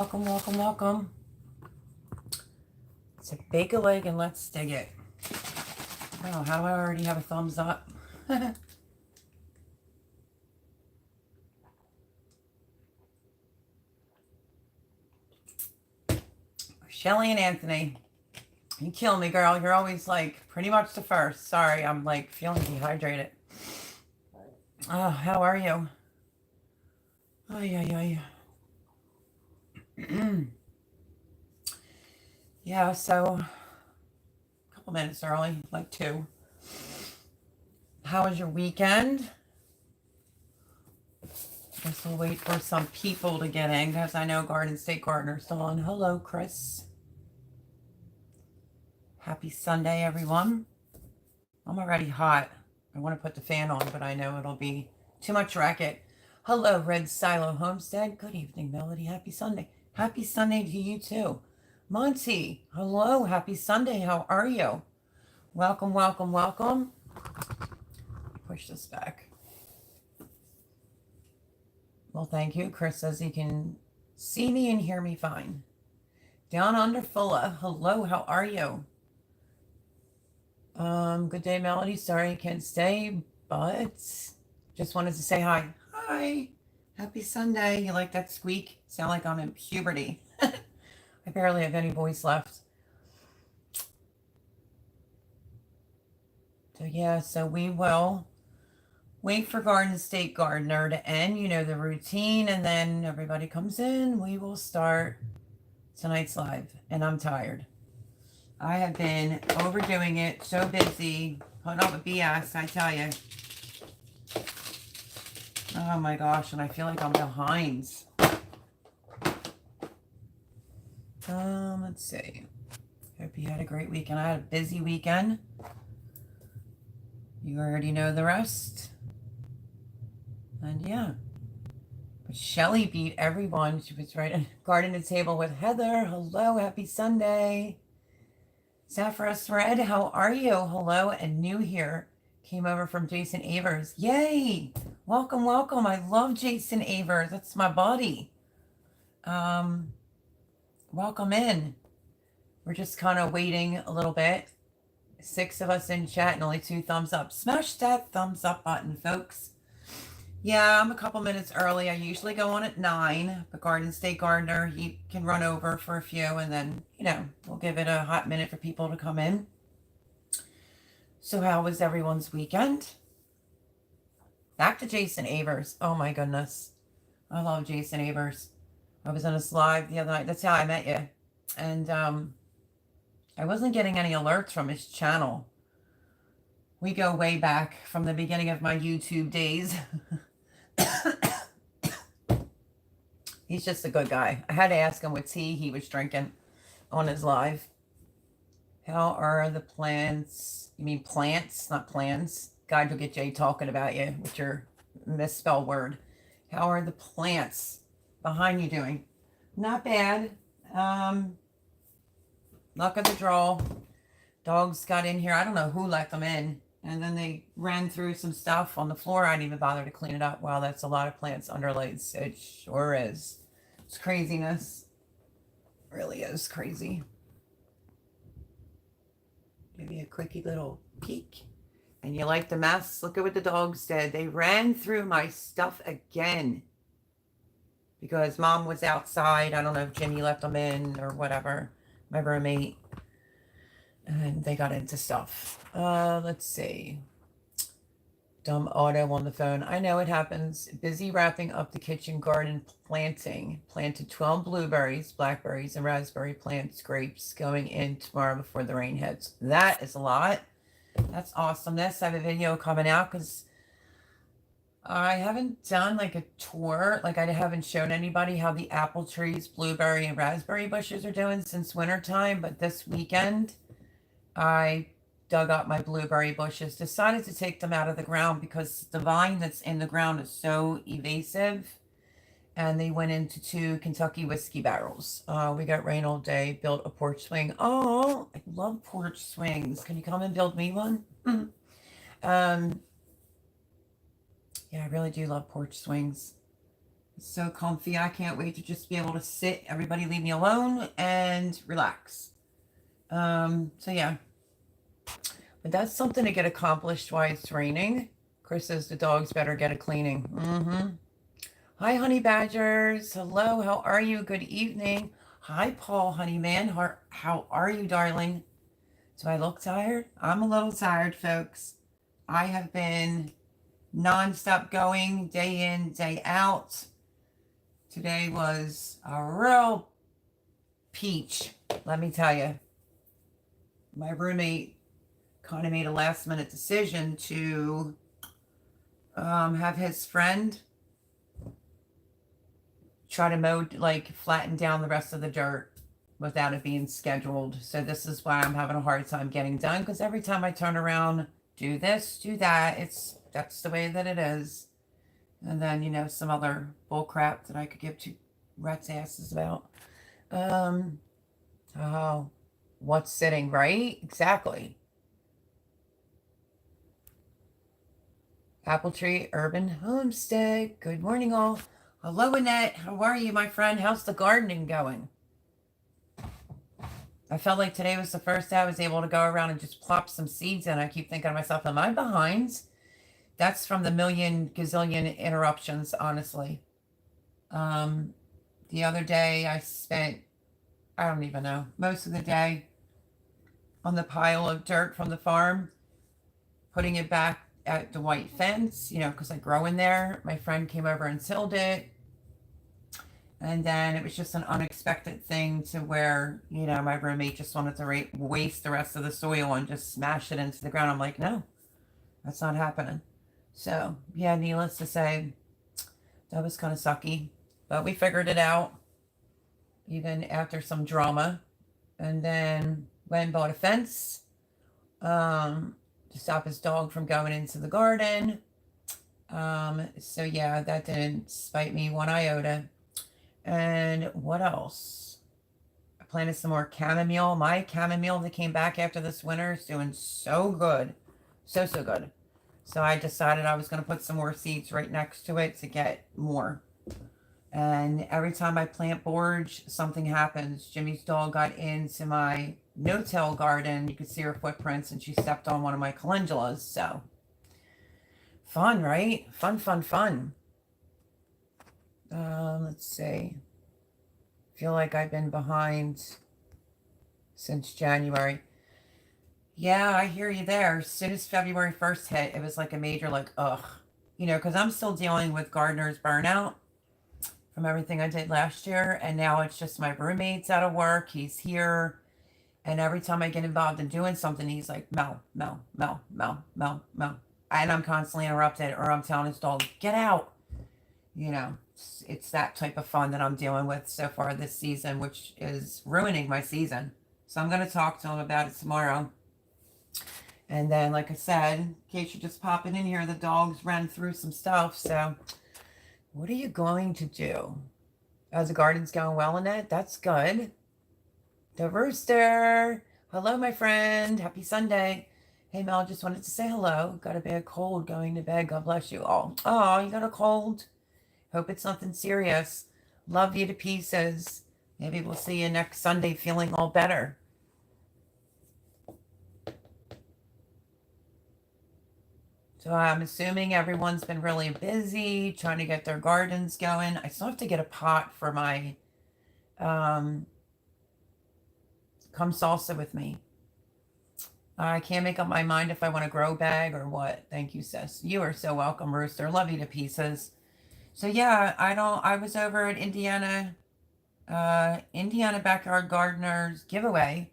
Welcome, welcome, welcome. It's a bake a leg and let's dig it. Oh, how do I already have a thumbs up? Shelly and Anthony, you kill me, girl. You're always like pretty much the first. Sorry, I'm like feeling dehydrated. Oh, how are you? Ay. Yeah, so a couple minutes early, like 2. How was your weekend? Guess we'll wait for some people to get in because I know Garden State Gardener's still on. Hello, Chris. Happy Sunday, everyone. I'm already hot. I want to put the fan on, but I know it'll be too much racket. Hello, Red Silo Homestead. Good evening, Melody. Happy Sunday. Happy Sunday to you, too. Monty, hello. Happy Sunday. How are you? Welcome, welcome, welcome. Push this back. Well, thank you. Chris says he can see me and hear me fine. Down under Fulla. Hello, how are you? Good day, Melody. Sorry I can't stay, but just wanted to say hi. Hi. Happy Sunday. You like that squeak? Sound like I'm in puberty. I barely have any voice left. So yeah, so we will wait for Garden State Gardener to end, you know, the routine, and then everybody comes in. We will start tonight's live, and I'm tired. I have been overdoing it, so busy, putting up with BS, I tell you. Oh my gosh, and I feel like I'm behind. Let's see. Hope you had a great weekend. I had a busy weekend. You already know the rest. And yeah. But Shelly beat everyone. She was right at garden to table with Heather. Hello, happy Sunday. Saffras Red, how are you? Hello, and new here. Came over from Jason Avers. Yay! Welcome, welcome. I love Jason Avers. That's my buddy. Welcome in. We're just kind of waiting a little bit. 6 of us in chat and only 2 thumbs up. Smash that thumbs up button, folks. Yeah, I'm a couple minutes early. I usually go on at 9. But Garden State Gardener, he can run over for a few, and then, you know, we'll give it a hot minute for people to come in. So how was everyone's weekend? Back to Jason Avers. Oh my goodness. I love Jason Avers. I was on his live the other night. That's how I met you. And I wasn't getting any alerts from his channel. We go way back from the beginning of my YouTube days. He's just a good guy. I had to ask him what tea he was drinking on his live. How are the plants? You mean plants, not plans? God, you'll get Jay talking about you with your misspelled word. How are the plants behind you doing? Not bad. Luck of the draw. Dogs got in here. I don't know who let them in. And then they ran through some stuff on the floor. I didn't even bother to clean it up. Wow, that's a lot of plants underlaid. It sure is. It's craziness. It really is crazy. Give you a quickie little peek. And you like the mess? Look at what the dogs did. They ran through my stuff again. Because Mom was outside. I don't know if Jimmy let them in or whatever. My roommate. And they got into stuff. Let's see. Dumb auto on the phone. I know it happens. Busy wrapping up the kitchen garden planting. Planted 12 blueberries, blackberries, and raspberry plants, grapes going in tomorrow before the rain hits. That is a lot. That's awesomeness. I have a video coming out because I haven't done like a tour. Like I haven't shown anybody how the apple trees, blueberry, and raspberry bushes are doing since wintertime. But this weekend, I dug up my blueberry bushes, decided to take them out of the ground because the vine that's in the ground is so evasive. And they went into 2 Kentucky whiskey barrels. We got rain all day, built a porch swing. Oh, I love porch swings. Can you come and build me one? Yeah, I really do love porch swings. So comfy. I can't wait to just be able to sit, everybody leave me alone, and relax. So yeah. But that's something to get accomplished while it's raining. Chris says the dogs better get a cleaning. Mm-hmm. Hi, honey badgers. Hello, how are you? Good evening. Hi, Paul, honey man. How are you, darling? Do I look tired? I'm a little tired, folks. I have been nonstop going day in, day out. Today was a real peach, let me tell you. My roommate kind of made a last minute decision to have his friend try to mow, like flatten down the rest of the dirt without it being scheduled. So this is why I'm having a hard time getting done, because every time I turn around, do this, do that, that's the way that it is. And then, you know, some other bull crap that I could give two rats' asses about. Oh, what's sitting, right? Exactly. Apple Tree Urban Homestead. Good morning, all. Hello, Annette. How are you, my friend? How's the gardening going? I felt like today was the first day I was able to go around and just plop some seeds in. I keep thinking to myself, am I behind? That's from the million gazillion interruptions, honestly. The other day I spent, I don't even know, most of the day on the pile of dirt from the farm, putting it back at the white fence, you know, because I grow in there. My friend came over and tilled it. And then it was just an unexpected thing to where, you know, my roommate just wanted to waste the rest of the soil and just smash it into the ground. I'm like, no, that's not happening. So, yeah, needless to say, that was kind of sucky. But we figured it out, even after some drama. And then went and bought a fence to stop his dog from going into the garden. So, yeah, that didn't spite me one iota. And what else? I planted some more chamomile. My chamomile that came back after this winter is doing so good. So, so good. So I decided I was going to put some more seeds right next to it to get more. And every time I plant borage, something happens. Jimmy's dog got into my no-till garden. You could see her footprints, and she stepped on one of my calendulas. So fun, right? Fun, fun, fun. Let's see. Feel like I've been behind since January. Yeah, I hear you there. As soon as February 1st hit, it was like a major, like, ugh. You know, because I'm still dealing with gardener's burnout from everything I did last year. And now it's just my roommate's out of work. He's here. And every time I get involved in doing something, he's like, Mel, Mel, Mel, Mel, Mel, Mel. And I'm constantly interrupted, or I'm telling his dog, get out. You know, it's that type of fun that I'm dealing with so far this season, which is ruining my season. So I'm going to talk to him about it tomorrow. And then, like I said, in case you're just popping in here, the dogs ran through some stuff. So what are you going to do? Oh, the garden's going well, Annette? That's good. The rooster. Hello, my friend. Happy Sunday. Hey, Mel, just wanted to say hello. Got a bad cold going to bed. God bless you all. Oh, you got a cold? Hope it's nothing serious. Love you to pieces. Maybe we'll see you next Sunday feeling all better. So I'm assuming everyone's been really busy trying to get their gardens going. I still have to get a pot for my come salsa with me. I can't make up my mind if I want a grow bag or what. Thank you, sis. You are so welcome, Rooster. Love you to pieces. So yeah, I was over at Indiana Backyard Gardeners giveaway,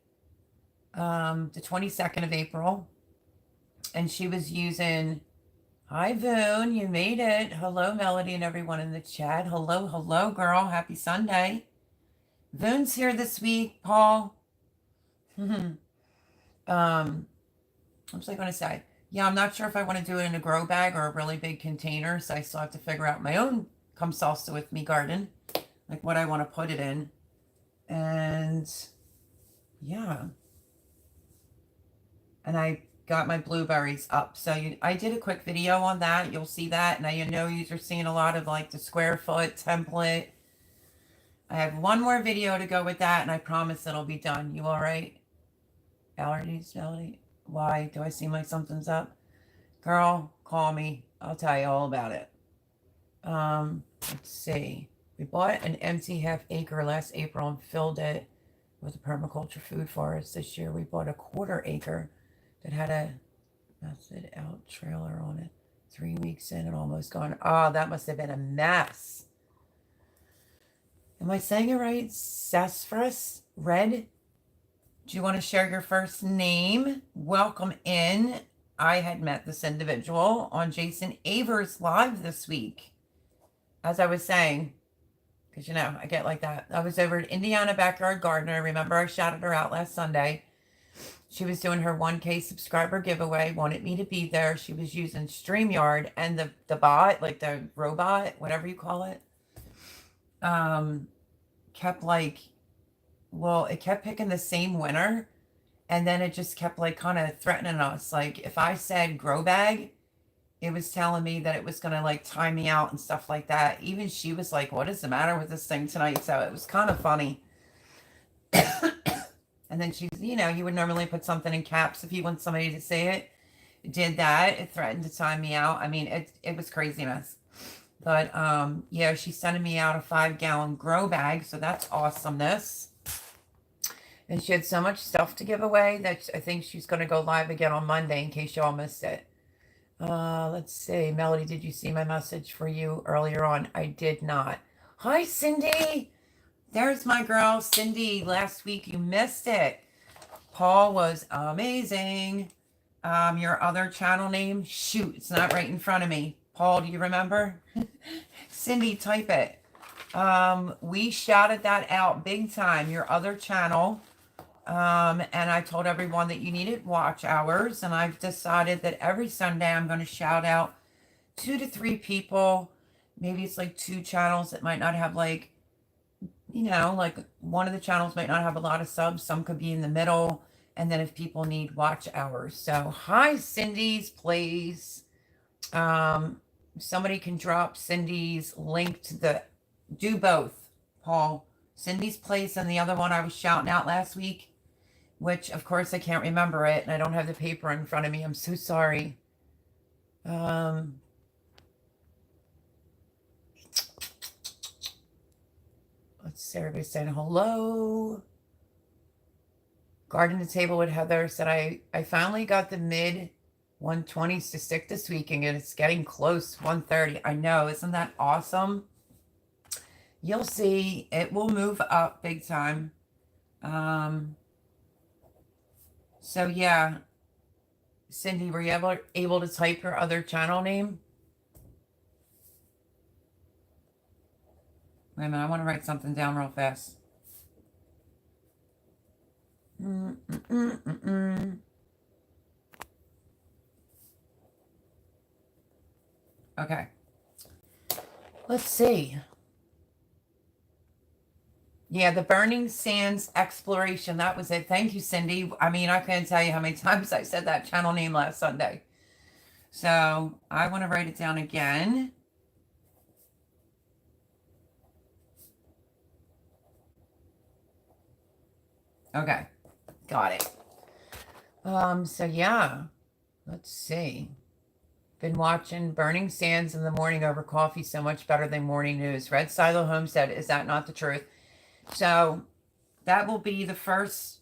the 22nd of April. And she was using, hi Voon, you made it. Hello, Melody, and everyone in the chat. Hello, hello, girl. Happy Sunday. Voon's here this week, Paul. What was I going to say? Yeah, I'm not sure if I want to do it in a grow bag or a really big container, so I still have to figure out my own come salsa with me garden, like what I want to put it in. And yeah. And I got my blueberries up. So I did a quick video on that. You'll see that. And I know you're seeing a lot of like the square foot template. I have one more video to go with that, and I promise it'll be done. You all right? Allergies, Melody? Why? Do I seem like something's up? Girl, call me. I'll tell you all about it. Let's see. We bought an empty half-acre last April and filled it with a permaculture food forest. This year we bought a 1/4 acre that had a method out trailer on it. 3 weeks in and almost gone. Oh, that must have been a mess. Am I saying it right? Sassafras Red? Do you want to share your first name? Welcome in. I had met this individual on Jason Avers Live this week. As I was saying, because, you know, I get like that. I was over at Indiana Backyard Gardener. I remember I shouted her out last Sunday. She was doing her 1K subscriber giveaway, wanted me to be there. She was using StreamYard, and the bot, like the robot, whatever you call it, kept like, well, it kept picking the same winner, and then it just kept like kind of threatening us. Like if I said grow bag, it was telling me that it was going to like time me out and stuff like that. Even she was like, what is the matter with this thing tonight? So it was kind of funny. And then she's, you know, you would normally put something in caps if you want somebody to say it. It did that. It threatened to time me out. I mean, it was craziness. But yeah, she's sending me out a 5-gallon grow bag. So that's awesomeness. And she had so much stuff to give away that I think she's going to go live again on Monday in case y'all missed it. Let's see. Melody, did you see my message for you earlier on? I did not. Hi, Cindy. There's my girl, Cindy. Last week you missed it. Paul was amazing. Your other channel name? Shoot, it's not right in front of me. Paul, do you remember? Cindy, type it. We shouted that out big time. Your other channel. And I told everyone that you needed watch hours, and I've decided that every Sunday I'm going to shout out 2 to 3 people. Maybe it's like 2 channels that might not have like, you know, like one of the channels might not have a lot of subs. Some could be in the middle. And then if people need watch hours. So hi, Cindy's Place. Somebody can drop Cindy's link to the, do both, Paul. Cindy's Place and the other one I was shouting out last week, which of course I can't remember it, and I don't have the paper in front of me. I'm so sorry. Let's see, everybody saying hello. Garden to Table with Heather said, I finally got the mid 120s to stick this weekend, and it's getting close, 130. I know, isn't that awesome? You'll see, it will move up big time. So yeah, Cindy, were you able to type your other channel name? Wait a minute, I want to write something down real fast. Okay. Let's see. Yeah, the Burning Sands Exploration. That was it. Thank you, Cindy. I mean, I couldn't tell you how many times I said that channel name last Sunday. So I want to write it down again. Okay. Got it. So yeah, let's see. Been watching Burning Sands in the morning over coffee, so much better than morning news. Red Silo Homestead, is that not the truth? So that will be the first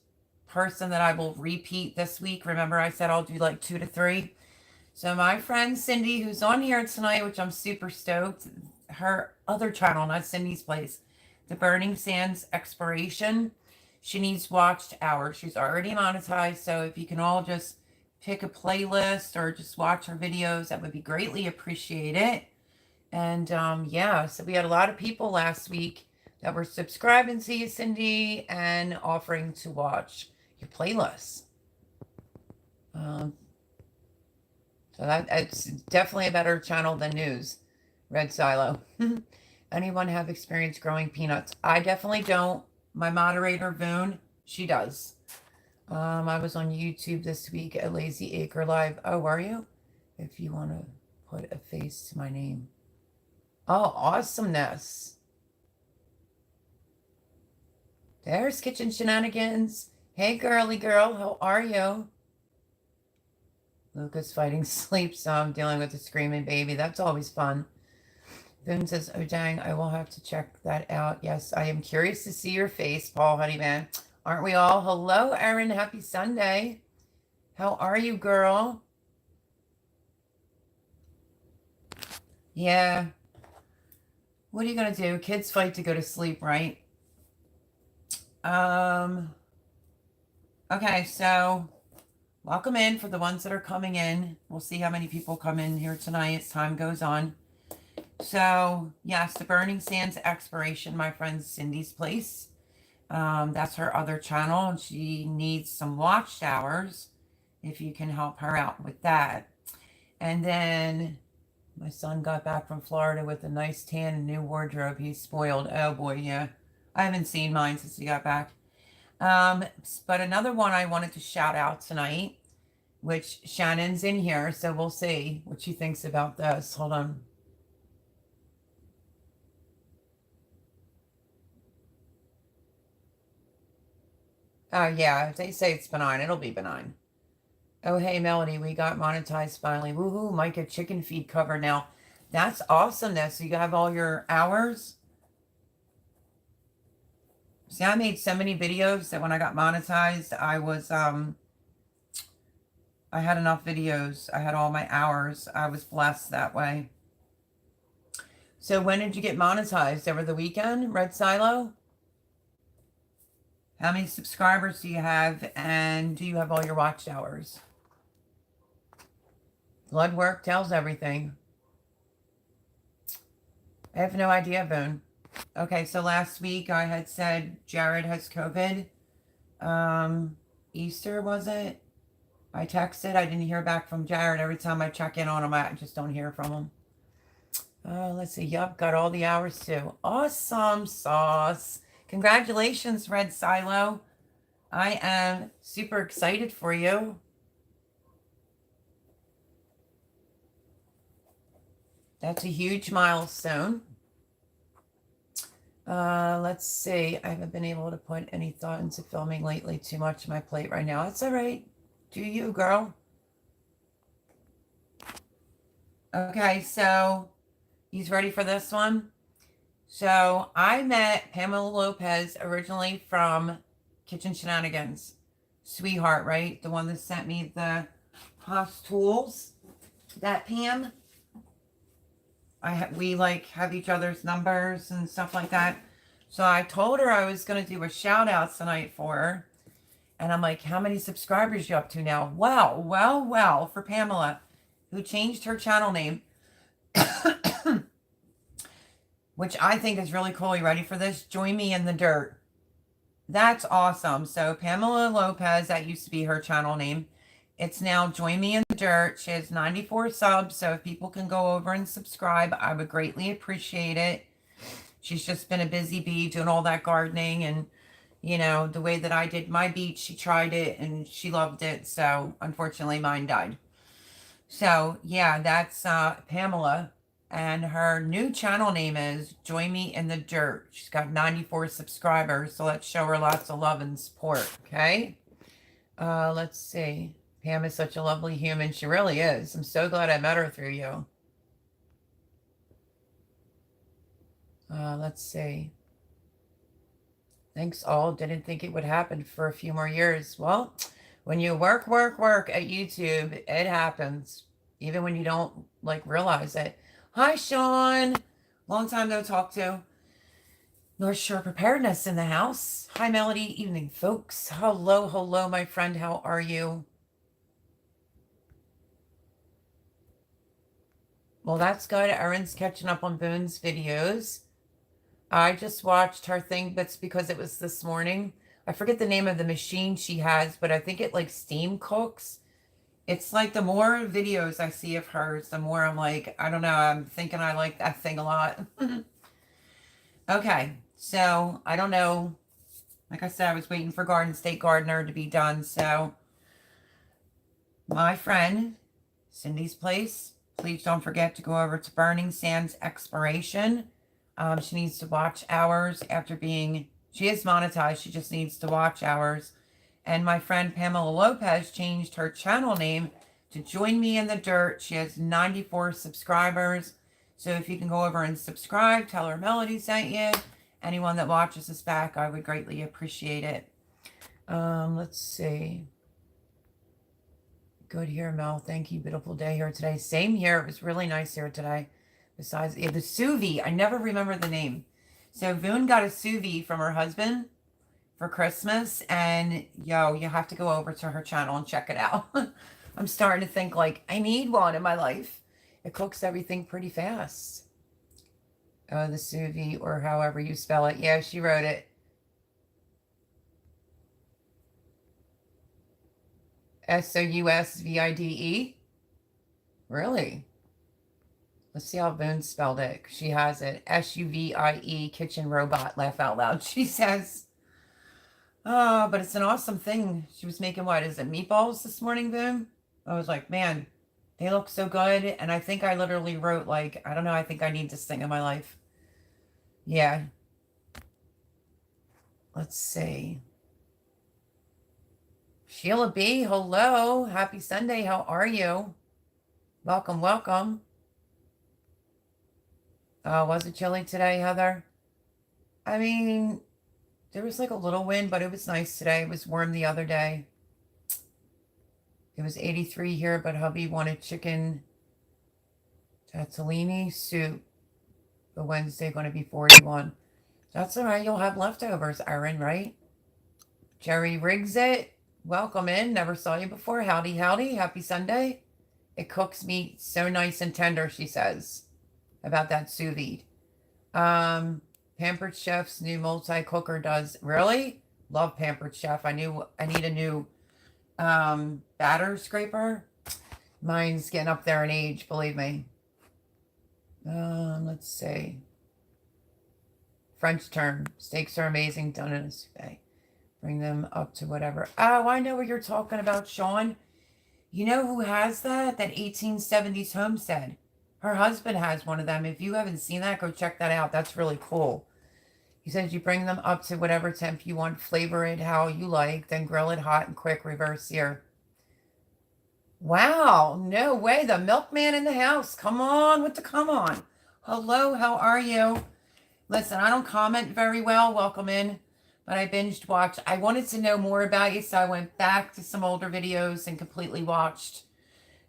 person that I will repeat this week. Remember I said I'll do like 2 to 3. So my friend Cindy, who's on here tonight, which I'm super stoked, her other channel, not Cindy's Place, the Burning Sands Exploration, she needs watched hours. She's already monetized, so if you can all just pick a playlist or just watch her videos, that would be greatly appreciated. And yeah, so we had a lot of people last week that were subscribing to you, Cindy, and offering to watch your playlist. So it's definitely a better channel than news. Red Silo. Anyone have experience growing peanuts? I definitely don't. My moderator, Voon, she does. I was on YouTube this week at Lazy Acre Live. Oh, are you? If you want to put a face to my name. Oh, awesomeness. There's Kitchen Shenanigans. Hey, girly girl, how are you? Luca's fighting sleep, so I'm dealing with a screaming baby. That's always fun. Boone says, oh, dang, I will have to check that out. Yes, I am curious to see your face, Paul Honeyman. Aren't we all? Hello, Erin. Happy Sunday. How are you, girl? Yeah. What are you going to do? Kids fight to go to sleep, right? Okay, so welcome in for the ones that are coming in. We'll see how many people come in here tonight as time goes on. So, yes, the Burning Sands Exploration, my friend Cindy's place. That's her other channel, and she needs some watchtowers if you can help her out with that. And then my son got back from Florida with a nice tan and new wardrobe. He's spoiled. Oh boy, yeah. I haven't seen mine since he got back. But another one I wanted to shout out tonight, which Shannon's in here, so we'll see what she thinks about this. Hold on. Oh, yeah, if they say it's benign, it'll be benign. Oh, hey, Melody, we got monetized finally. Woohoo, might get chicken feed covered now. That's awesomeness. So you have all your hours. See, I made so many videos that when I got monetized, I had enough videos. I had all my hours. I was blessed that way. So when did you get monetized? Over the weekend, Red Silo? How many subscribers do you have? And do you have all your watch hours? Blood work tells everything. I have no idea, Boone. Okay, so last week I had said Jared has COVID. Easter, was it? I texted. I didn't hear back from Jared. Every time I check in on him, I just don't hear from him. Let's see. Yup, got all the hours too. Awesome sauce. Congratulations, Red Silo. I am super excited for you. That's a huge milestone. Let's see. I haven't been able to put any thought into filming lately. Too much on my plate right now. That's all right. Do you, girl? Okay, so he's ready for this one. So I met Pamela Lopez originally from Kitchen Shenanigans. Sweetheart, right? The one that sent me the Haas tools. That Pam. We like have each other's numbers and stuff like that. So I told her I was going to do a shout out tonight for her. And I'm like, how many subscribers you up to now? Well, for Pamela, who changed her channel name, which I think is really cool. You ready for this? Join Me in the Dirt. That's awesome. So Pamela Lopez, that used to be her channel name. It's now Join Me in the Dirt. She has 94 subs. So if people can go over and subscribe, I would greatly appreciate it. She's just been a busy bee doing all that gardening, and you know, the way that I did my beach, she tried it and she loved it. So unfortunately mine died. So yeah, that's Pamela. And her new channel name is Join Me in the Dirt. She's got 94 subscribers. So let's show her lots of love and support. Okay. Let's see. Pam is such a lovely human. She really is. I'm so glad I met her through you. Let's see. Thanks all. Didn't think it would happen for a few more years. Well, when you work at YouTube, it happens. Even when you don't like realize it. Hi, Sean. Long time no talk to. North Shore Preparedness in the house. Hi, Melody. Evening, folks. Hello, my friend. How are you? Well, that's good. Erin's catching up on Boone's videos. I just watched her thing, but it's because it was this morning. I forget the name of the machine she has, but I think it like steam cooks. It's like the more videos I see of hers, the more I'm like, I don't know, I'm thinking I like that thing a lot. Okay, so I don't know Like I said, I was waiting for Garden State Gardener to be done. So my friend, Cindy's place, please don't forget to go over to Burning Sands Exploration. She needs to watch hours after being, she is monetized. She just needs to watch hours. And my friend Pamela Lopez changed her channel name to Join Me in the Dirt. She has 94 subscribers. So if you can go over and subscribe, tell her Melody sent you. Anyone that watches this back, I would greatly appreciate it. Let's see. Good here, Mel. Thank you. Beautiful day here today. Same here. It was really nice here today. Besides, yeah, the sous vide. I never remember the name. So Voon got a sous vide from her husband for Christmas. And, yo, you have to go over to her channel and check it out. I'm starting to think, like, I need one in my life. It cooks everything pretty fast. Oh, the sous vide, or however you spell it. Yeah, she wrote it. Sousvide. Really? Let's see how Boone spelled it. She has it. SUVIE, kitchen robot. Laugh out loud. She says, oh, but it's an awesome thing. She was making, what is it, meatballs this morning, Boone? I was like, man, they look so good. And I think I literally wrote, like, I don't know, I think I need this thing in my life. Yeah. Let's see. Sheila B, hello. Happy Sunday. How are you? Welcome, welcome. Was it chilly today, Heather? I mean, there was like a little wind, but it was nice today. It was warm the other day. It was 83 here, but hubby wanted chicken tortellini soup. The Wednesday going to be 41. That's all right. You'll have leftovers, Erin, right? Jerry rigs it. Welcome in. Never saw you before. Howdy, howdy. Happy Sunday. It cooks meat so nice and tender, she says, about that sous vide. Pampered Chef's new multi-cooker does. Really? Love Pampered Chef. I need a new batter scraper. Mine's getting up there in age, believe me. Let's see. French term. Steaks are amazing, done in a souffle. Bring them up to whatever. Oh, I know what you're talking about, Sean. You know who has that? That 1870s homestead. Her husband has one of them. If you haven't seen that, go check that out. That's really cool. He says you bring them up to whatever temp you want, flavor it how you like, then grill it hot and quick, reverse sear. Wow, no way. The milkman in the house. Come on with the come on. Hello, how are you? Listen, I don't comment very well. Welcome in. But I binged watched. I wanted to know more about you, so I went back to some older videos and completely watched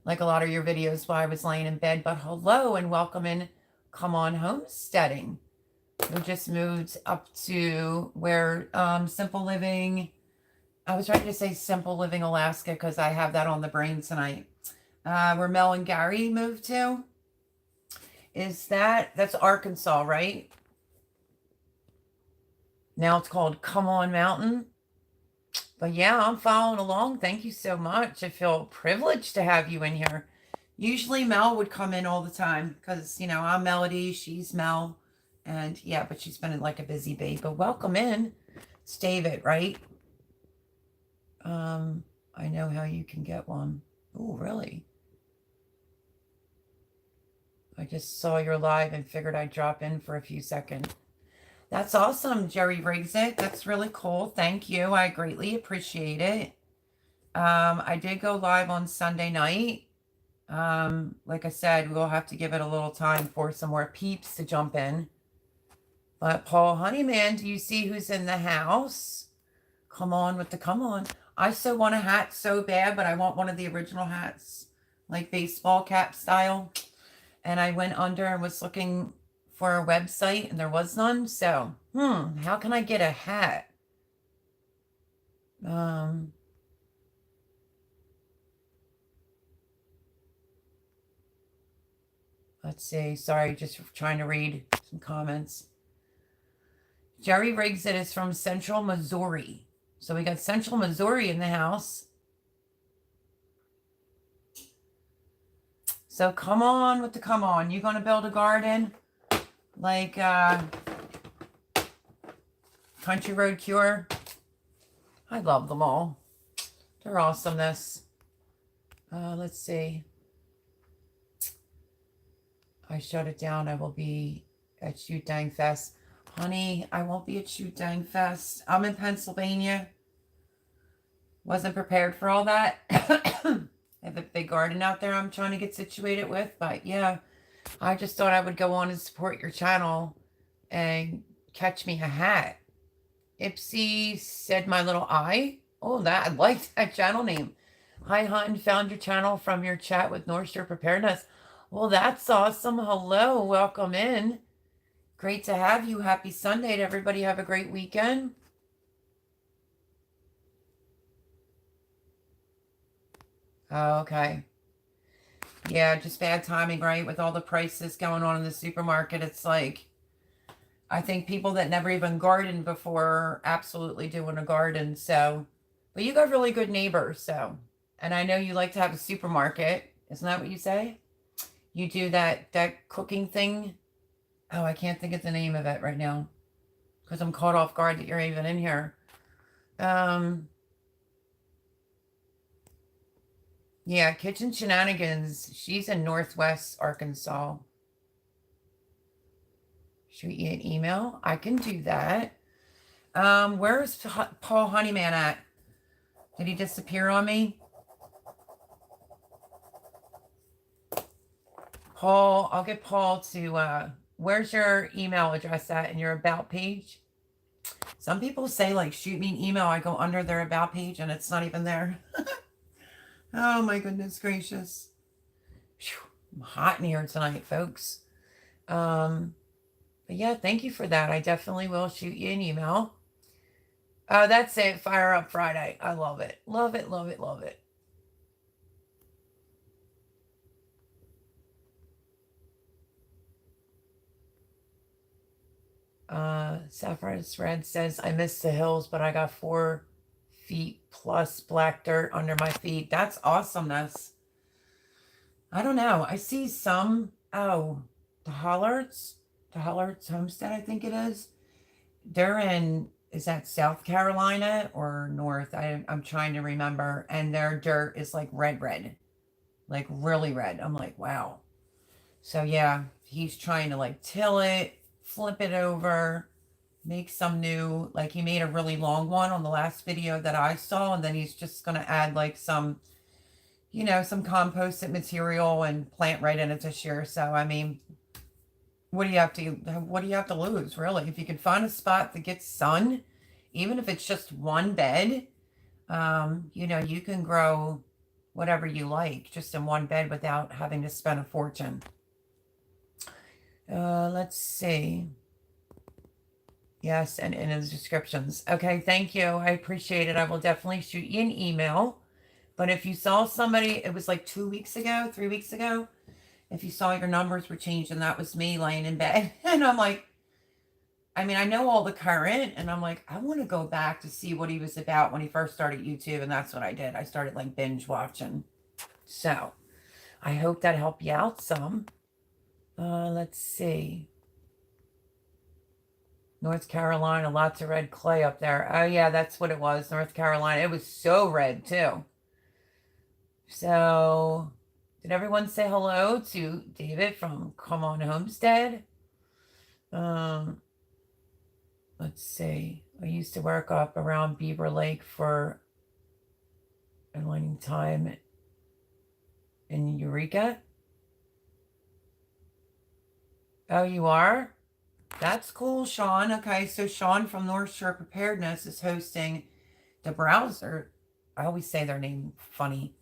like a lot of your videos while I was laying in bed. But hello and welcome in. Come on homesteading. We just moved up to where Simple Living. I was trying to say Simple Living Alaska because I have that on the brain tonight. Where Mel and Gary moved to. That's Arkansas, right? Now it's called Come On Mountain. But yeah, I'm following along. Thank you so much. I feel privileged to have you in here. Usually Mel would come in all the time because, you know, I'm Melody, she's Mel. And yeah, but she's been like a busy bee. But welcome in. It's David, right? I know how you can get one. Oh, really? I just saw your live and figured I'd drop in for a few seconds. That's awesome, Jerry rigs it. That's really cool. Thank you. I greatly appreciate it. I did go live on Sunday night. Like I said, we'll have to give it a little time for some more peeps to jump in. But Paul Honeyman, do you see who's in the house? Come on with the come on. I so want a hat so bad, but I want one of the original hats, like baseball cap style. And I went under and was looking for a website and there was none. So, how can I get a hat? Let's see. Sorry, just trying to read some comments. Jerry rigs it is from Central Missouri. So we got Central Missouri in the house. So come on with the come on. You gonna build a garden? Like Country Road Cure. I love them all. They're awesomeness. Let's see. I shut it down. I will be at Shoot Dang Fest. Honey, I won't be at Shoot Dang Fest. I'm in Pennsylvania. Wasn't prepared for all that. I have a big garden out there I'm trying to get situated with. But yeah, I just thought I would go on and support your channel and catch me a hat. Ipsy said my little eye. Oh, I like that channel name. Hi, Hun. Found your channel from your chat with North Shore Preparedness. Well, that's awesome. Hello. Welcome in. Great to have you. Happy Sunday to everybody. Have a great weekend. Oh, okay. Yeah, just bad timing, right? With all the prices going on in the supermarket. It's like, I think people that never even gardened before are absolutely doing a garden. So, but you got really good neighbors. So, and I know you like to have a supermarket. Isn't that what you say? You do that cooking thing. Oh, I can't think of the name of it right now because I'm caught off guard that you're even in here. Yeah, Kitchen Shenanigans. She's in Northwest Arkansas. Shoot you an email. I can do that. Where's Paul Honeyman at? Did he disappear on me? Paul, I'll get Paul to, where's your email address at in your about page? Some people say, like, shoot me an email. I go under their about page and it's not even there. Oh, my goodness gracious. Whew, I'm hot in here tonight, folks. But yeah, thank you for that. I definitely will shoot you an email. That's it. Fire Up Friday. I love it. Love it, love it, love it. Saffron's Red says, I miss the hills, but I got 4 feet plus black dirt under my feet. That's awesomeness. I don't know. I see some, the Hollards Homestead, I think it is. They're in, is that South Carolina or North? I'm trying to remember. And their dirt is like red, like really red. I'm like, wow. So yeah, he's trying to like till it, flip it over, make some new, like he made a really long one on the last video that I saw. And then he's just going to add like some, some composted material and plant right in it this year. So, I mean, what do you have to lose, really? If you can find a spot that gets sun, even if it's just one bed, you can grow whatever you like just in one bed without having to spend a fortune. Let's see. Yes, and in the descriptions. Okay, thank you. I appreciate it. I will definitely shoot you an email. But if you saw somebody, it was like 2 weeks ago, 3 weeks ago, if you saw your numbers were changed and that was me laying in bed. And I'm like, I mean, I know all the current and I'm like, I want to go back to see what he was about when he first started YouTube. And that's what I did. I started like binge watching. So I hope that helped you out some. Let's see. North Carolina, lots of red clay up there. Oh yeah, that's what it was. North Carolina. It was so red too. So, did everyone say hello to David from Come On Homestead? Let's see. I used to work up around Beaver Lake for a long time in Eureka. Oh, you are? That's cool, Sean. Okay, so Sean from North Shore Preparedness is hosting the Browser. I always say their name funny.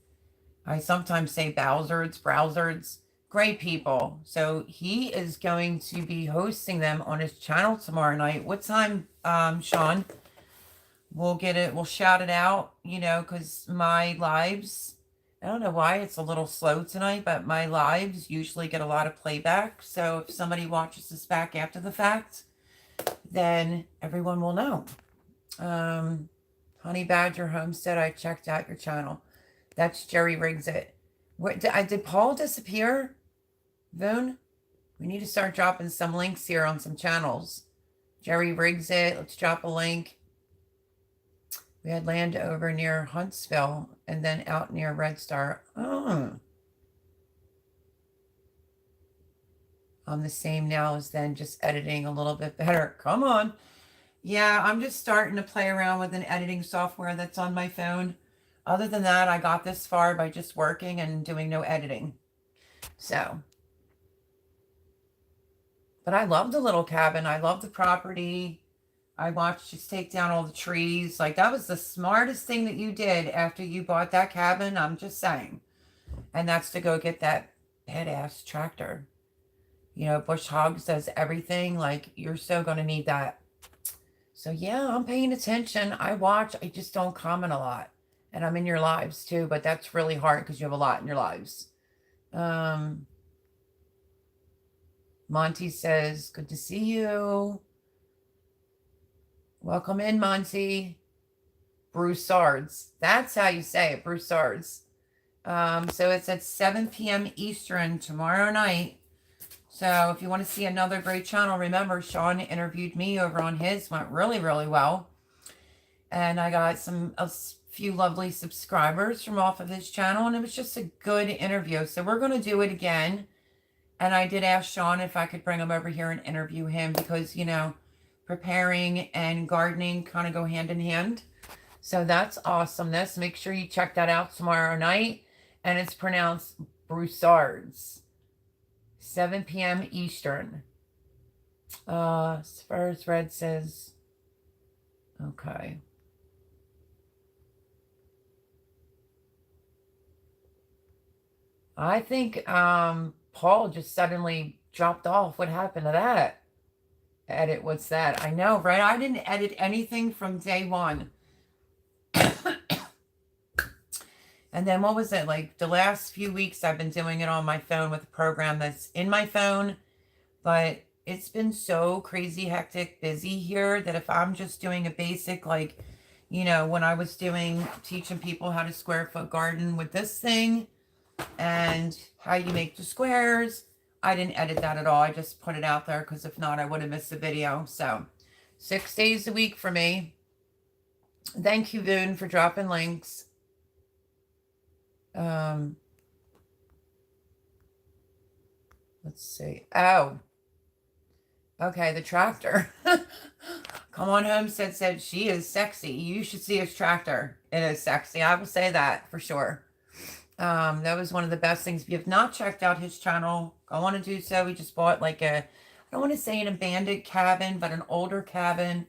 I sometimes say Browsards. Great people. So he is going to be hosting them on his channel tomorrow night. What time, Sean? We'll get it. We'll shout it out, because my lives, I don't know why it's a little slow tonight, but my lives usually get a lot of playback. So if somebody watches this back after the fact, then everyone will know. Honey Badger Homestead, I checked out your channel. That's Jerry Riggs it. Did Paul disappear? Voon? We need to start dropping some links here on some channels. Jerry Riggs it. Let's drop a link. We had land over near Huntsville and then out near Red Star. Oh. I'm the same now as then, just editing a little bit better. Come on. Yeah, I'm just starting to play around with an editing software that's on my phone. Other than that, I got this far by just working and doing no editing. So, but I love the little cabin. I love the property. I watched you take down all the trees. Like, that was the smartest thing that you did after you bought that cabin. I'm just saying. And that's to go get that badass tractor. You know, Bush Hogs does everything. Like, you're so going to need that. So, yeah, I'm paying attention. I watch. I just don't comment a lot. And I'm in your lives, too. But that's really hard because you have a lot in your lives. Monty says, good to see you. Welcome in, Monty. Broussards. That's how you say it, Broussards. So it's at 7 p.m. Eastern tomorrow night. So if you want to see another great channel, remember, Sean interviewed me over on his. Went really, really well. And I got a few lovely subscribers from off of his channel. And it was just a good interview. So we're going to do it again. And I did ask Sean if I could bring him over here and interview him. Because, you know, preparing and gardening kind of go hand in hand. So that's awesomeness. Make sure you check that out tomorrow night. And it's pronounced Broussards. 7 p.m. Eastern. As far as Red says, okay. I think Paul just suddenly dropped off. What happened to that? Edit, what's that? I know, right? I didn't edit anything from day one. And then what was it? Like the last few weeks I've been doing it on my phone with a program that's in my phone. But it's been so crazy, hectic, busy here that if I'm just doing a basic, like, you know, when I was teaching people how to square foot garden with this thing and how you make the squares, I didn't edit that at all. I just put it out there because if not, I would have missed the video. So 6 days a week for me. Thank you, Voon, for dropping links. Let's see. Oh, okay. The tractor. Come on home said she is sexy. You should see his tractor. It is sexy. I will say that for sure. That was one of the best things. If you have not checked out his channel, I want to do so. We just bought like I don't want to say an abandoned cabin, but an older cabin.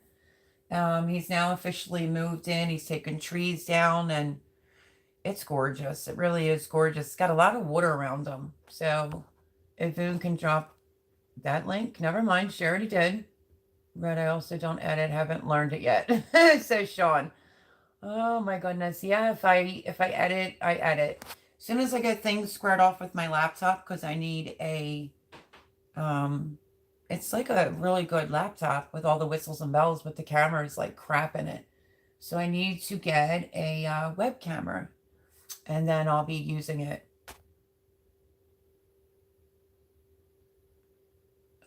He's now officially moved in. He's taken trees down and it's gorgeous. It really is gorgeous. It's got a lot of water around him. So if Voon can drop that link, never mind. She already did. But I also don't edit. Haven't learned it yet. So Sean. Oh my goodness. Yeah, if I edit, I edit. As soon as I get things squared off with my laptop, because I need a it's like a really good laptop with all the whistles and bells, but the camera is like crap in it. So I need to get a web camera. And then I'll be using it.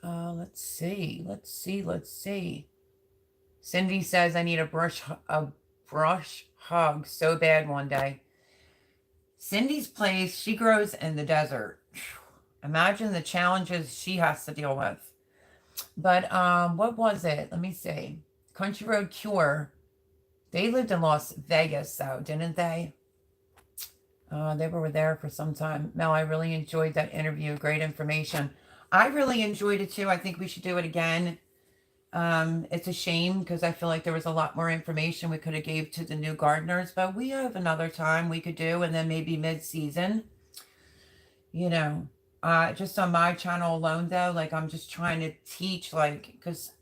Let's see. Cindy says I need a brush hog so bad one day. Cindy's place, she grows in the desert. Imagine the challenges she has to deal with. But what was it? Let me see. Country Road Cure. They lived in Las Vegas, though, didn't they? They were there for some time. Mel, I really enjoyed that interview. Great information. I really enjoyed it too. I think we should do it again. It's a shame because I feel like there was a lot more information we could have gave to the new gardeners, but we have another time we could do, and then maybe mid-season. You know, just on my channel alone though, like I'm just trying to teach, like, because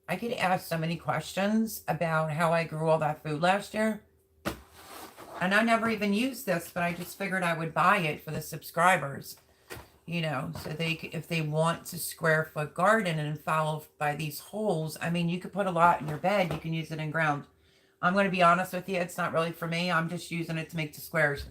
I get asked so many questions about how I grew all that food last year. And I never even used this, but I just figured I would buy it for the subscribers, you know, so if they want to square foot garden and follow by these holes, I mean, you could put a lot in your bed. You can use it in ground. I'm going to be honest with you. It's not really for me. I'm just using it to make the squares.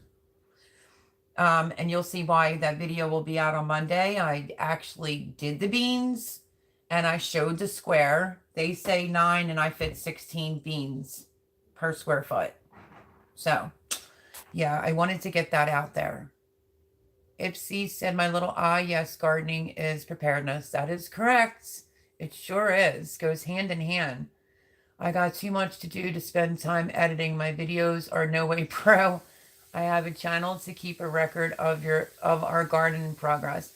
And you'll see why that video will be out on Monday. I actually did the beans and I showed the square. They say 9 and I fit 16 beans per square foot. So, yeah, I wanted to get that out there. Ipsy said, my little yes, gardening is preparedness. That is correct. It sure is. Goes hand in hand. I got too much to do to spend time editing. My videos are no way pro. I have a channel to keep a record of our garden progress.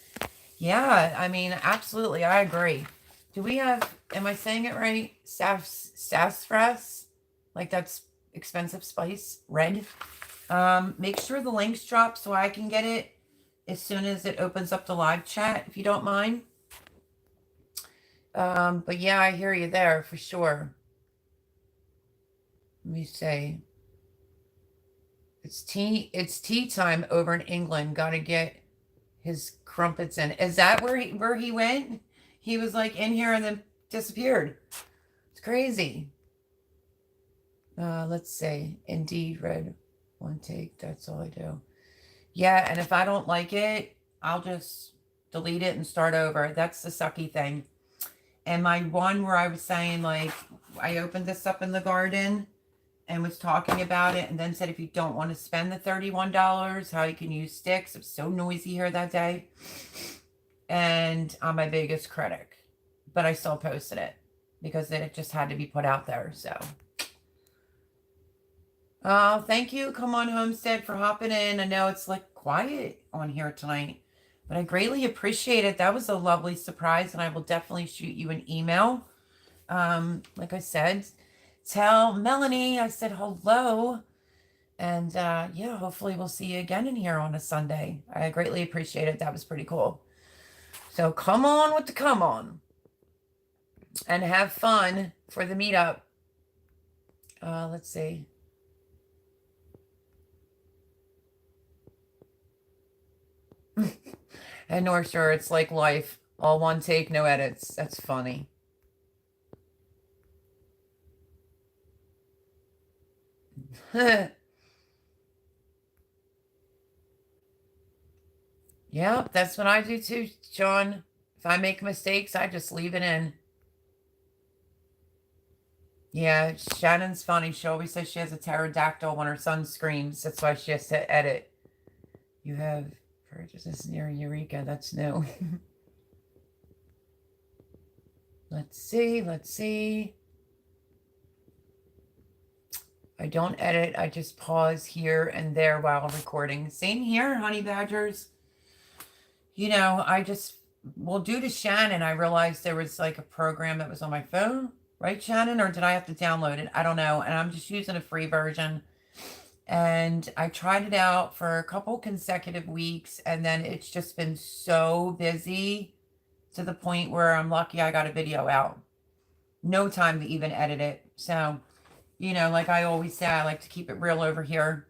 Yeah, I mean, absolutely. I agree. Do we have, am I saying it right? Sassafras? Like that's expensive spice? Red? Make sure the links drop so I can get it as soon as it opens up the live chat, if you don't mind. But yeah, I hear you there for sure. Let me say. It's tea time over in England. Gotta get his crumpets in. Is that where he went? He was like in here and then disappeared. It's crazy. Let's see. Indeed, red. One take. That's all I do. Yeah, and if I don't like it, I'll just delete it and start over. That's the sucky thing. And my one where I was saying, like, I opened this up in the garden and was talking about it and then said if you don't want to spend the $31, how you can use sticks. It was so noisy here that day. And I'm my biggest critic. But I still posted it because it just had to be put out there. So, thank you, Come On Homestead, for hopping in. I know it's like quiet on here tonight, but I greatly appreciate it. That was a lovely surprise, and I will definitely shoot you an email. Like I said, tell Melanie I said hello. And yeah, hopefully we'll see you again in here on a Sunday. I greatly appreciate it. That was pretty cool. So come on with the come on. And have fun for the meetup. Let's see. And North Shore, it's like life. All one take, no edits. That's funny. Yeah, that's what I do too, John. If I make mistakes, I just leave it in. Yeah, Shannon's funny. She always says she has a pterodactyl when her son screams. That's why she has to edit. You have purchases near Eureka. That's new. Let's see. Let's see. I don't edit. I just pause here and there while recording. Same here, honey badgers. You know, I just, well, due to Shannon, I realized there was like a program that was on my phone. Right, Shannon? Or did I have to download it? I don't know. And I'm just using a free version. And I tried it out for a couple consecutive weeks. And then it's just been so busy to the point where I'm lucky I got a video out. No time to even edit it. So, you know, like I always say, I like to keep it real over here.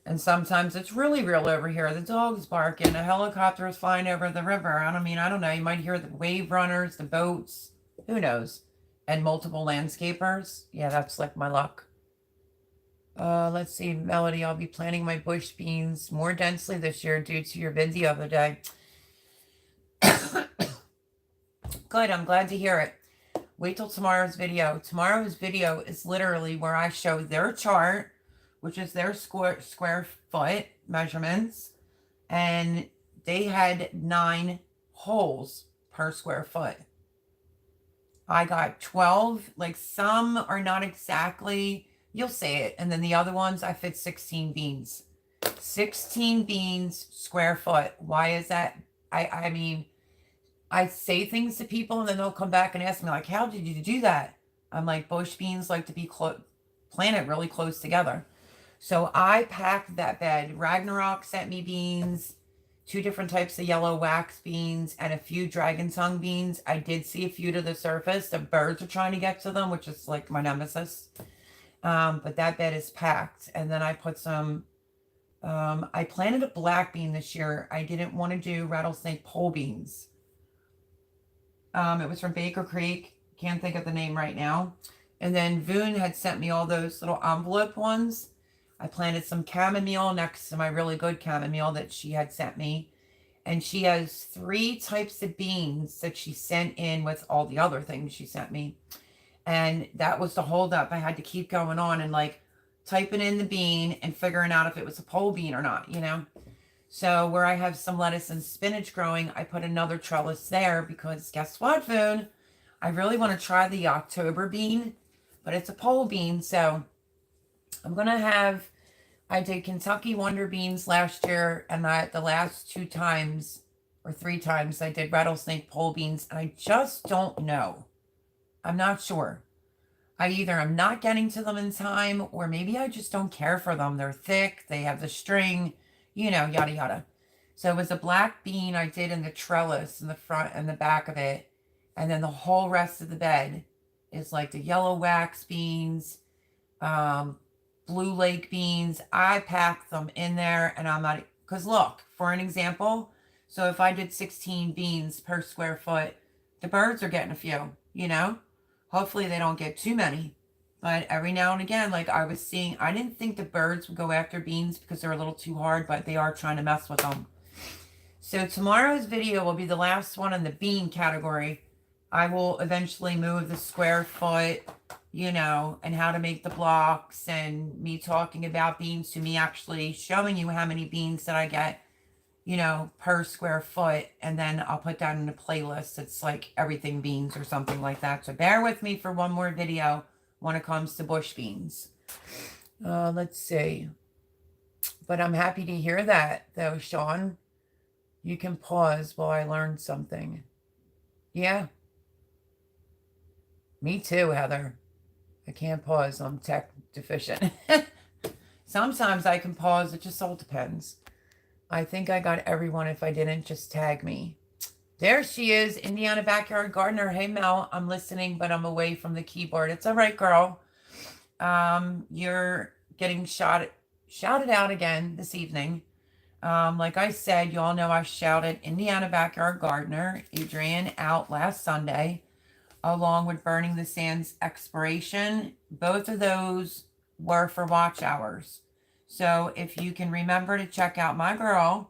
And sometimes it's really real over here. The dog's barking. A helicopter is flying over the river. I don't know. You might hear the wave runners, the boats. Who knows? And multiple landscapers. Yeah, that's like my luck. Let's see, Melody, I'll be planting my bush beans more densely this year due to your vid the other day. Good, I'm glad to hear it. Wait till tomorrow's video. Tomorrow's video is literally where I show their chart, which is their square foot measurements. And they had 9 holes per square foot. I got 12, like some are not exactly, you'll say it. And then the other ones, I fit 16 beans. 16 beans, square foot. Why is that? I mean, I say things to people and then they'll come back and ask me like, how did you do that? I'm like, bush beans like to be planted really close together. So I packed that bed. Ragnarok sent me beans. 2 different types of yellow wax beans and a few dragon tongue beans. I did see a few to the surface. The birds are trying to get to them, which is like my nemesis. But that bed is packed. And then I put some, I planted a black bean this year. I didn't want to do rattlesnake pole beans. It was from Baker Creek. Can't think of the name right now. And then Voon had sent me all those little envelope ones. I planted some chamomile next to my really good chamomile that she had sent me. And she has 3 types of beans that she sent in with all the other things she sent me. And that was the holdup. I had to keep going on. And like, typing in the bean and figuring out if it was a pole bean or not, you know. So where I have some lettuce and spinach growing, I put another trellis there because guess what, Foon? I really want to try the October bean, but it's a pole bean. So I'm going to have, I did Kentucky Wonder Beans last year, and the last 2 times or 3 times I did rattlesnake pole beans, and I just don't know. I'm not sure. I either am not getting to them in time, or maybe I just don't care for them. They're thick, they have the string, you know, yada yada. So it was a black bean I did in the trellis in the front and the back of it. And then the whole rest of the bed is like the yellow wax beans, blue lake beans. I packed them in there, and I'm not, because look, for an example, so if I did 16 beans per square foot, the birds are getting a few, you know? Hopefully they don't get too many. But every now and again, like I was seeing, I didn't think the birds would go after beans because they're a little too hard, but they are trying to mess with them. So tomorrow's video will be the last one in the bean category. I will eventually move the square foot, you know, and how to make the blocks, and me talking about beans to me actually showing you how many beans that I get, you know, per square foot. And then I'll put that in a playlist. It's like everything beans or something like that. So bear with me for one more video when it comes to bush beans. Let's see. But I'm happy to hear that, though, Sean. You can pause while I learn something. Yeah. Me too, Heather. I can't pause. I'm tech deficient. Sometimes I can pause. It just all depends. I think I got everyone. If I didn't, just tag me. There she is, Indiana Backyard Gardener. Hey, Mel, I'm listening, but I'm away from the keyboard. It's all right, girl. You're getting shouted out again this evening. Like I said, you all know I shouted Indiana Backyard Gardener, Adrian, out last Sunday, along with Burning the Sands Expiration. Both of those were for watch hours. So if you can remember to check out my girl,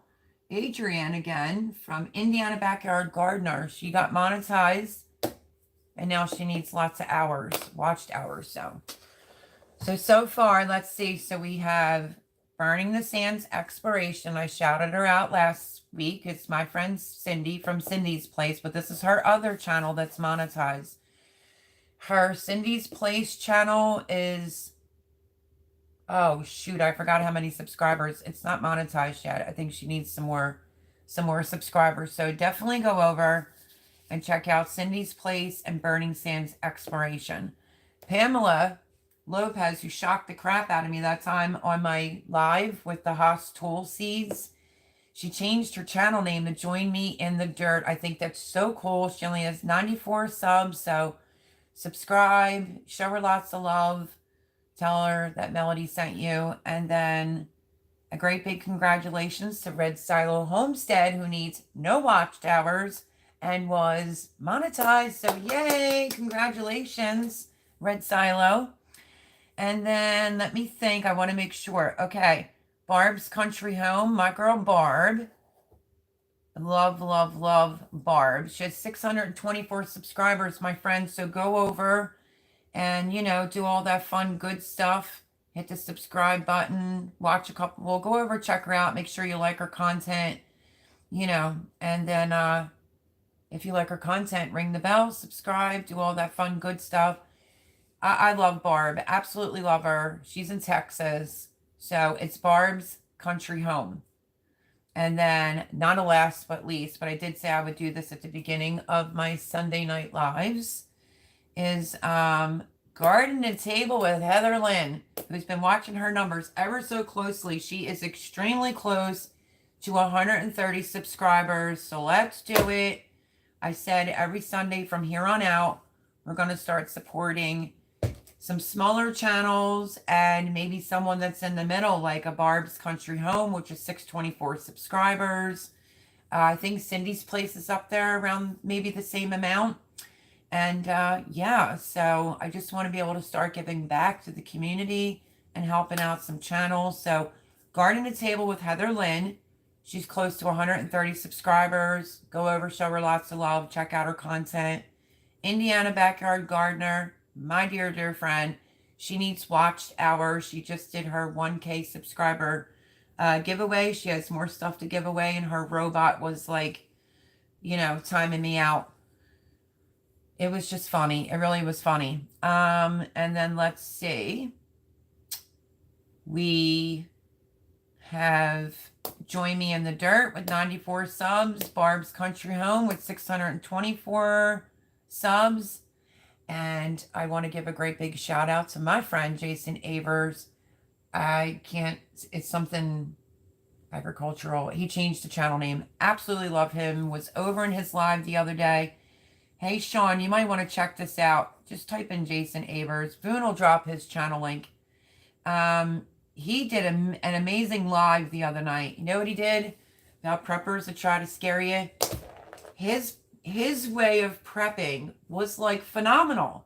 Adrienne, again, from Indiana Backyard Gardener. She got monetized, and now she needs lots of hours, watched hours. So far, let's see. So we have Burning the Sands Expiration. I shouted her out last week. It's my friend Cindy from Cindy's Place, but this is her other channel that's monetized. Her Cindy's Place channel is... Oh, shoot, I forgot how many subscribers. It's not monetized yet. I think she needs some more subscribers. So definitely go over and check out Cindy's Place and Burning Sands Exploration. Pamela Lopez, who shocked the crap out of me that time on my live with the Haas Tool Seeds, she changed her channel name to Join Me in the Dirt. I think that's so cool. She only has 94 subs, so subscribe, show her lots of love. Tell her that Melody sent you. And then a great big congratulations to Red Silo Homestead, who needs no watchtowers and was monetized. So yay, congratulations, Red Silo. And then let me think. I want to make sure. Okay, Barb's Country Home, my girl Barb. Love, love, love Barb. She has 624 subscribers, my friend. So go over and, you know, do all that fun, good stuff. Hit the subscribe button. Watch a couple. We'll go over, check her out. Make sure you like her content, you know. And then if you like her content, ring the bell, subscribe, do all that fun, good stuff. I love Barb. Absolutely love her. She's in Texas. So it's Barb's Country Home. And then, not a last but least, but I did say I would do this at the beginning of my Sunday night lives, is Garden to Table with Heather Lynn, who's been watching her numbers ever so closely. She is extremely close to 130 subscribers. So let's do it. I said every Sunday from here on out, we're going to start supporting some smaller channels and maybe someone that's in the middle, like a Barb's Country Home, which is 624 subscribers. I think Cindy's Place is up there around maybe the same amount. And yeah, so I just want to be able to start giving back to the community and helping out some channels. So Garden to Table with Heather Lynn. She's close to 130 subscribers. Go over, show her lots of love. Check out her content. Indiana Backyard Gardener, my dear, dear friend. She needs watch hours. She just did her 1K subscriber giveaway. She has more stuff to give away, and her robot was like, you know, timing me out. It was just funny. It really was funny. And then let's see. We have Join Me in the Dirt with 94 subs. Barb's Country Home with 624 subs. And I want to give a great big shout out to my friend Jason Avers. It's something agricultural. He changed the channel name. Absolutely love him. Was over in his live the other day. Hey, Sean, you might want to check this out. Just type in Jason Avers. Boone will drop his channel link. He did an amazing live the other night. You know what he did? About preppers that try to scare you. His way of prepping was like phenomenal.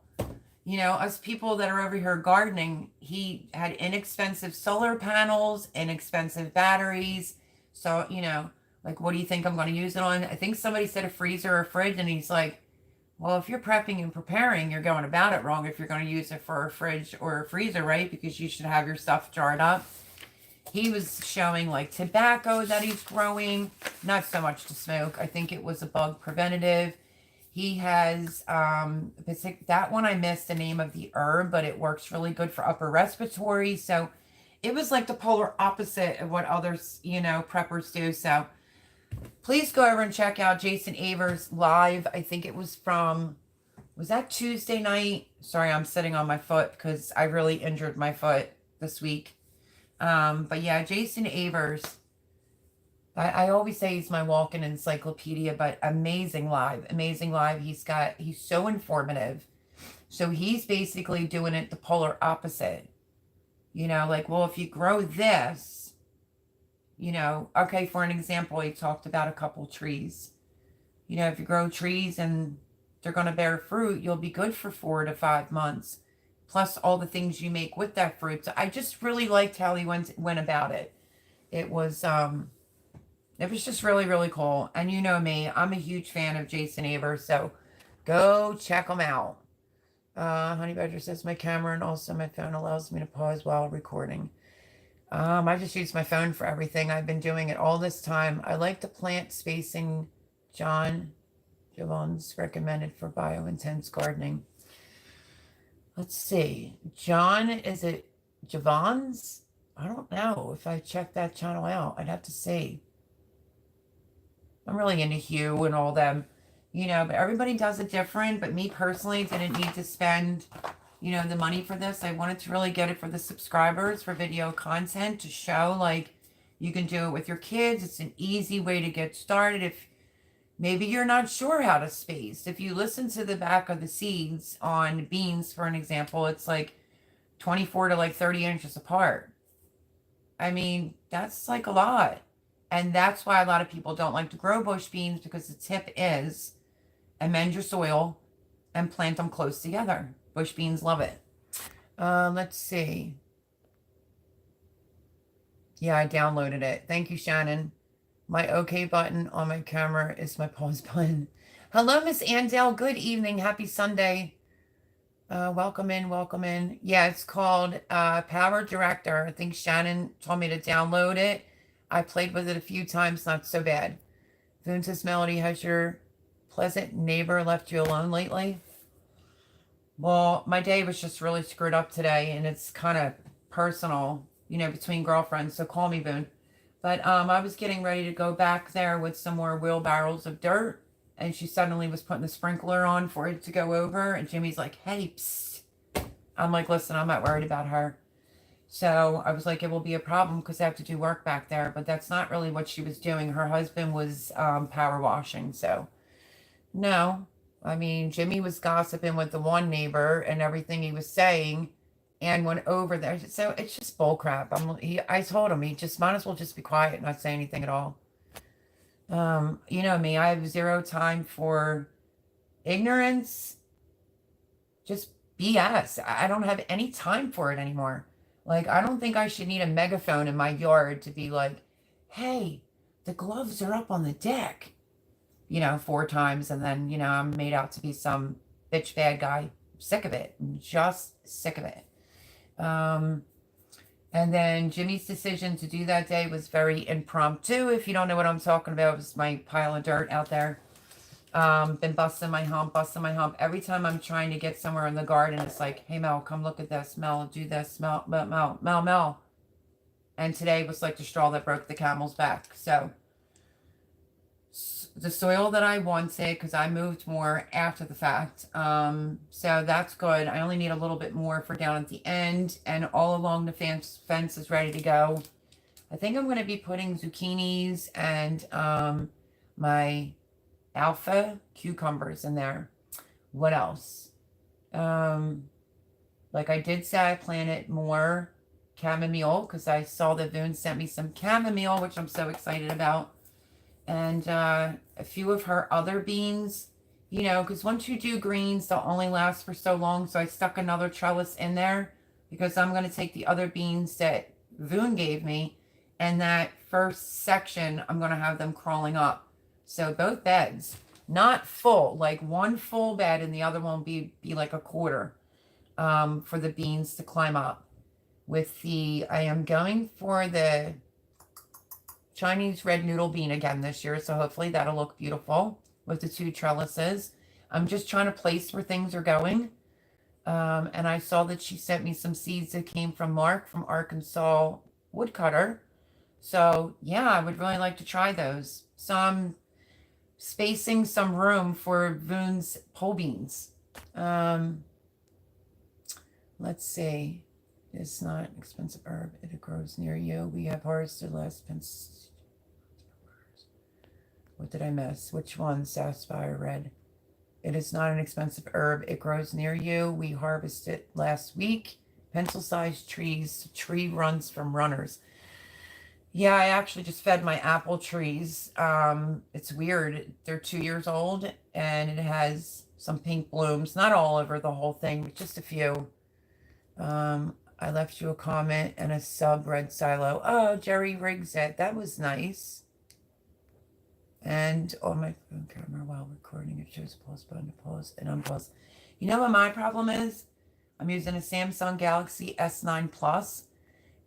You know, us people that are over here gardening, he had inexpensive solar panels, inexpensive batteries. So, you know, like, what do you think I'm going to use it on? I think somebody said a freezer or a fridge, and he's like, well, if you're prepping and preparing, you're going about it wrong if you're going to use it for a fridge or a freezer, right? Because you should have your stuff jarred up. He was showing like tobacco that he's growing, not so much to smoke. I think it was a bug preventative. He has, that one I missed the name of the herb, but it works really good for upper respiratory. So it was like the polar opposite of what others, you know, preppers do. So please go over and check out Jason Avers live. I think it was was that Tuesday night? Sorry, I'm sitting on my foot because I really injured my foot this week. But yeah, Jason Avers, I always say he's my walking encyclopedia, but amazing live. He's so informative. So he's basically doing it the polar opposite. You know, like, well, if you grow this, you know, okay, for an example, he talked about a couple trees. You know, if you grow trees and they're going to bear fruit, you'll be good for 4 to 5 months. Plus all the things you make with that fruit. So I just really liked how he went about it. It was just really, really cool. And you know me, I'm a huge fan of Jason Avers, so go check him out. Honey Badger says my camera and also my phone allows me to pause while recording. I just use my phone for everything. I've been doing it all this time. I like the plant spacing. John Javon's recommended for bio-intense gardening. Let's see. John, is it Javon's? I don't know if I checked that channel out. I'd have to see. I'm really into Hugh and all them, you know, but everybody does it different. But me personally didn't need to spend, you know, the money for this. I wanted to really get it for the subscribers, for video content, to show like you can do it with your kids. It's an easy way to get started. If maybe you're not sure how to space. If you listen to the back of the seeds on beans, for an example, it's like 24 to like 30 inches apart. I mean, that's like a lot. And that's why a lot of people don't like to grow bush beans, because the tip is amend your soil and plant them close together. Bush beans love it. Let's see. Yeah, I downloaded it. Thank you, Shannon. My OK button on my camera is my pause button. Hello, Miss Andale. Good evening. Happy Sunday. Welcome in. Welcome in. Yeah, it's called Power Director. I think Shannon told me to download it. I played with it a few times. Not so bad. Boone says, Melody, has your pleasant neighbor left you alone lately? Well, my day was just really screwed up today, and it's kind of personal, you know, between girlfriends. So call me, Boone. But I was getting ready to go back there with some more wheelbarrows of dirt, and she suddenly was putting the sprinkler on for it to go over, and Jimmy's like, hey, psst. I'm like, listen, I'm not worried about her. So I was like, it will be a problem because I have to do work back there. But that's not really what she was doing. Her husband was power washing. So no, I mean, Jimmy was gossiping with the one neighbor and everything he was saying, and went over there. So it's just bull crap. I told him, he just might as well just be quiet and not say anything at all. You know me, I have zero time for ignorance. Just BS. I don't have any time for it anymore. Like, I don't think I should need a megaphone in my yard to be like, hey, the gloves are up on the deck, you know, 4 times. And then, you know, I'm made out to be some bitch bad guy. I'm sick of it. I'm just sick of it. Um, and then Jimmy's decision to do that day was very impromptu. If you don't know what I'm talking about, it was my pile of dirt out there. Been busting my hump, busting my hump. Every time I'm trying to get somewhere in the garden, it's like, hey, Mel, come look at this. Mel, do this. Mel, Mel, Mel, Mel, Mel. And today was like the straw that broke the camel's back. So the soil that I wanted, because I moved more after the fact. So that's good. I only need a little bit more for down at the end, and all along the fence is ready to go. I think I'm going to be putting zucchinis and my alpha cucumbers in there. What else? Like I did say, I planted more chamomile because I saw that Voon sent me some chamomile, which I'm so excited about. And a few of her other beans, you know, because once you do greens, they'll only last for so long. So I stuck another trellis in there because I'm going to take the other beans that Voon gave me, and that first section, I'm going to have them crawling up. So both beds, not full, like one full bed and the other one be like a quarter for the beans to climb up. I am going for the Chinese red noodle bean again this year, so hopefully that'll look beautiful with the 2 trellises. I'm just trying to place where things are going. And I saw that she sent me some seeds that came from Mark from Arkansas Woodcutter. So yeah, I would really like to try those. So I'm spacing some room for Voon's pole beans. Let's see. It's not an expensive herb. It grows near you. We have harvested last pence. What did I miss? Which one? Sapphire red. It is not an expensive herb. It grows near you. We harvested it last week. Pencil-sized trees. Tree runs from runners. Yeah, I actually just fed my apple trees. It's weird. They're 2 years old, and it has some pink blooms. Not all over the whole thing, but just a few. I left you a comment and a sub, Red Silo. Oh, Jerry Riggs it. That was nice. And on my phone camera while recording, it shows pause button to pause and unpause. You know what my problem is? I'm using a Samsung Galaxy S9 Plus,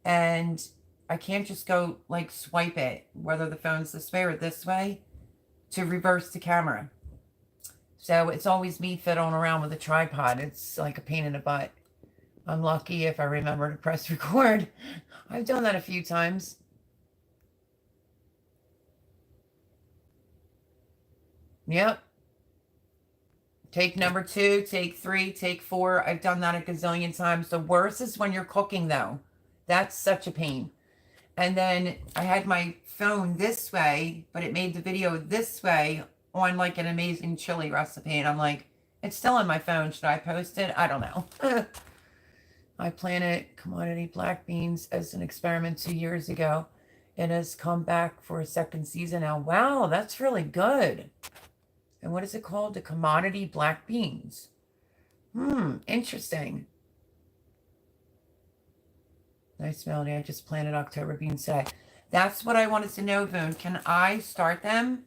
and I can't just go like swipe it, whether the phone's this way or this way, to reverse the camera. So it's always me fiddling around with a tripod. It's like a pain in the butt. I'm lucky if I remember to press record. I've done that a few times. Yep. Take number 2, take 3, take 4. I've done that a gazillion times. The worst is when you're cooking, though. That's such a pain. And then I had my phone this way, but it made the video this way on like an amazing chili recipe. And I'm like, it's still on my phone. Should I post it? I don't know. I planted commodity black beans as an experiment 2 years ago. It has come back for a second season now. Wow, that's really good. And what is it called? The commodity black beans. Interesting. Nice melody. I just planted October beans today. That's what I wanted to know, Voon. Can I start them?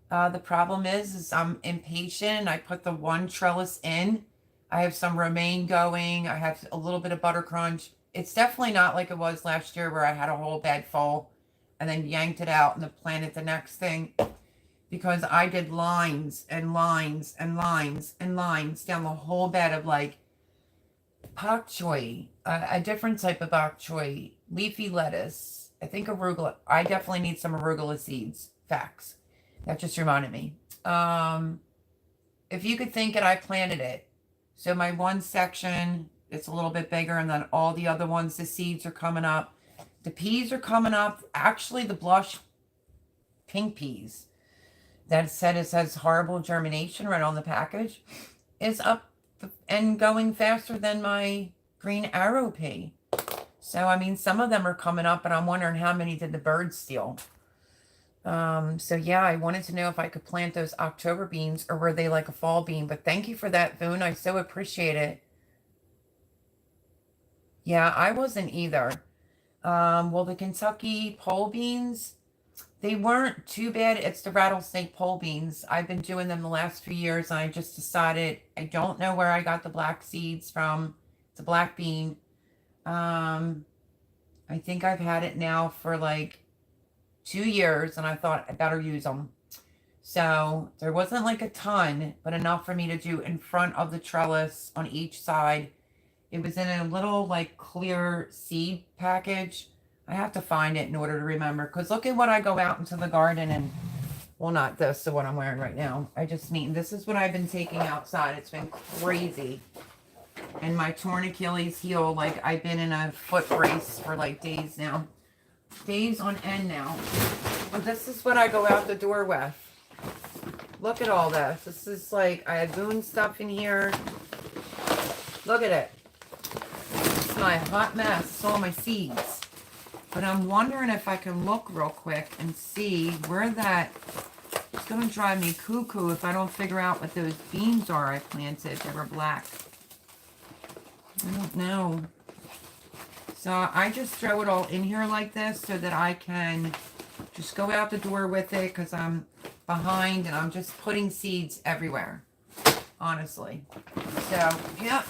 The problem is I'm impatient. I put the 1 trellis in. I have some romaine going. I have a little bit of butter crunch. It's definitely not like it was last year where I had a whole bed full and then yanked it out and then planted the next thing, because I did lines and lines and lines and lines down the whole bed of like pak choi, a different type of bok choy, leafy lettuce, I think arugula. I definitely need some arugula seeds. Facts. That just reminded me. If you could think it, I planted it. So my one section, it's a little bit bigger, and then all the other ones, the seeds are coming up. The peas are coming up. Actually, the blush pink peas that said it says horrible germination right on the package is up and going faster than my green arrow pea. So, I mean, some of them are coming up, but I'm wondering how many did the birds steal? So yeah, I wanted to know if I could plant those October beans, or were they like a fall bean? But thank you for that, Voon. I so appreciate it. Yeah, I wasn't either. Well, the Kentucky pole beans, they weren't too bad. It's the rattlesnake pole beans. I've been doing them the last few years, and I just decided I don't know where I got the black seeds from. It's a black bean. I think I've had it now for like 2 years, and I thought I better use them. So there wasn't like a ton, but enough for me to do in front of the trellis on each side. It was in a little like clear seed package. I have to find it in order to remember, because look at what I go out into the garden and, well, not this, the what I'm wearing right now. I just mean, this is what I've been taking outside. It's been crazy. And my torn Achilles heel, like I've been in a foot brace for like days now. Days on end now. But this is what I go out the door with. Look at all this. This is like, I have Boone stuff in here. Look at it. It's my hot mess. It's all my seeds. But I'm wondering if I can look real quick and see where that... It's going to drive me cuckoo if I don't figure out what those beans are I planted. They were black. I don't know. So I just throw it all in here like this so that I can just go out the door with it, because I'm behind and I'm just putting seeds everywhere, honestly. So, yeah,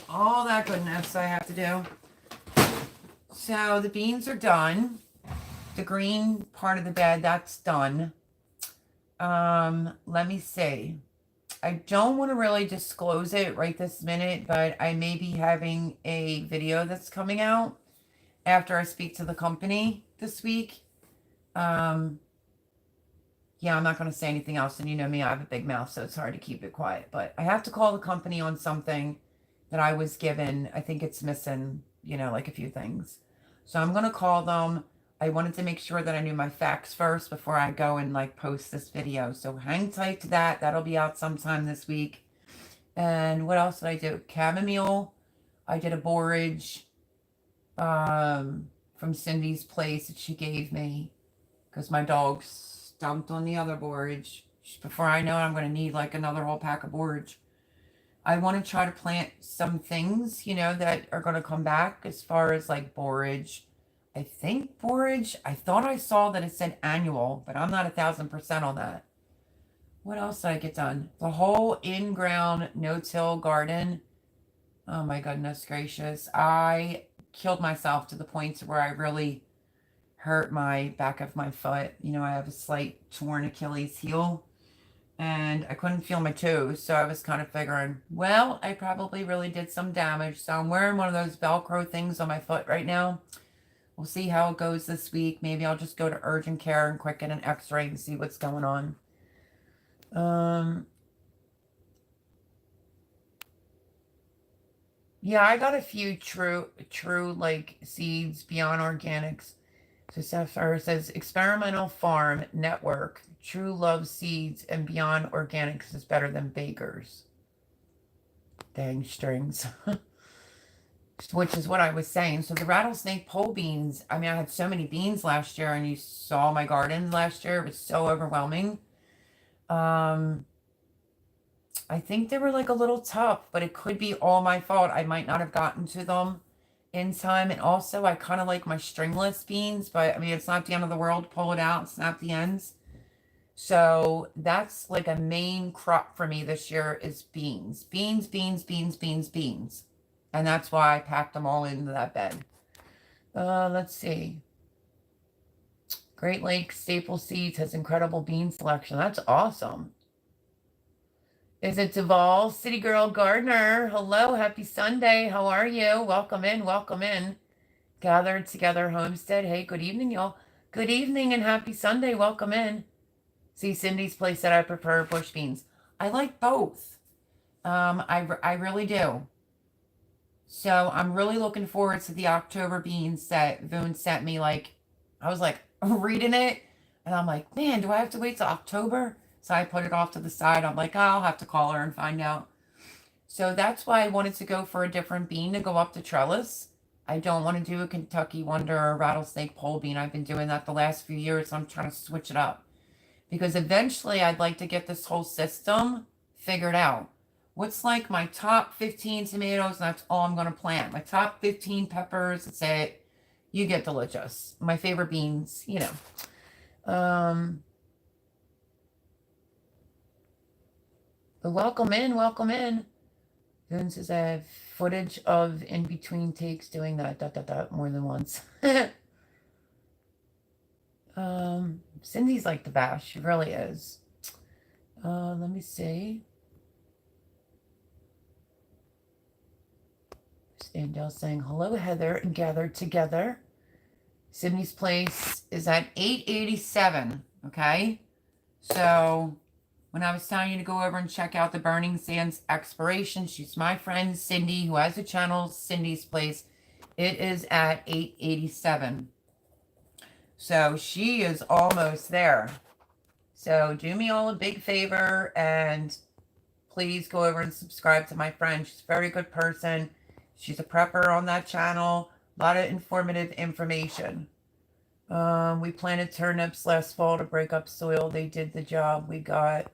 all that goodness I have to do. So the beans are done. The green part of the bed, that's done. Let me see. I don't want to really disclose it right this minute, but I may be having a video that's coming out after I speak to the company this week. Yeah, I'm not going to say anything else. And you know me, I have a big mouth, so it's hard to keep it quiet. But I have to call the company on something that I was given. I think it's missing, you know, like a few things. So I'm going to call them. I wanted to make sure that I knew my facts first before I go and like post this video. So hang tight to that. That'll be out sometime this week. And what else did I do? Chamomile. I did a borage from Cindy's place that she gave me, because my dog stumped on the other borage. Before I know it, I'm going to need like another whole pack of borage. I want to try to plant some things, you know, that are going to come back as far as like borage. I think borage, I thought I saw that it said annual, but I'm not 1,000% on that. What else did I get done? The whole in-ground no-till garden. Oh my goodness gracious. I killed myself to the point where I really hurt my back of my foot. You know, I have a slight torn Achilles heel, and I couldn't feel my toes. So I was kind of figuring, well, I probably really did some damage. So I'm wearing one of those Velcro things on my foot right now. We'll see how it goes this week. Maybe I'll just go to urgent care and quick get an x-ray and see what's going on. Yeah, I got a few true like seeds beyond organics. So Sapphire says experimental farm network. True love seeds and beyond organics is better than bakers. Dang strings. Which is what I was saying. So the rattlesnake pole beans, I mean, I had so many beans last year, and you saw my garden last year. It was so overwhelming. I think they were like a little tough, but it could be all my fault. I might not have gotten to them in time. And also, I kind of like my stringless beans, but I mean, it's not the end of the world. Pull it out and snap the ends. So that's like a main crop for me this year is beans. Beans, beans, beans, beans, beans. And that's why I packed them all into that bed. Let's see. Great Lakes Staple Seeds has incredible bean selection. That's awesome. Is it Duval? City Girl Gardner. Hello, happy Sunday. How are you? Welcome in, welcome in. Gathered Together Homestead. Hey, good evening, y'all. Good evening and happy Sunday. Welcome in. See, Cindy's place said I prefer bush beans. I like both. I really do. So I'm really looking forward to the October beans that Boone sent me. Like, I was like reading it, and I'm like, man, do I have to wait till October? So I put it off to the side. I'm like, oh, I'll have to call her and find out. So that's why I wanted to go for a different bean to go up the trellis. I don't want to do a Kentucky Wonder or rattlesnake pole bean. I've been doing that the last few years. So I'm trying to switch it up, because eventually I'd like to get this whole system figured out. What's like my top 15 tomatoes, and that's all I'm going to plant. My top 15 peppers, that's it. You get delicious. My favorite beans, you know. But welcome in, welcome in. Boone says I have footage of in between takes doing that more than once. Cindy's like the best. She really is. Let me see. Standell saying hello, Heather, and gathered together. Sydney's place is at 887. Okay. So when I was telling you to go over and check out the Burning Sands expiration, she's my friend Cindy, who has a channel, Cindy's place. It is at 887. So she is almost there. So do me all a big favor and please go over and subscribe to my friend. She's a very good person. She's a prepper on that channel. A lot of informative information. We planted turnips last fall to break up soil. They did the job. We got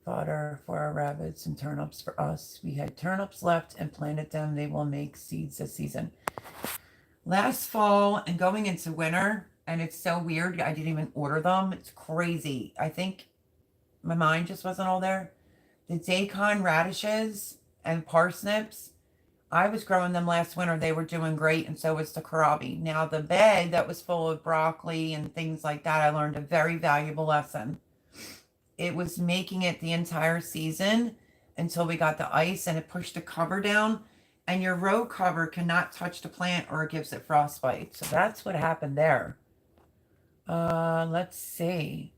fodder for our rabbits and turnips for us. We had turnips left and planted them. They will make seeds this season. Last fall and going into winter, and it's so weird. I didn't even order them. It's crazy. I think my mind just wasn't all there. The daikon radishes and parsnips, I was growing them last winter. They were doing great, and so was the kohlrabi. Now, the bed that was full of broccoli and things like that, I learned a very valuable lesson. It was making it the entire season until we got the ice, and it pushed the cover down, and your row cover cannot touch the plant or it gives it frostbite. So that's what happened there. Let's see.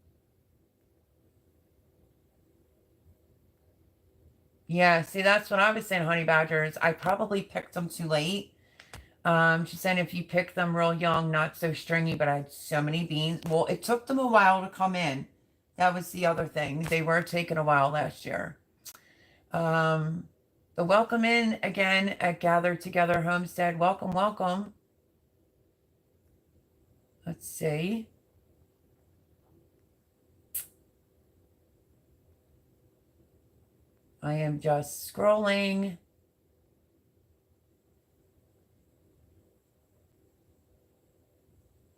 Yeah, see, that's what I was saying, honey badgers. I probably picked them too late. She said if you pick them real young, not so stringy, but I had so many beans. Well, it took them a while to come in. That was the other thing. They were taking a while last year. The welcome in again at Gathered Together Homestead. Welcome, welcome. Let's see. I am just scrolling.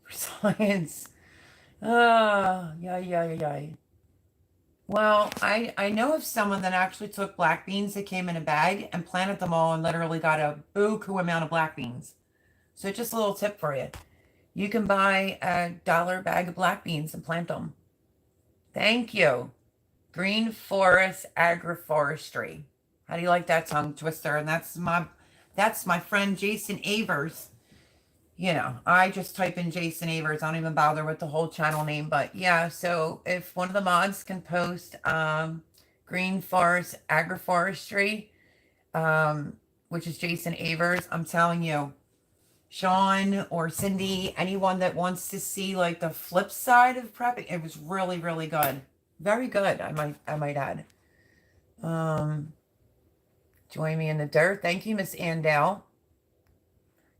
For science. Yeah. Well, I know of someone that actually took black beans that came in a bag and planted them all and literally got a buku amount of black beans. So just a little tip for you. You can buy a $1 bag of black beans and plant them. Thank you. Green Forest Agroforestry. How do you like that tongue twister? And that's my friend Jason Avers. You know, I just type in Jason Avers. I don't even bother with the whole channel name. But yeah, so if one of the mods can post Green Forest Agroforestry, which is Jason Avers, I'm telling you, Sean or Cindy, anyone that wants to see like the flip side of prepping, it was really, really good. Very good, I might add. Join me in the dirt. Thank you, Miss Andell.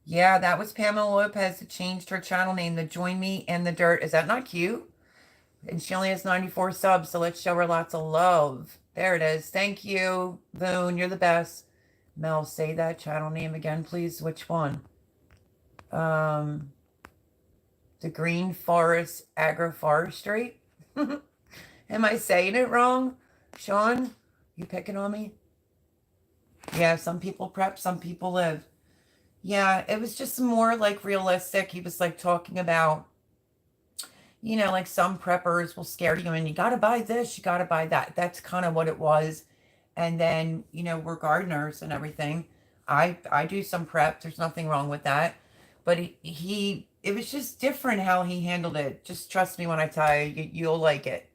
Yeah, that was Pamela Lopez that changed her channel name to Join Me in the Dirt. Is that not cute? And she only has 94 subs, so let's show her lots of love. There it is. Thank you, Boone. You're the best. Mel, say that channel name again, please. Which one? The Green Forest Agroforestry. Am I saying it wrong? Sean, you picking on me? Yeah, some people prep, some people live. Yeah, it was just more like realistic. He was like talking about, you know, like some preppers will scare you and you got to buy this, you got to buy that. That's kind of what it was. And then, you know, we're gardeners and everything. I do some prep. There's nothing wrong with that. But it was just different how he handled it. Just trust me when I tell you, you'll like it.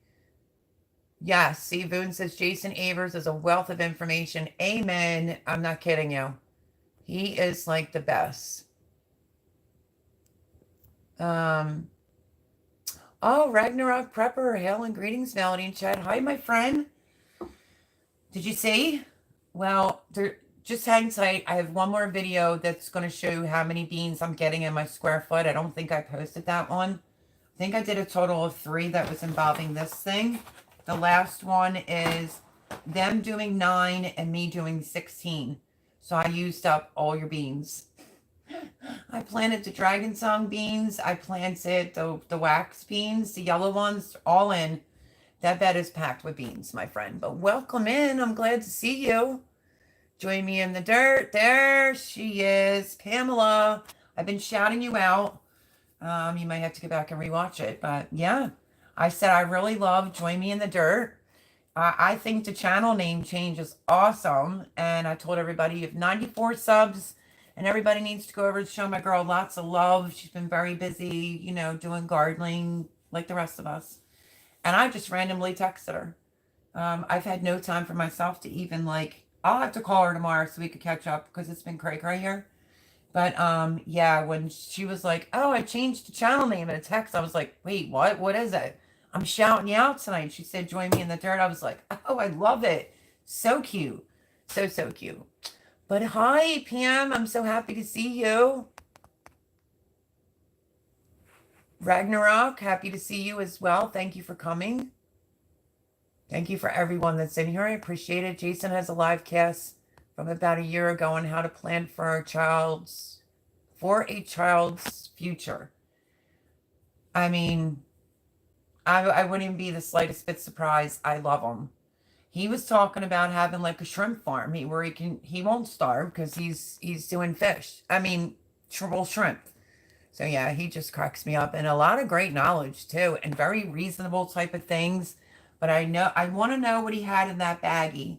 Yes, see, Boone says Jason Avers is a wealth of information. Amen. I'm not kidding you. He is like the best. Oh, Ragnarok Prepper, hail and greetings, Melody and Chad. Hi, my friend. Did you see? Well, just hang tight. I have one more video that's going to show you how many beans I'm getting in my square foot. I don't think I posted that one. I think I did a total of 3 that was involving this thing. The last one is them doing 9 and me doing 16. So I used up all your beans. I planted the Dragon Song beans. I planted the wax beans, the yellow ones, all in. That bed is packed with beans, my friend. But welcome in. I'm glad to see you. Join me in the dirt. There she is, Pamela. I've been shouting you out. You might have to go back and rewatch it. But yeah, I said I really love Join Me in the Dirt. I think the channel name change is awesome. And I told everybody you have 94 subs and everybody needs to go over to show my girl lots of love. She's been very busy, you know, doing gardening like the rest of us. And I just randomly texted her. I've had no time for myself to even like, I'll have to call her tomorrow so we could catch up because it's been cray here. But yeah, when she was like, "Oh, I changed the channel name in a text," I was like, "Wait, what? What is it?" I'm shouting you out tonight. She said, "Join me in the dirt." I was like, "Oh, I love it. So cute. So cute." But hi, Pam. I'm so happy to see you. Ragnarok, happy to see you as well. Thank you for coming. Thank you for everyone that's in here. I appreciate it. Jason has a live cast from about a year ago on how to plan for a child's future. I mean, I wouldn't be the slightest bit surprised. I love him. He was talking about having like a shrimp farm where he won't starve because he's doing fish. I mean, shrimp. So yeah, he just cracks me up and a lot of great knowledge too and very reasonable type of things. But I want to know what he had in that baggie.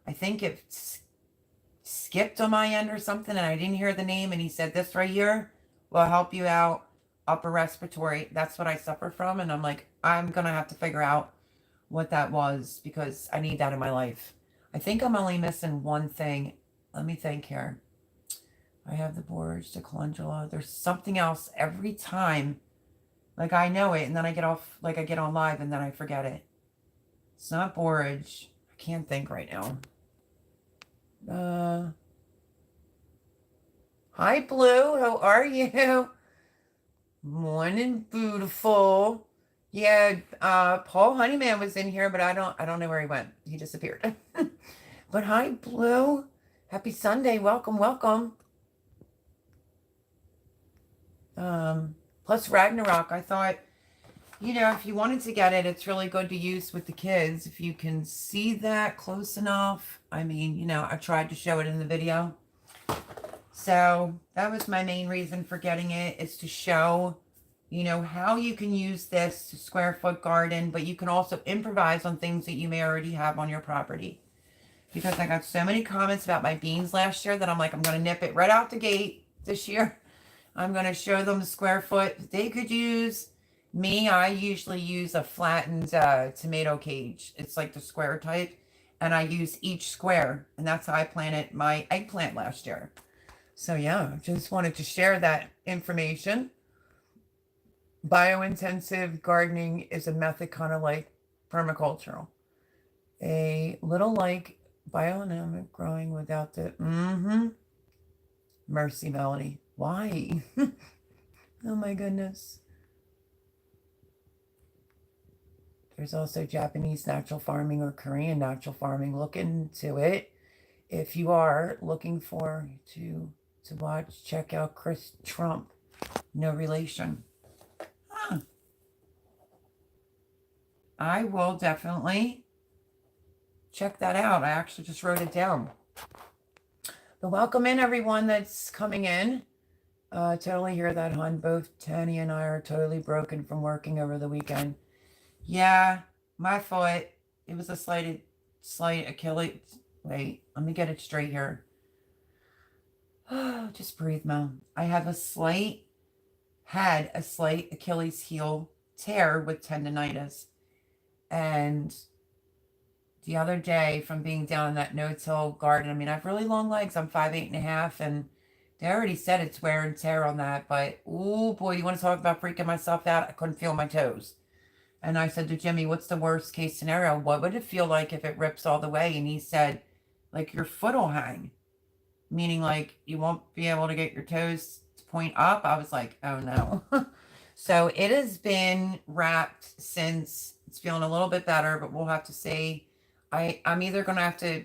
I think it skipped on my end or something and I didn't hear the name and he said this right here will help you out, upper respiratory. That's what I suffer from and I'm like, I'm going to have to figure out what that was because I need that in my life. I think I'm only missing one thing. Let me think here. I have the borage, the calendula. There's something else every time. Like I know it and then I get off, like I get on live and then I forget it. It's not borage. I can't think right now. Hi, Blue. How are you? Morning, beautiful. Yeah, Paul Honeyman was in here, but I don't know where he went. He disappeared. But hi, Blue. Happy Sunday. Welcome, welcome. Plus Ragnarok, I thought, you know, if you wanted to get it, it's really good to use with the kids. If you can see that close enough. I mean, you know, I tried to show it in the video. So that was my main reason for getting it is to show, you know, how you can use this to square foot garden, but you can also improvise on things that you may already have on your property. Because I got so many comments about my beans last year that I'm like, I'm going to nip it right out the gate this year. I'm going to show them the square foot they could use. Me, I usually use a flattened tomato cage. It's like the square type. And I use each square. And that's how I planted my eggplant last year. So yeah, just wanted to share that information. Biointensive gardening is a method kind of like permacultural. A little like biodynamic growing without the mercy, Melody. Why? Oh my goodness. There's also Japanese natural farming or Korean natural farming. Look into it. If you are looking for to watch, check out Chris Trump. No relation. Huh. I will definitely check that out. I actually just wrote it down. But welcome in everyone that's coming in. Totally hear that, hon. Both Tanny and I are totally broken from working over the weekend. Yeah, my foot. It was a slight Achilles. Wait, let me get it straight here. Just breathe, Mel. I have had a slight Achilles heel tear with tendonitis. And the other day from being down in that no-till garden, I mean, I have really long legs. I'm 5'8.5", and they already said it's wear and tear on that. But, oh boy, you want to talk about freaking myself out? I couldn't feel my toes. And I said to Jimmy, what's the worst case scenario? What would it feel like if it rips all the way? And he said, like your foot will hang. Meaning like you won't be able to get your toes to point up. I was like, oh no. So it has been wrapped since. It's feeling a little bit better, but we'll have to see. I'm either going to have to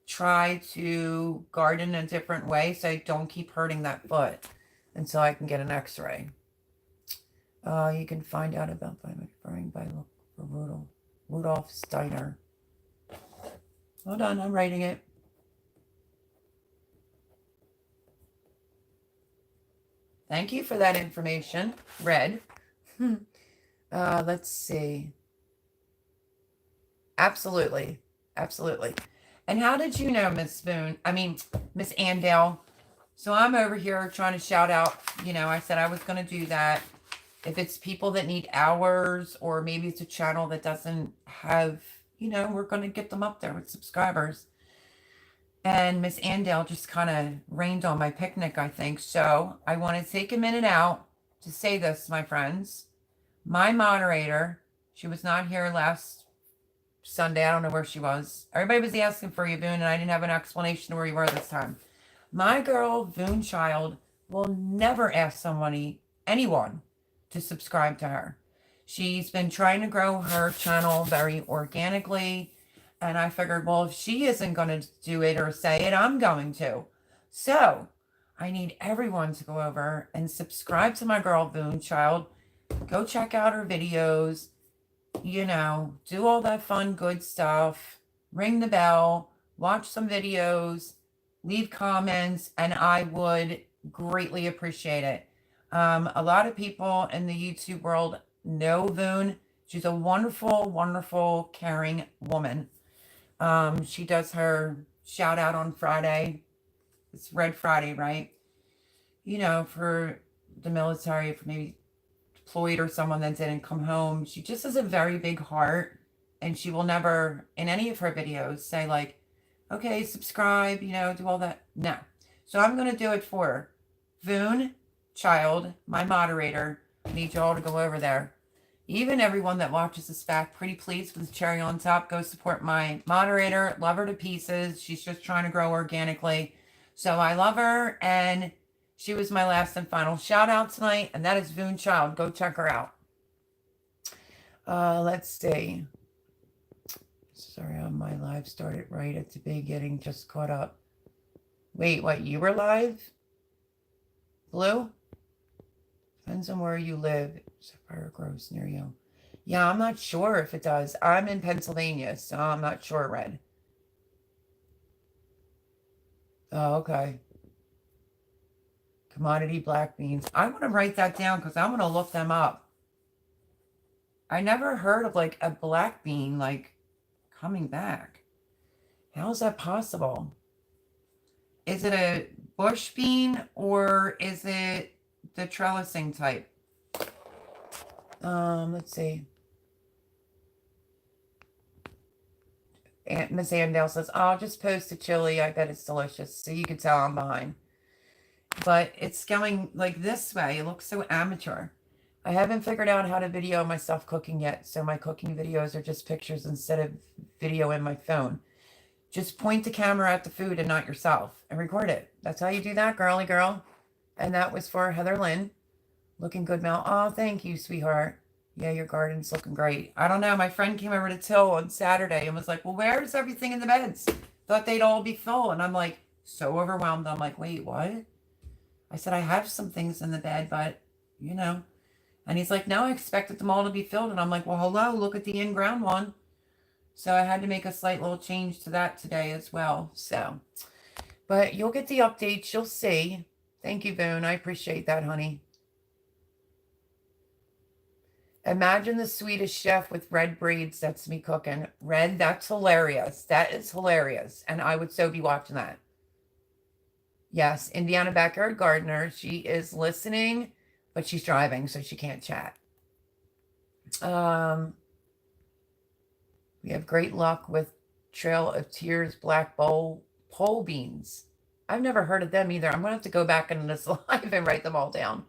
try to garden a different way so I don't keep hurting that foot until I can get an x-ray. You can find out about farming by look for Rudel. Rudolph Steiner. Hold on, I'm writing it. Thank you for that information. Red. Let's see. Absolutely. Absolutely. And how did you know, Miss Miss Andale? So I'm over here trying to shout out, I said I was going to do that. If it's people that need hours, or maybe it's a channel that doesn't have, we're going to get them up there with subscribers. And Miss Andale just kind of rained on my picnic, I think. So I want to take a minute out to say this, my friends. My moderator, she was not here last Sunday. I don't know where she was. Everybody was asking for you, Boone, and I didn't have an explanation where you were this time. My girl, Boone Child, will never ask anyone to subscribe to her. She's been trying to grow her channel very organically. And I figured, well, if she isn't going to do it or say it, I'm going to. So I need everyone to go over and subscribe to my girl, Boone Child. Go check out her videos. Do all that fun, good stuff. Ring the bell. Watch some videos. Leave comments. And I would greatly appreciate it. A lot of people in the YouTube world know Boone. She's a wonderful, wonderful, caring woman. She does her shout out on Friday. It's Red Friday, right? For the military, for maybe deployed or someone that didn't come home. She just has a very big heart, and she will never, in any of her videos, say like, okay, subscribe, do all that. No. So I'm going to do it for her. Voon Child, my moderator, I need you all to go over there. Even everyone that watches this back, pretty please, with the cherry on top, go support my moderator. Love her to pieces. She's just trying to grow organically. So I love her, and she was my last and final shout out tonight, and that is Voon Child. Go check her out. Let's see. Sorry, my live started right at the beginning, just caught up. Wait, what? You were live? Blue? Depends on where you live. Sapphire grows near you. Yeah, I'm not sure if it does. I'm in Pennsylvania, so I'm not sure, Red. Oh, okay. Commodity black beans. I want to write that down because I want to look them up. I never heard of like a black bean like coming back. How is that possible? Is it a bush bean or is it the trellising type? Let's see. Aunt Miss Andale says, I'll just post a chili. I bet it's delicious. So you can tell I'm behind. But it's going like this way. It looks so amateur. I haven't figured out how to video myself cooking yet. So my cooking videos are just pictures instead of video in my phone. Just point the camera at the food and not yourself and record it. That's how you do that, girly girl. And that was for Heather Lynn. Looking good, Mel. Oh, thank you, sweetheart. Yeah, your garden's looking great. I don't know. My friend came over to Till on Saturday and was like, well, where's everything in the beds? Thought they'd all be full. And I'm like, so overwhelmed. I'm like, wait, what? I said, I have some things in the bed, but, And he's like, no, I expected them all to be filled. And I'm like, well, hello, look at the in-ground one. So I had to make a slight little change to that today as well. So, but you'll get the updates. You'll see. Thank you, Boone. I appreciate that, honey. Imagine the Swedish chef with red braids. That's me cooking. Red, that's hilarious. That is hilarious. And I would so be watching that. Yes, Indiana Backyard Gardener. She is listening, but she's driving, so she can't chat. We have great luck with Trail of Tears black pole beans. I've never heard of them either. I'm going to have to go back into this live and write them all down.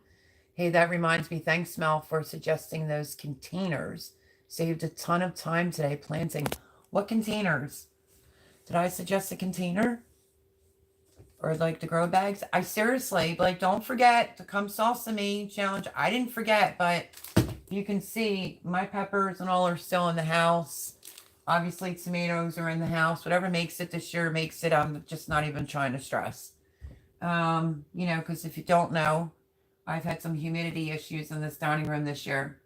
Hey, that reminds me. Thanks, Mel, for suggesting those containers. Saved a ton of time today planting. What containers? Did I suggest a container? Or like the grow bags? I seriously, like, don't forget to come salsa me challenge. I didn't forget, but you can see my peppers and all are still in the house. Obviously, tomatoes are in the house. Whatever makes it this year makes it. I'm just not even trying to stress. Because if you don't know, I've had some humidity issues in this dining room this year.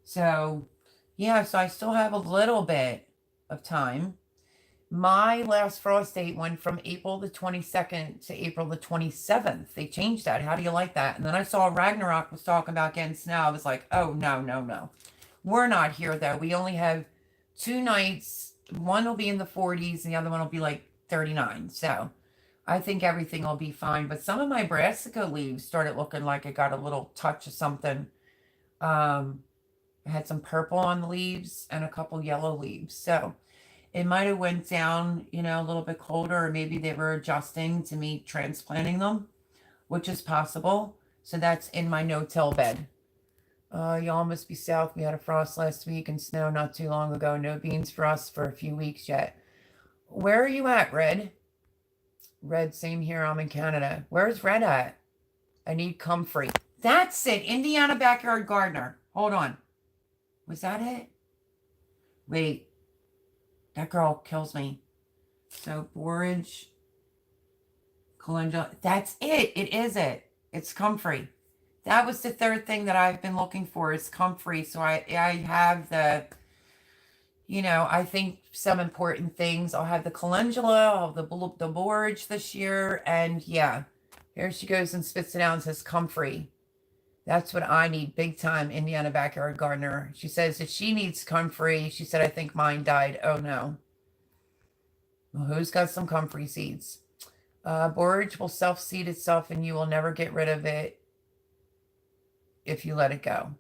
So, Yeah, so I still have a little bit of time. My last frost date went from April the 22nd to April the 27th. They changed that. How do you like that? And then I saw Ragnarok was talking about getting snow. I was like, oh, no, no, no. We're not here, though. We only have 2 nights. One will be in the 40s, and the other one will be like 39. So I think everything will be fine. But some of my brassica leaves started looking like it got a little touch of something. I had some purple on the leaves and a couple yellow leaves. So it might have went down, a little bit colder, or maybe they were adjusting to me transplanting them, which is possible. So that's in my no-till bed. Y'all must be south. We had a frost last week and snow not too long ago. No beans for us for a few weeks yet. Where are you at, Red? Red, same here. I'm in Canada. Where's Red at? I need Comfrey. That's it. Indiana Backyard Gardener. Hold on. Was that it? Wait. That girl kills me. So, borage, calendula. That's it. It is it. It's Comfrey. That was the third thing that I've been looking for is Comfrey. So I have the, I think some important things. I'll have the calendula, I'll have the borage this year. And yeah, here she goes and spits it out and says Comfrey. That's what I need big time, Indiana Backyard Gardener. She says that she needs Comfrey. She said, I think mine died. Oh, no. Well, who's got some Comfrey seeds? Borage will self-seed itself and you will never get rid of it if you let it go.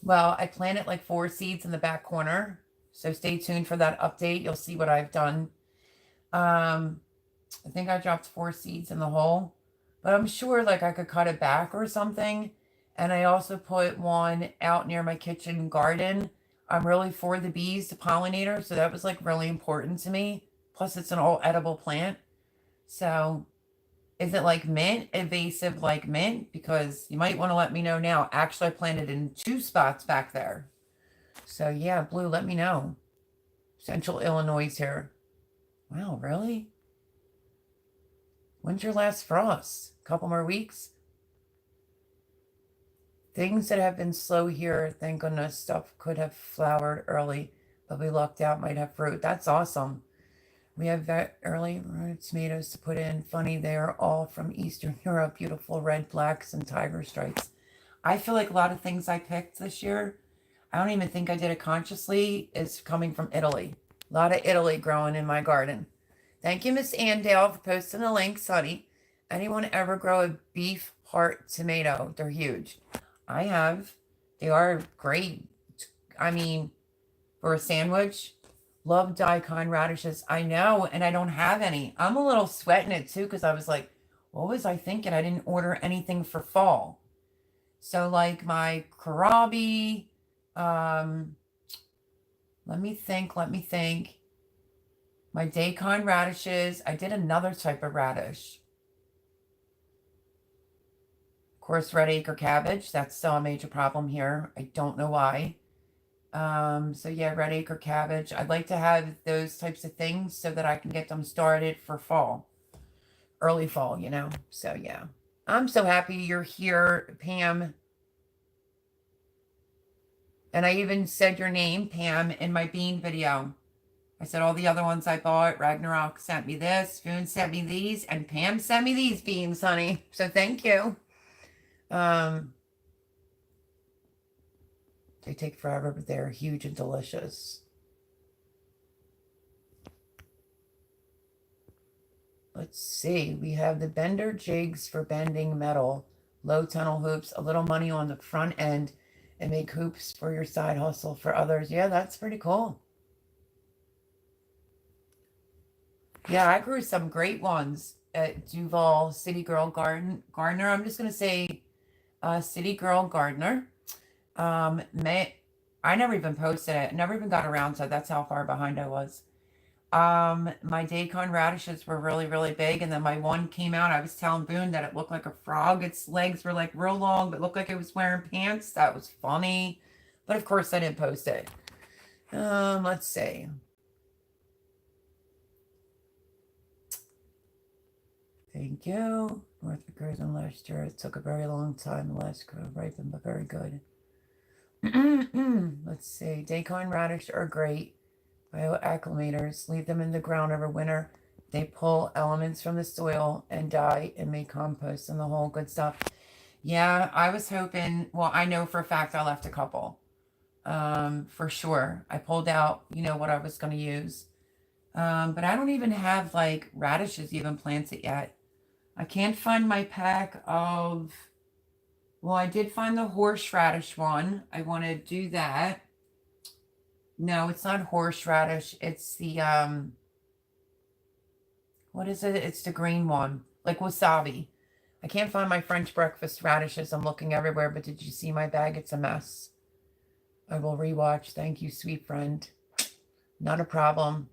Well, I planted like 4 seeds in the back corner. So stay tuned for that update. You'll see what I've done. I think I dropped 4 seeds in the hole. But I'm sure like I could cut it back or something. And I also put one out near my kitchen garden. I'm really for the bees, the pollinator. So that was like really important to me. Plus it's an all edible plant. So is it like mint, invasive like mint? Because you might want to let me know now. Actually, I planted in 2 spots back there. So yeah, Blue, let me know. Central Illinois here. Wow, really? When's your last frost? A couple more weeks? Things that have been slow here, thank goodness, stuff could have flowered early, but we lucked out, might have fruit. That's awesome. We have that early tomatoes to put in. Funny, they are all from Eastern Europe. Beautiful red, blacks, and tiger stripes. I feel like a lot of things I picked this year, I don't even think I did it consciously, is coming from Italy. A lot of Italy growing in my garden. Thank you, Miss Andale, for posting the links, honey. Anyone ever grow a beef heart tomato? They're huge. I have. They are great. I mean, for a sandwich. Love daikon radishes. I know, and I don't have any. I'm a little sweating it too because I was like, what was I thinking? I didn't order anything for fall. So like my kohlrabi, let me think. My daikon radishes. I did another type of radish. Of course, red acre cabbage. That's still a major problem here. I don't know why. So yeah, red acre cabbage. I'd like to have those types of things so that I can get them started for fall. Early fall, So yeah. I'm so happy you're here, Pam. And I even said your name, Pam, in my bean video. I said all the other ones I bought. Ragnarok sent me this. Spoon sent me these. And Pam sent me these beans, honey. So thank you. They take forever, but they're huge and delicious. Let's see. We have the bender jigs for bending metal. Low tunnel hoops. A little money on the front end. And make hoops for your side hustle for others. Yeah, that's pretty cool. Yeah, I grew some great ones at Duval City Girl Gardener. I'm just going to say City Girl Gardener. I never even posted it. Never even got around to it. That's how far behind I was. My daikon radishes were really, really big. And then my one came out. I was telling Boone that it looked like a frog. Its legs were like real long, but looked like it was wearing pants. That was funny. But of course I didn't post it. Let's see. Thank you. North Dakota last year. It took a very long time. The last crop ripened, but very good. Let's see. Daikon radish are great. Bioacclimators. Leave them in the ground over winter. They pull elements from the soil and die and make compost and the whole good stuff. Yeah, I was hoping, well, I know for a fact I left a couple. For sure. I pulled out, what I was going to use. But I don't even have like radishes even planted yet. I can't find my pack of, well, I did find the horseradish one. I want to do that. No, it's not horseradish. It's the, what is it? It's the green one, like wasabi. I can't find my French breakfast radishes. I'm looking everywhere, but did you see my bag? It's a mess. I will rewatch. Thank you, sweet friend. Not a problem.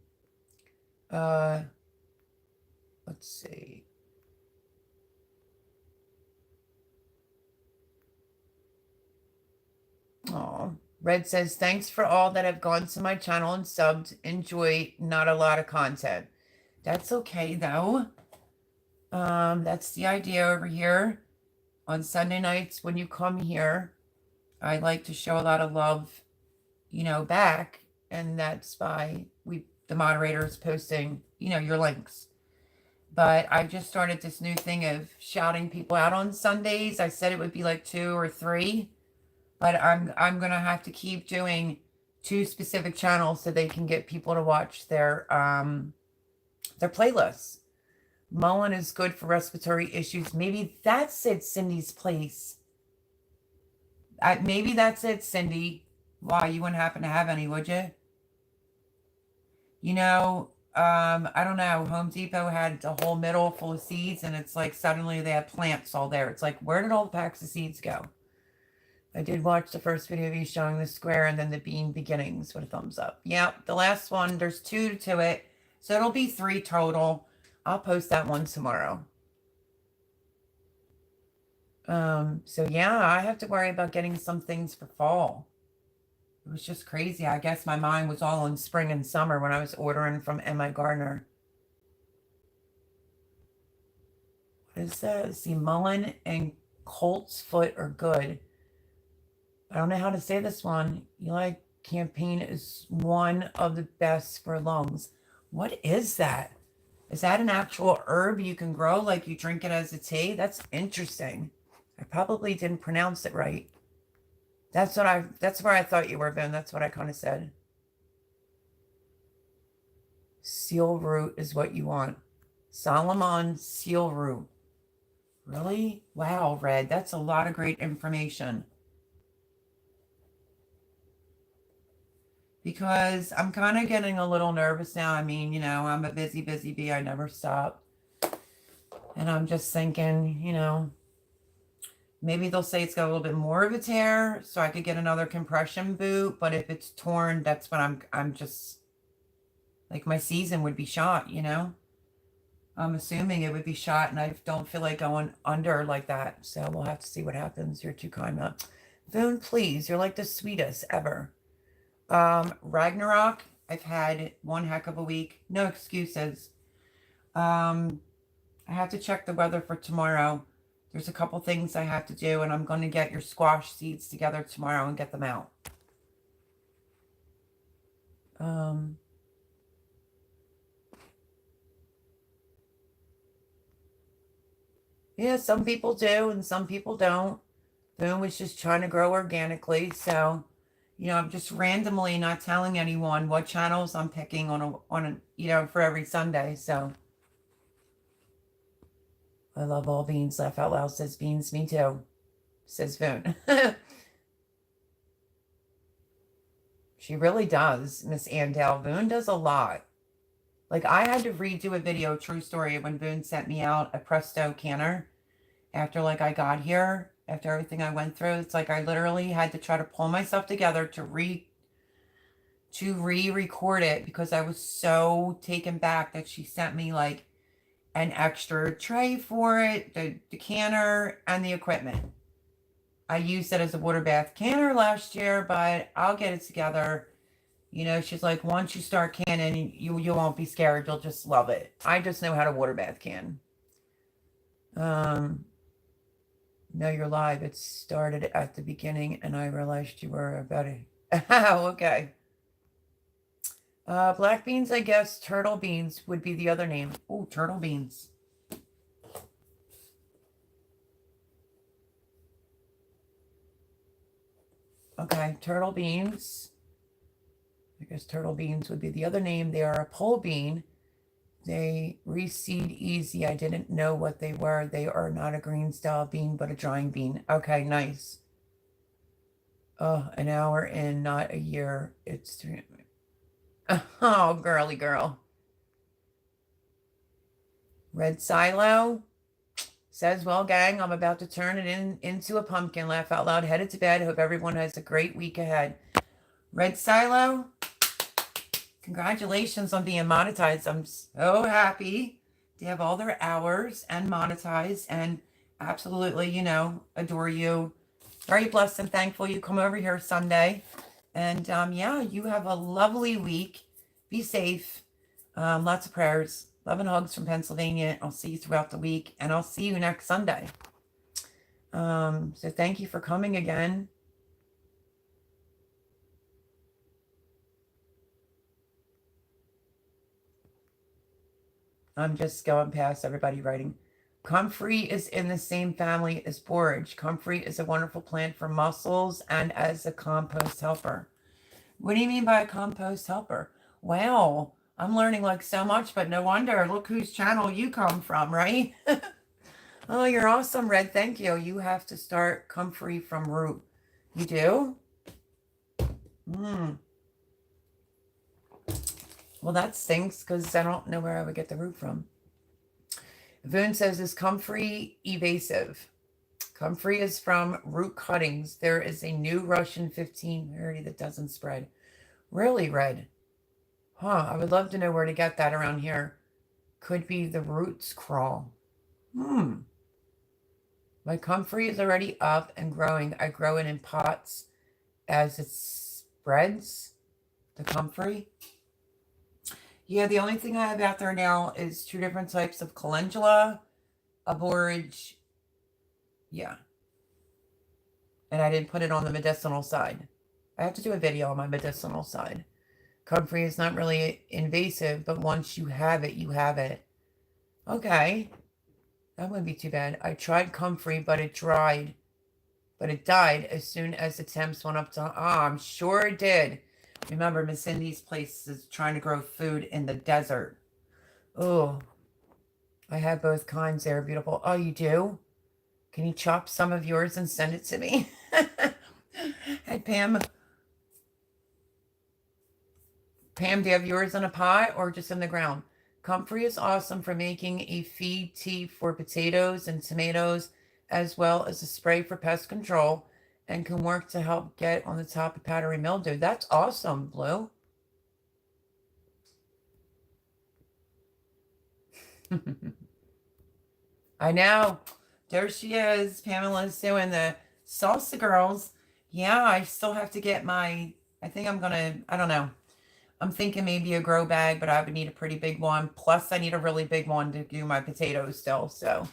Let's see. Oh, Red says, thanks for all that have gone to my channel and subbed. Enjoy. Not a lot of content. That's okay, though. That's the idea over here. On Sunday nights when you come here, I like to show a lot of love, back. And that's by the moderators posting, your links. But I just started this new thing of shouting people out on Sundays. I said it would be like 2 or 3. But I'm gonna have to keep doing 2 specific channels so they can get people to watch their playlists. Mullein is good for respiratory issues. Maybe that's it, Cindy's place. Maybe that's it, Cindy. Why, you wouldn't happen to have any, would you? I don't know. Home Depot had a whole middle full of seeds, and it's like suddenly they had plants all there. It's like, where did all the packs of seeds go? I did watch the first video of you showing the square and then the bean beginnings with a thumbs up. Yeah, the last one, there's 2 to it. So it'll be 3 total. I'll post that one tomorrow. So yeah, I have to worry about getting some things for fall. It was just crazy. I guess my mind was all in spring and summer when I was ordering from M.I. Gardner. What is that? See, mullein and colt's foot are good. I don't know how to say this one. Eli campaign is one of the best for lungs. What is that? Is that an actual herb you can grow, like you drink it as a tea? That's interesting. I probably didn't pronounce it right. That's where I thought you were, Ben. That's what I kind of said. Seal root is what you want. Solomon seal root. Really? Wow, Red. That's a lot of great information. Because I'm kind of getting a little nervous now. I mean, I'm a busy bee. I never stop. And I'm just thinking, maybe they'll say it's got a little bit more of a tear, so I could get another compression boot. But if it's torn, that's when I'm just, like, my season would be shot, I'm assuming it would be shot, and I don't feel like going under like that. So we'll have to see what happens. You're too kind, Matt. Voon, please. You're like the sweetest ever. Ragnarok, I've had one heck of a week. No excuses. I have to check the weather for tomorrow. There's a couple things I have to do, and I'm going to get your squash seeds together tomorrow and get them out. Yeah, some people do and some people don't. Boone was just trying to grow organically, so I'm just randomly not telling anyone what channels I'm picking on a for every Sunday. So I love all beans. Laugh out loud, says Beans. Me too, says Boone. She really does, Miss Andell. Boone does a lot. Like, I had to redo a video, true story, when Boone sent me out a Presto canner after, like, I got here, after everything I went through. It's like I literally had to try to pull myself together to re-record it because I was so taken back that she sent me, like, an extra tray for it, the canner, and the equipment. I used it as a water bath canner last year, but I'll get it together. She's like, once you start canning, you won't be scared. You'll just love it. I just know how to water bath can. No, you're live. It started at the beginning and I realized you were about it. Oh, okay. Black beans, I guess. Turtle beans would be the other name. Oh, turtle beans. Okay, turtle beans. I guess turtle beans would be the other name. They are a pole bean. They reseed easy. I didn't know what they were. They are not a green style bean, but a drying bean. Okay, nice. Oh, an hour in, not a year. It's 3. Oh, girly girl. Red silo says, well, gang, I'm about to turn it into a pumpkin. Laugh out loud. Headed to bed. Hope everyone has a great week ahead. Red silo, congratulations on being monetized. I'm so happy to have all their hours and monetized, and absolutely, you know, adore you. Very blessed and thankful you come over here Sunday. And yeah, you have a lovely week. Be safe. Lots of prayers. Love and hugs from Pennsylvania. I'll see you throughout the week, and I'll see you next Sunday. So thank you for coming again. I'm just going past everybody writing. Comfrey is in the same family as borage. Comfrey is a wonderful plant for mussels and as a compost helper. What do you mean by a compost helper? Wow, I'm learning like so much, but no wonder. Look whose channel you come from, right? Oh, you're awesome, Red. Thank you. You have to start Comfrey from root. You do? Well, that stinks because I don't know where I would get the root from. Voon says, is comfrey evasive? Comfrey is from root cuttings. There is a new Russian 15 variety that doesn't spread. Really, Red? Huh, I would love to know where to get that around here. Could be the roots crawl. My comfrey is already up and growing. I grow it in pots as it spreads. The comfrey. Yeah, the only thing I have out there now is 2 different types of calendula, a borage. Yeah. And I didn't put it on the medicinal side. I have to do a video on my medicinal side. Comfrey is not really invasive, but once you have it, you have it. Okay. That wouldn't be too bad. I tried comfrey, but it dried. But it died as soon as the temps went up to... I'm sure it did. Remember, Miss Cindy's place is trying to grow food in the desert. Oh, I have both kinds. They're beautiful. Oh, you do? Can you chop some of yours and send it to me? Hey, Pam. Pam, do you have yours in a pot or just in the ground? Comfrey is awesome for making a feed tea for potatoes and tomatoes, as well as a spray for pest control, and can work to help get on the top of powdery mildew. That's awesome, Blue. I know. There she is. Pamela's doing the salsa girls. Yeah, I still have to get my, I think I'm gonna, I don't know. I'm thinking maybe a grow bag, but I would need a pretty big one. Plus, I need a really big one to do my potatoes still. So,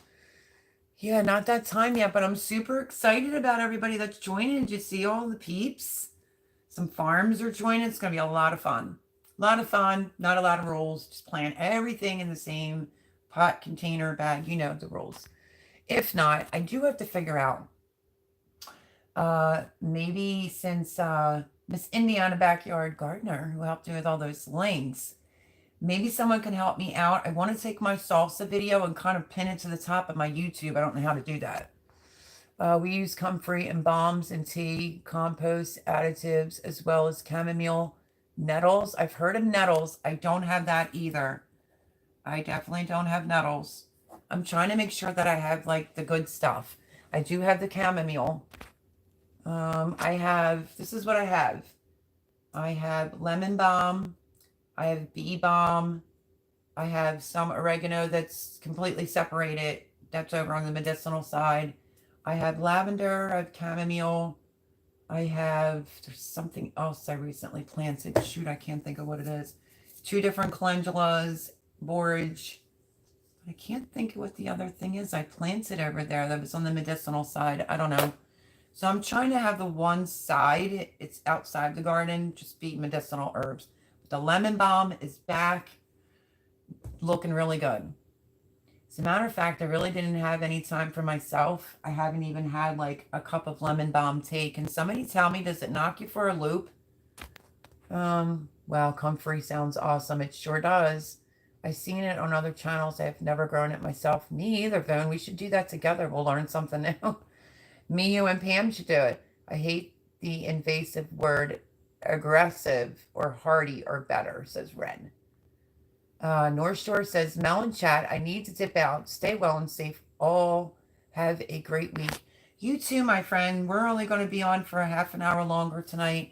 yeah, not that time yet, but I'm super excited about everybody that's joining. Did you see all the peeps? Some farms are joining. It's going to be a lot of fun. A lot of fun. Not a lot of rules. Just plant everything in the same pot, container, bag. You know the rules. If not, I do have to figure out. Maybe since Miss Indiana Backyard Gardener, who helped me with all those links, maybe someone can help me out. I want to take my salsa video and kind of pin it to the top of my YouTube. I don't know how to do that. We use comfrey and balms and tea, compost, additives, as well as chamomile, nettles. I've heard of nettles. I don't have that either. I definitely don't have nettles. I'm trying to make sure that I have like the good stuff. I do have the chamomile. This is what I have. I have lemon balm. I have bee balm. I have some oregano that's completely separated. That's over on the medicinal side. I have lavender. I have chamomile. There's something else I recently planted. Shoot, I can't think of what it is. 2 different calendulas, borage. I can't think of what the other thing is. I planted over there that was on the medicinal side. I don't know. So I'm trying to have the one side, it's outside the garden, just be medicinal herbs. The lemon balm is back, looking really good. As a matter of fact, I really didn't have any time for myself. I haven't even had like a cup of lemon balm tea. Can somebody tell me, does it knock you for a loop? Wow, Comfrey sounds awesome. It sure does. I've seen it on other channels. I've never grown it myself. Me either, Vone. We should do that together. We'll learn something new. Me, you, and Pam should do it. I hate the invasive word aggressive or hardy or better, says Ren. North Shore says, Melon Chat, I need to dip out. Stay well and safe. All have a great week. You too, my friend. We're only going to be on for a half an hour longer tonight.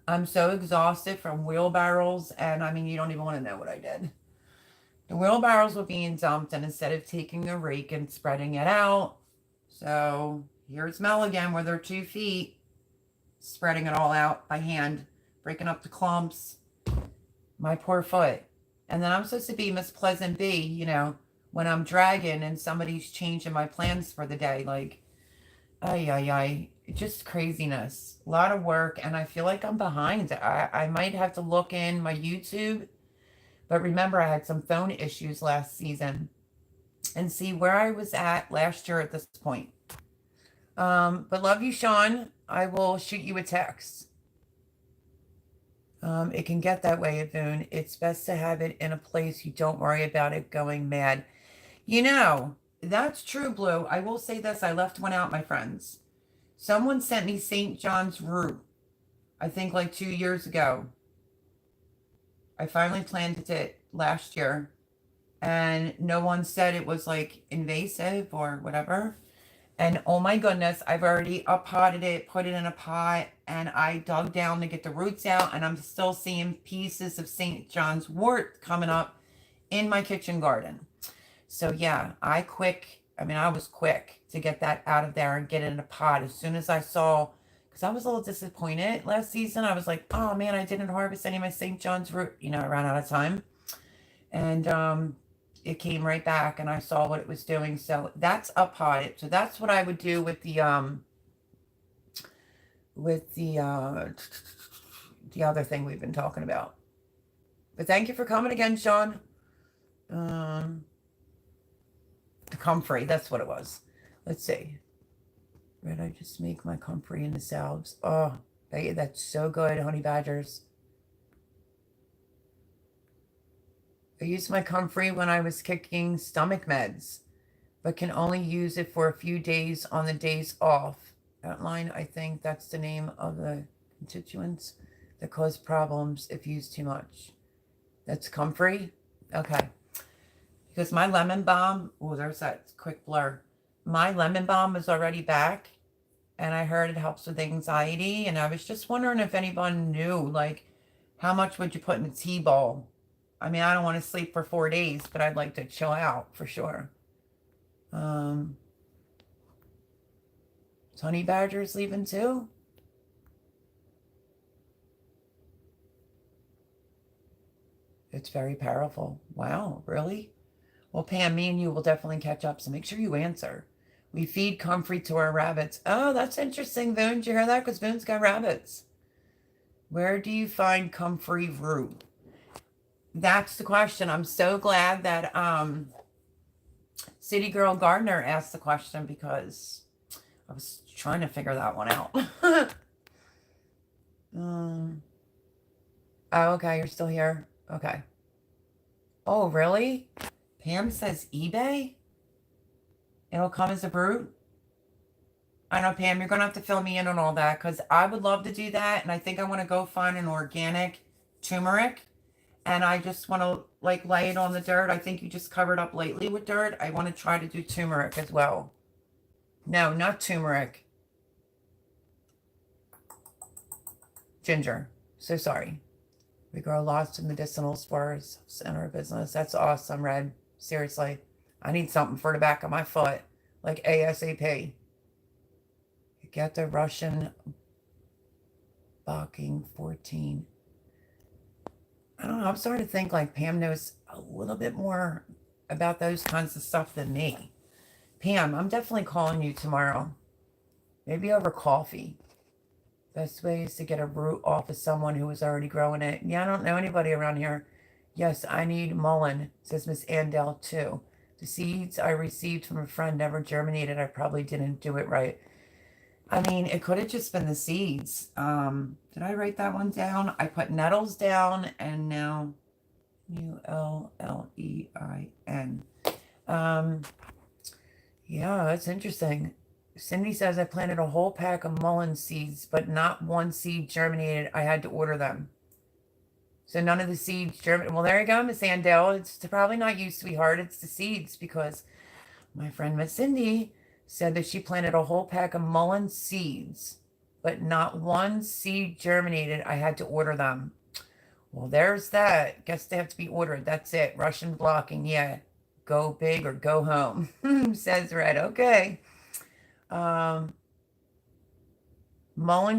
I'm so exhausted from wheelbarrows, and I mean, you don't even want to know what I did. The wheelbarrows were being dumped, and instead of taking a rake and spreading it out, so here's Mel again with her 2 feet, spreading it all out by hand, breaking up the clumps. My poor foot. And then I'm supposed to be Miss Pleasant Bee, you know, when I'm dragging and somebody's changing my plans for the day. Like, just craziness. A lot of work, and I feel like I'm behind. I might have to look in my YouTube. But remember, I had some phone issues last season and see where I was at last year at this point. But love you, Sean. I will shoot you a text. It can get that way, Avon. It's best to have it in a place you don't worry about it going mad. You know, that's true, Blue. I will say this. I left one out, my friends. Someone sent me St. John's root, I think like 2 years ago. I finally planted it last year, and no one said it was like invasive or whatever. And oh my goodness, I've already up-potted it, put it in a pot, and I dug down to get the roots out, and I'm still seeing pieces of St. John's wort coming up in my kitchen garden. So yeah, I was quick to get that out of there and get it in a pot as soon as I saw, because I was a little disappointed last season. I was like, oh man, I didn't harvest any of my St. John's root. You know, I ran out of time. And it came right back, and I saw what it was doing. So that's up-potted. So that's what I would do with the other thing we've been talking about. But thank you for coming again, Sean. The Comfrey, that's what it was. Let's see. Did I just make my Comfrey in the salves? Oh, that's so good, honey badgers. I used my Comfrey when I was kicking stomach meds, but can only use it for a few days on the days off. Outline, I think that's the name of the constituents that cause problems if used too much. That's Comfrey? Okay. Because my lemon balm, oh, there's that quick blur. My lemon balm is already back, and I heard it helps with anxiety, and I was just wondering if anyone knew, like, how much would you put in a tea bowl? I mean, I don't want to sleep for 4 days, but I'd like to chill out for sure. Honey badger's leaving too? It's very powerful. Wow, really? Well, Pam, me and you will definitely catch up, so make sure you answer. We feed Comfrey to our rabbits. Oh, that's interesting, Voon. Did you hear that? Because Voon's got rabbits. Where do you find Comfrey root? That's the question. I'm so glad that City Girl Gardner asked the question, because I was trying to figure that one out. Oh, okay. You're still here. Okay. Oh, really? Pam says eBay? It'll come as a root? I know, Pam, you're going to have to fill me in on all that, because I would love to do that, and I think I want to go find an organic turmeric, and I just want to, like, lay it on the dirt. I think you just covered up lately with dirt. I want to try to do turmeric as well. No, not turmeric. Ginger. So sorry. We grow lots of medicinal spurs in our business. That's awesome, Red. Seriously. I need something for the back of my foot, like ASAP. Get the Russian Balking 14. I don't know. I'm starting to think like Pam knows a little bit more about those kinds of stuff than me. Pam, I'm definitely calling you tomorrow. Maybe over coffee. Best way is to get a root off of someone who was already growing it. Yeah, I don't know anybody around here. Yes, I need mullein, says Miss Andel too. The seeds I received from a friend never germinated. I probably didn't do it right. I mean, it could have just been the seeds. Did I write that one down? I put nettles down and now Ullein. Yeah, that's interesting. Cindy says I planted a whole pack of mullein seeds, but not one seed germinated. I had to order them. So none of the seeds germinated. Well, there you go, Miss Andel. It's probably not you, sweetheart. It's the seeds because my friend Miss Cindy said that she planted a whole pack of mullein seeds, but not one seed germinated. I had to order them. Well, there's that. Guess they have to be ordered. That's it. Russian blocking. Yeah. Go big or go home, says Red. Okay. Mullein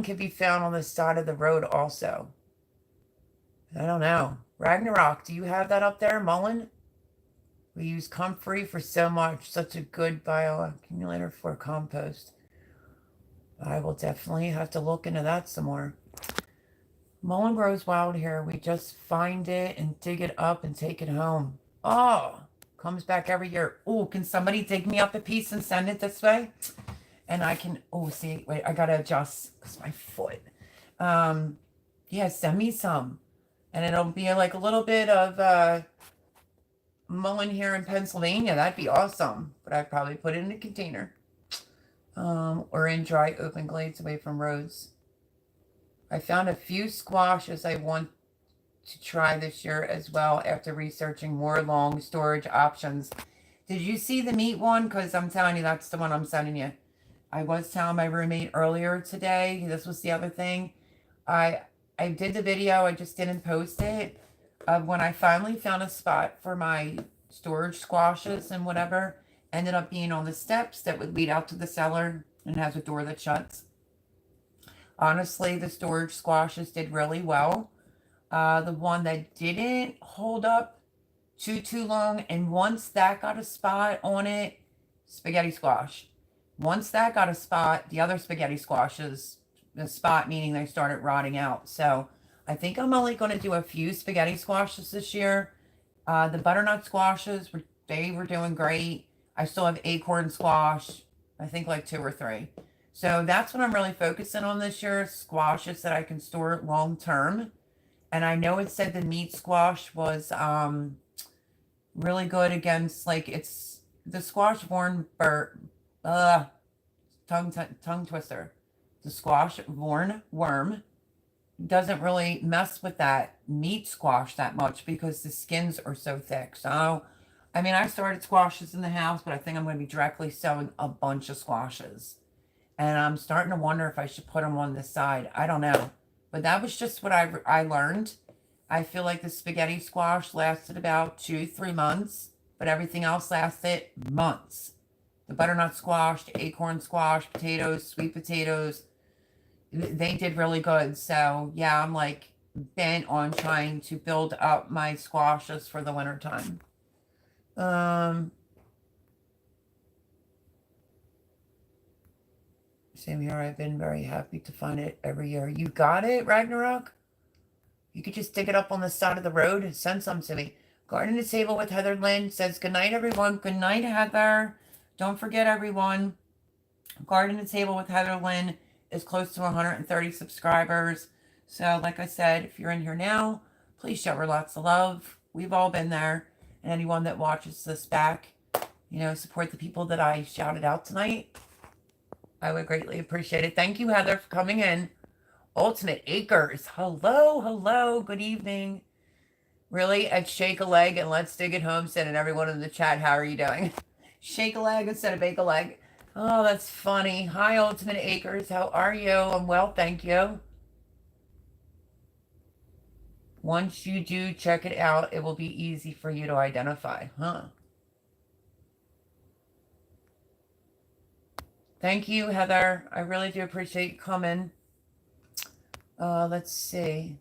can be found on the side of the road also. I don't know. Ragnarok, do you have that up there, mullein? We use Comfrey for so much. Such a good bioaccumulator for compost. I will definitely have to look into that some more. Mullein grows wild here. We just find it and dig it up and take it home. Oh, comes back every year. Oh, can somebody dig me up a piece and send it this way? And I can, oh, see, wait, I got to adjust because my foot. Yeah, send me some. And it'll be like a little bit of mullein here in Pennsylvania. That'd be awesome. But I'd probably put it in a container. Or in dry open glades away from roads. I found a few squashes I want to try this year as well after researching more long storage options. Did you see the meat one? Because I'm telling you, that's the one I'm sending you. I was telling my roommate earlier today, this was the other thing. I did the video, I just didn't post it, of when I finally found a spot for my storage squashes and whatever. Ended up being on the steps that would lead out to the cellar and has a door that shuts. Honestly, the storage squashes did really well. The one that didn't hold up too long, and once that got a spot on it, spaghetti squash. Once that got a spot, the other spaghetti squashes, the spot meaning they started rotting out. So I think I'm only going to do a few spaghetti squashes this year. The butternut squashes, they were doing great. I still have acorn squash, I think like 2 or 3. So that's what I'm really focusing on this year, squashes that I can store long term. And I know it said the meat squash was really good against, like, it's the squash worm tongue twister. The squash worm doesn't really mess with that meat squash that much because the skins are so thick. So, I mean, I started squashes in the house, but I think I'm going to be directly sowing a bunch of squashes. And I'm starting to wonder if I should put them on the side. I don't know. But that was just what I learned. I feel like the spaghetti squash lasted about 2-3 months, but everything else lasted months. The butternut squash, the acorn squash, potatoes, sweet potatoes, they did really good. So, yeah, I'm like bent on trying to build up my squashes for the winter time. Same here. I've been very happy to find it every year. You got it, Ragnarok? You could just dig it up on the side of the road and send some to me. Garden to Table with Heather Lynn says, good night, everyone. Good night, Heather. Don't forget, everyone, Garden to Table with Heather Lynn is close to 130 subscribers. So, like I said, if you're in here now, please show her lots of love. We've all been there. And anyone that watches this back, support the people that I shouted out tonight. I would greatly appreciate it. Thank you, Heather, for coming in. Ultimate Acres. Hello. Good evening. Really? At Shake a Leg and Let's Dig It Home said, and everyone in the chat, how are you doing? Shake a leg instead of bake a leg. Oh, that's funny. Hi, Ultimate Acres. How are you? I'm well, thank you. Once you do check it out, it will be easy for you to identify. Huh? Thank you, Heather. I really do appreciate you coming. Let's see.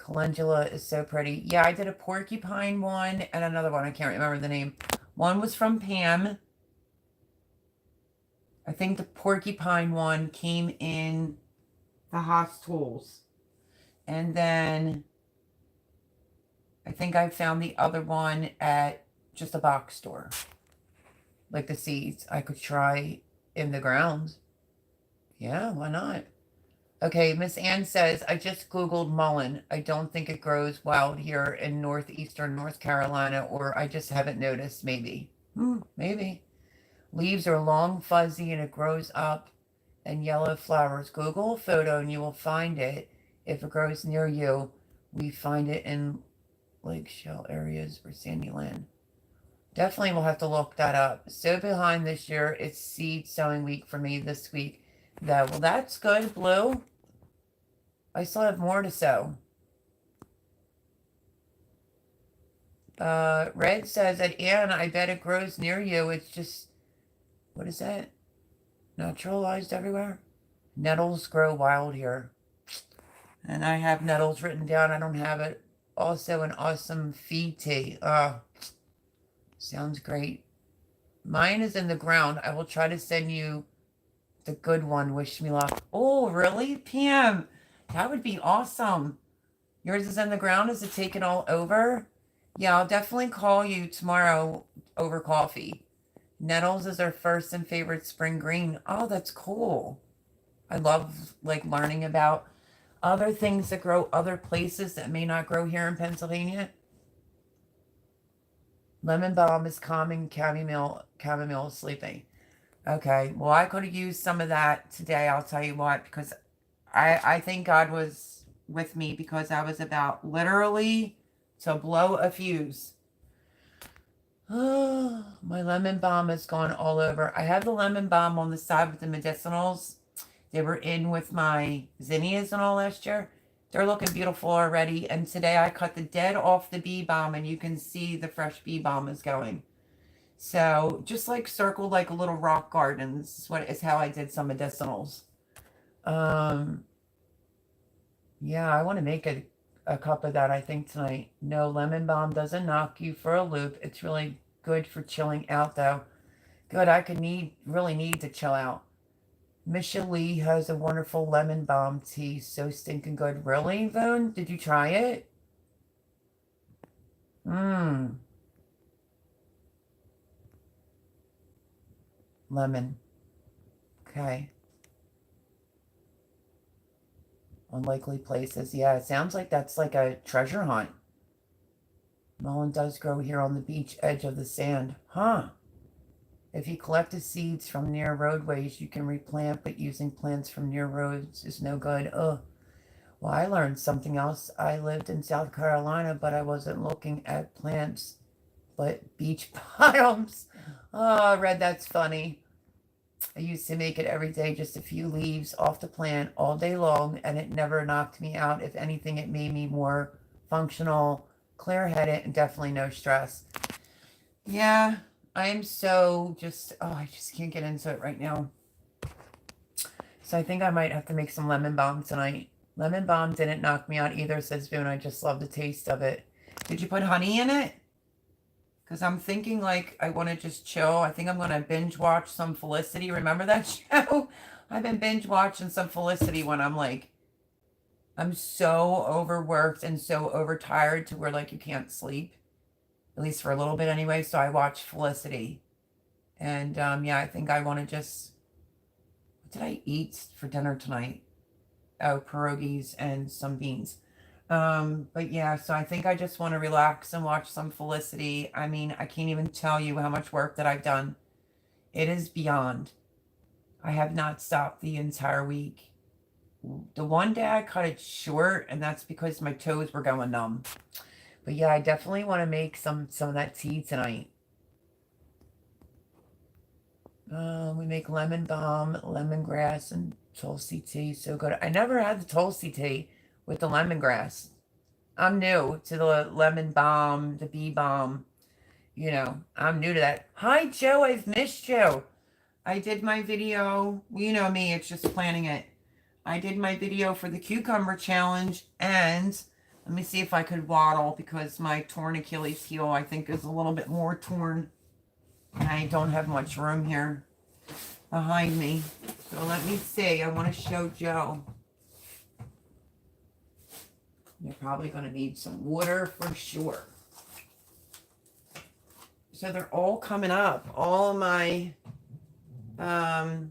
Calendula is so pretty. Yeah, I did a porcupine one and another one. I can't remember the name. One was from Pam. I think the porcupine one came in the Haas Tools. And then I think I found the other one at just a box store. Like the seeds I could try in the ground. Yeah, why not? Okay, Miss Ann says, I just Googled mullein. I don't think it grows wild here in northeastern North Carolina, or I just haven't noticed, maybe. Maybe. Leaves are long, fuzzy, and it grows up and yellow flowers. Google a photo and you will find it. If it grows near you, we find it in lake shell areas or sandy land. Definitely will have to look that up. So behind this year, it's seed sowing week for me this week. Well, that's good, Blue. I still have more to sow. Red says that, Ann, I bet it grows near you. It's just, what is that? Naturalized everywhere? Nettles grow wild here. And I have nettles written down. I don't have it. Also an awesome feed tea. Sounds great. Mine is in the ground. I will try to send you the good one. Wish me luck. Oh, really, Pam? That would be awesome. Yours is in the ground. Is it taken all over? Yeah, I'll definitely call you tomorrow over coffee. Nettles is our first and favorite spring green. Oh, that's cool. I love like learning about other things that grow other places that may not grow here in Pennsylvania. Lemon balm is calming, chamomile sleeping. Okay, well, I could have used some of that today, I'll tell you what, because I think God was with me because I was about literally to blow a fuse. Oh, my lemon balm has gone all over. I have the lemon balm on the side with the medicinals. They were in with my zinnias and all last year. They're looking beautiful already. And today I cut the dead off the bee balm and you can see the fresh bee balm is going. So just like circled like a little rock garden. This is how I did some medicinals. Yeah, I want to make a cup of that, I think, tonight. No, lemon balm doesn't knock you for a loop. It's really good for chilling out, though. Good, I could really need to chill out. Misha Lee has a wonderful lemon balm tea. So stinking good. Really, Vone? Did you try it? Lemon. Okay. Unlikely places. Yeah, it sounds like that's like a treasure hunt. Mullein does grow here on the beach edge of the sand. Huh. If you collect the seeds from near roadways, you can replant, but using plants from near roads is no good. Ugh. Well, I learned something else. I lived in South Carolina, but I wasn't looking at plants, but beach bottoms. Oh, Red, that's funny. I used to make it every day, just a few leaves off the plant all day long, and it never knocked me out. If anything, it made me more functional, clear-headed, and definitely no stress. Yeah, I am so I just can't get into it right now. So I think I might have to make some lemon balm tonight. Lemon balm didn't knock me out either, says Boone. I just love the taste of it. Did you put honey in it? Because I'm thinking like I want to just chill. I think I'm going to binge watch some Felicity. Remember that show? I've been binge watching some Felicity when I'm so overworked and so overtired to where like you can't sleep. At least for a little bit anyway. So I watch Felicity. And yeah, I think I want to just... What did I eat for dinner tonight? Oh, pierogies and some beans. But yeah, so I think I just want to relax and watch some Felicity. I mean, I can't even tell you how much work that I've done. It is beyond. I have not stopped the entire week. The one day I cut it short, and that's because my toes were going numb. But yeah, I definitely want to make some of that tea tonight. We make lemon balm, lemongrass, and Tulsi tea. So good. I never had the Tulsi tea with the lemongrass. I'm new to the lemon balm, the bee balm. You know, I'm new to that. Hi, Joe. I've missed you. I did my video. You know me. It's just planning it. I did my video for the cucumber challenge, and Let me see if I could waddle because my torn Achilles heel, I think, is a little bit more torn. And I don't have much room here behind me. So let me see. I want to show Joe. You're probably going to need some water for sure. So they're all coming up. All of my, the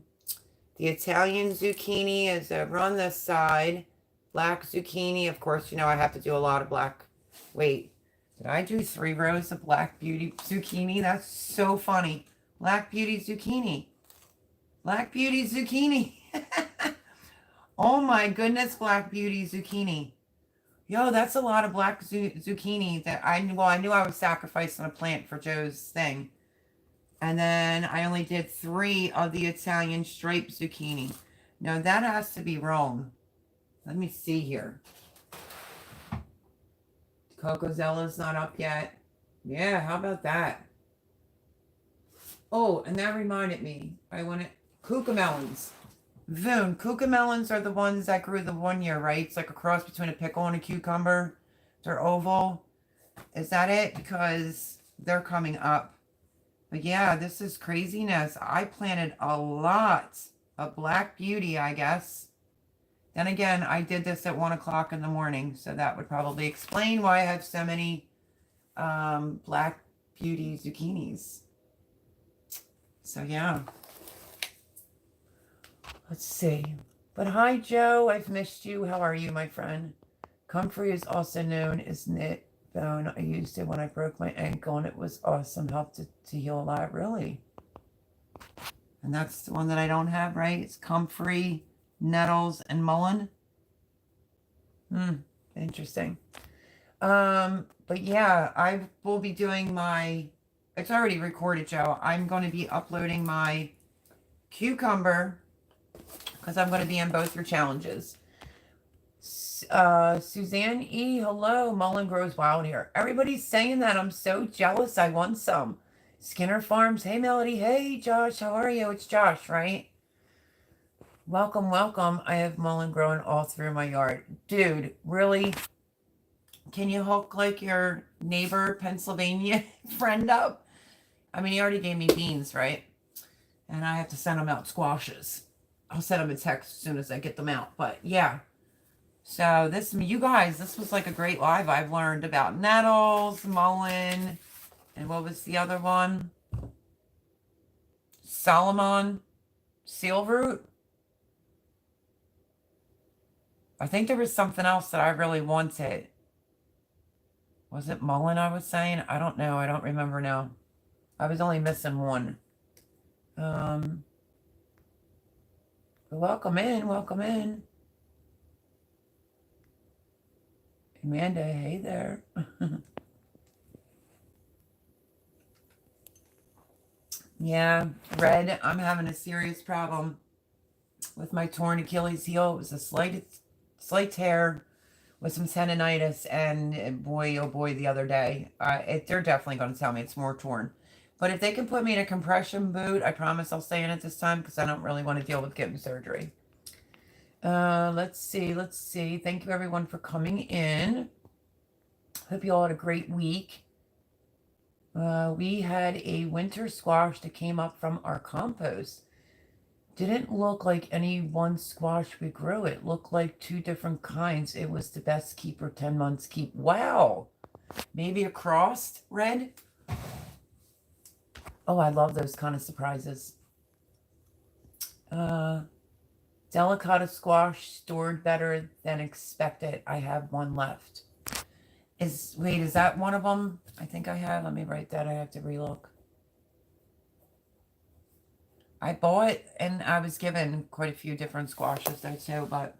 Italian zucchini is over on this side. Black zucchini, of course, you know I have to do a lot of black. Wait, did I do 3 rows of Black Beauty zucchini? That's so funny. Black Beauty zucchini. Black Beauty zucchini. Oh my goodness, Black Beauty zucchini. Yo, that's a lot of black zucchini that I knew I was sacrificing a plant for Joe's thing. And then I only did 3 of the Italian striped zucchini. Now that has to be wrong. Let me see here. Cocozella's not up yet. Yeah, how about that? Oh, and that reminded me. I wanted Kooka Melons. Voon, Kooka Melons are the ones that grew the 1 year, right? It's like a cross between a pickle and a cucumber. They're oval. Is that it? Because they're coming up. But yeah, this is craziness. I planted a lot of Black Beauty, I guess. Then again, I did this at 1 o'clock in the morning, so that would probably explain why I have so many Black Beauty zucchinis. So yeah. Let's see. But hi, Joe. I've missed you. How are you, my friend? Comfrey is also known as knit bone. I used it when I broke my ankle, and it was awesome. Helped to heal a lot, really. And that's the one that I don't have, right? It's Comfrey, Nettles, and Mullen. Interesting. But yeah, I will be doing my... It's already recorded, Joe. I'm going to be uploading my cucumber... because I'm going to be in both your challenges. Suzanne E., hello. Mullen grows wild here. Everybody's saying that. I'm so jealous. I want some. Skinner Farms. Hey, Melody. Hey, Josh. How are you? It's Josh, right? Welcome, welcome. I have mullen growing all through my yard. Dude, really? Can you hook like your neighbor Pennsylvania friend up? I mean, he already gave me beans, right? And I have to send him out squashes. I'll send them a text as soon as I get them out. But yeah. So this, you guys, this was like a great live. I've learned about nettles, mullen, and what was the other one? Solomon, sealroot. I think there was something else that I really wanted. Was it mullen I was saying? I don't know. I don't remember now. I was only missing one. Welcome in, welcome in. Amanda, hey there. Yeah, Red, I'm having a serious problem with my torn Achilles heel. It was a slight tear with some tendonitis, and boy, oh boy, the other day. They're definitely going to tell me it's more torn. But if they can put me in a compression boot, I promise I'll stay in it this time because I don't really want to deal with getting surgery. Let's see. Thank you, everyone, for coming in. Hope you all had a great week. We had a winter squash that came up from our compost. Didn't look like any one squash we grew. It looked like 2 different kinds. It was the best keeper, 10 months keep. Wow. Maybe a crossed red? Oh, I love those kind of surprises. Delicata squash stored better than expected. I have one left. Wait, is that one of them? I think I have. Let me write that. I have to relook. I bought, and I was given quite a few different squashes there too, but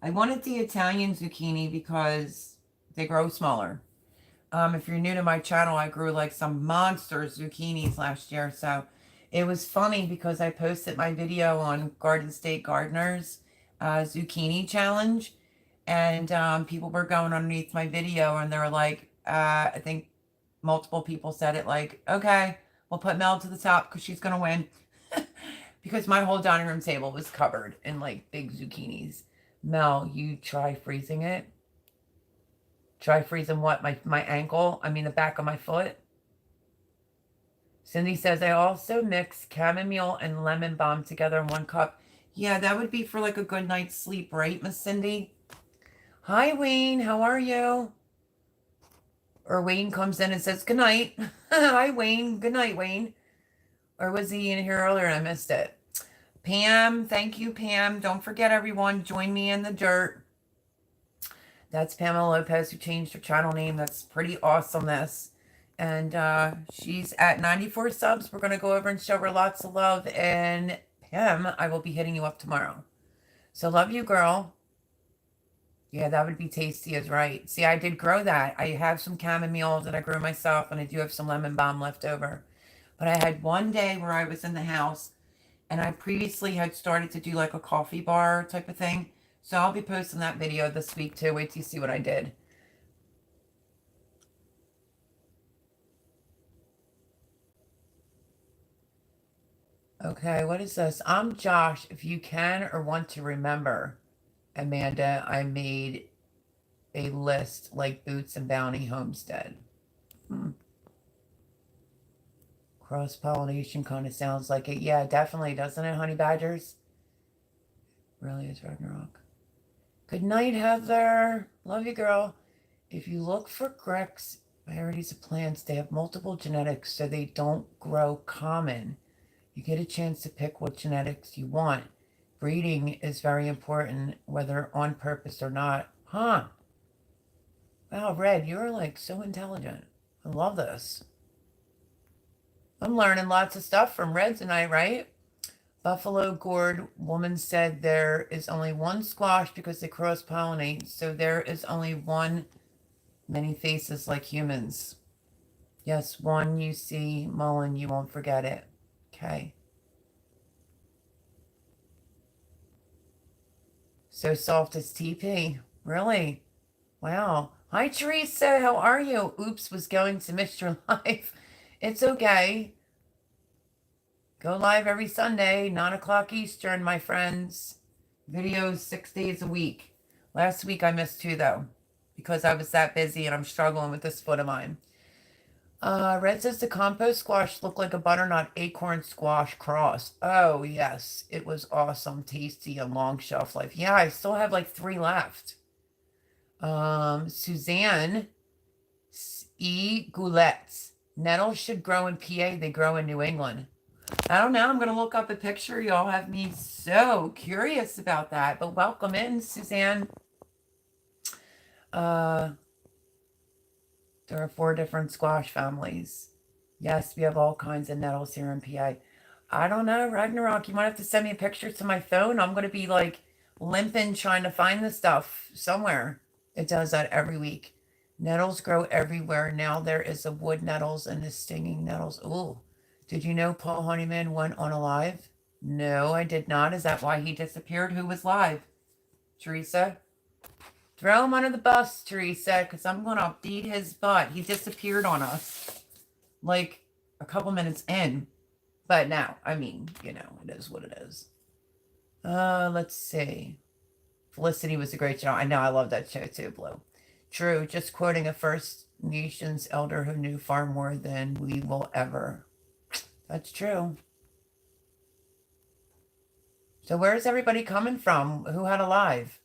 I wanted the Italian zucchini because they grow smaller. If you're new to my channel, I grew like some monster zucchinis last year. So it was funny because I posted my video on Garden State Gardeners zucchini challenge. And people were going underneath my video and they were like, I think multiple people said it like, okay, we'll put Mel to the top because she's going to win. Because my whole dining room table was covered in like big zucchinis. Mel, you try freezing it. Try freezing what? My ankle? I mean the back of my foot? Cindy says, I also mix chamomile and lemon balm together in 1 cup. Yeah, that would be for like a good night's sleep, right, Miss Cindy? Hi, Wayne. How are you? Or Wayne comes in and says, good night. Hi, Wayne. Good night, Wayne. Or was he in here earlier and I missed it? Pam, thank you, Pam. Don't forget, everyone, join me in the dirt. That's Pamela Lopez, who changed her channel name. That's pretty awesomeness. And she's at 94 subs. We're going to go over and show her lots of love. And Pam, I will be hitting you up tomorrow. So love you, girl. Yeah, that would be tasty as right. See, I did grow that. I have some chamomile that I grew myself, and I do have some lemon balm left over. But I had one day where I was in the house, and I previously had started to do like a coffee bar type of thing. So I'll be posting that video this week too. Wait till you see what I did. Okay, what is this? I'm Josh. If you can or want to remember, Amanda, I made a list like Boots and Bounty Homestead. Cross-pollination kind of sounds like it. Yeah, definitely, doesn't it, honey badgers? Really, it's Ragnarok. Good night, Heather. Love you, girl. If you look for Grex varieties of plants, they have multiple genetics, so they don't grow common. You get a chance to pick what genetics you want. Breeding is very important, whether on purpose or not. Huh. Wow, Red, you're like so intelligent. I love this. I'm learning lots of stuff from Red tonight, right? Buffalo Gourd woman said there is only one squash because they cross-pollinate, so there is only one, many faces like humans. Yes, one you see, Mullen, you won't forget it. Okay. So soft as TP. Really? Wow. Hi, Teresa. How are you? Oops, was going to miss your live. It's okay. Go live every Sunday, 9 o'clock Eastern, my friends. Videos 6 days a week. Last week I missed 2, though, because I was that busy and I'm struggling with this foot of mine. Red says the compost squash looked like a butternut acorn squash cross. Oh, yes. It was awesome, tasty, and long shelf life. Yeah, I still have like 3 left. Suzanne E. Goulette's. Nettles should grow in PA. They grow in New England. I don't know. I'm going to look up a picture. Y'all have me so curious about that. But welcome in, Suzanne. There are 4 different squash families. Yes, we have all kinds of nettles here in PA. I don't know, Ragnarok. You might have to send me a picture to my phone. I'm going to be like limping trying to find the stuff somewhere. It does that every week. Nettles grow everywhere. Now there is a wood nettles and the stinging nettles. Ooh. Did you know Paul Honeyman went on a live? No, I did not. Is that why he disappeared? Who was live? Teresa? Throw him under the bus, Teresa, because I'm going to beat his butt. He disappeared on us like a couple minutes in. But now, I mean, you know, it is what it is. Let's see. Felicity was a great show. I know, I love that show too, Blue. True, just quoting a First Nations elder who knew far more than we will ever. That's true. So where's everybody coming from? Who had a live?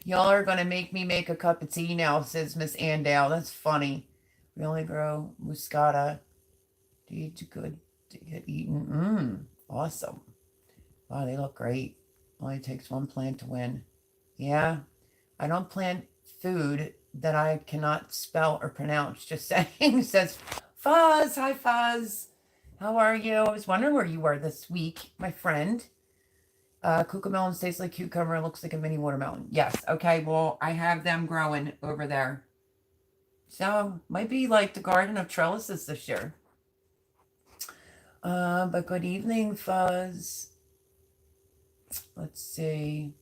Y'all are going to make me make a cup of tea now, says Miss Andale. That's funny. We only grow muscata. It's good to get eaten. Awesome. Wow, they look great. Only takes one plant to win. Yeah. I don't plant food that I cannot spell or pronounce. Just saying, says Fuzz. Hi, Fuzz. How are you? I was wondering where you were this week, my friend. Kooka Melons tastes like cucumber and looks like a mini watermelon. Yes. Okay. Well, I have them growing over there. So, might be like the Garden of Trellises this year. But good evening, Fuzz. Let's see.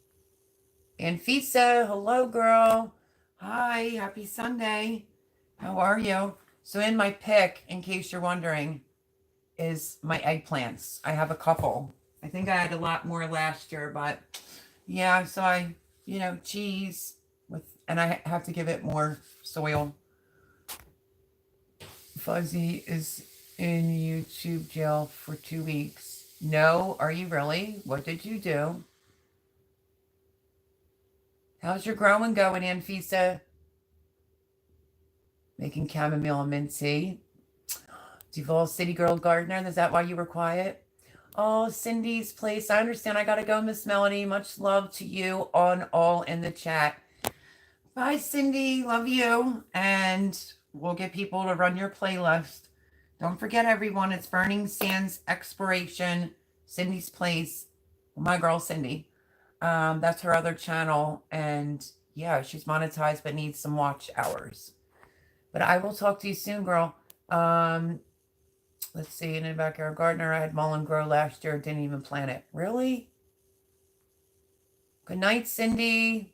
Anfisa, hello, girl. Hi, happy Sunday. How are you? So in my pick, in case you're wondering, is my eggplants. I have a couple. I think I had a lot more last year, but Yeah, so I, cheese with, and I have to give it more soil. Fuzzy is in YouTube jail for 2 weeks. No, are you really? What did you do? How's your growing going, Anfisa? Making chamomile and mint tea. Duval City Girl Gardener, is that why you were quiet? Oh, Cindy's place. I understand. I gotta go, Miss Melanie. Much love to you on all in the chat. Bye, Cindy. Love you. And we'll get people to run your playlist. Don't forget, everyone, it's Burning Sands Exploration, Cindy's Place. My girl, Cindy. That's her other channel. And yeah, she's monetized but needs some watch hours. But I will talk to you soon, girl. Let's see. In the backyard gardener, I had mullein grow last year. Didn't even plant it. Really? Good night, Cindy.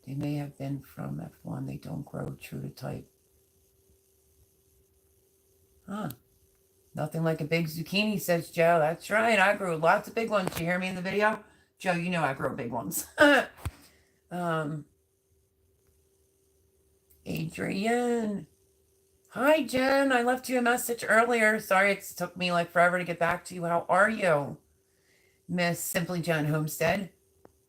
They may have been from F1. They don't grow true to type. Huh. Nothing like a big zucchini, says Joe. That's right. I grew lots of big ones. You hear me in the video? Joe, you know I grow big ones. Adrian. Hi, Jen. I left you a message earlier. Sorry it took me like forever to get back to you. How are you? Miss Simply Jen Homestead.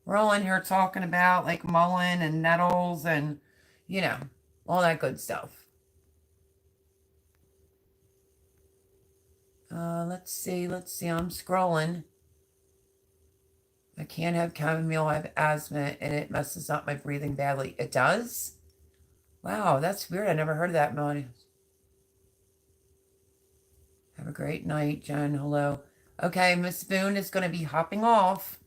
We're all in here talking about like mullein and nettles and, all that good stuff. Let's see. I'm scrolling. I can't have chamomile. I have asthma and it messes up my breathing badly. It does? Wow, that's weird. I never heard of that, Melanie. Have a great night, Jen. Hello. Okay, Miss Boone is going to be hopping off.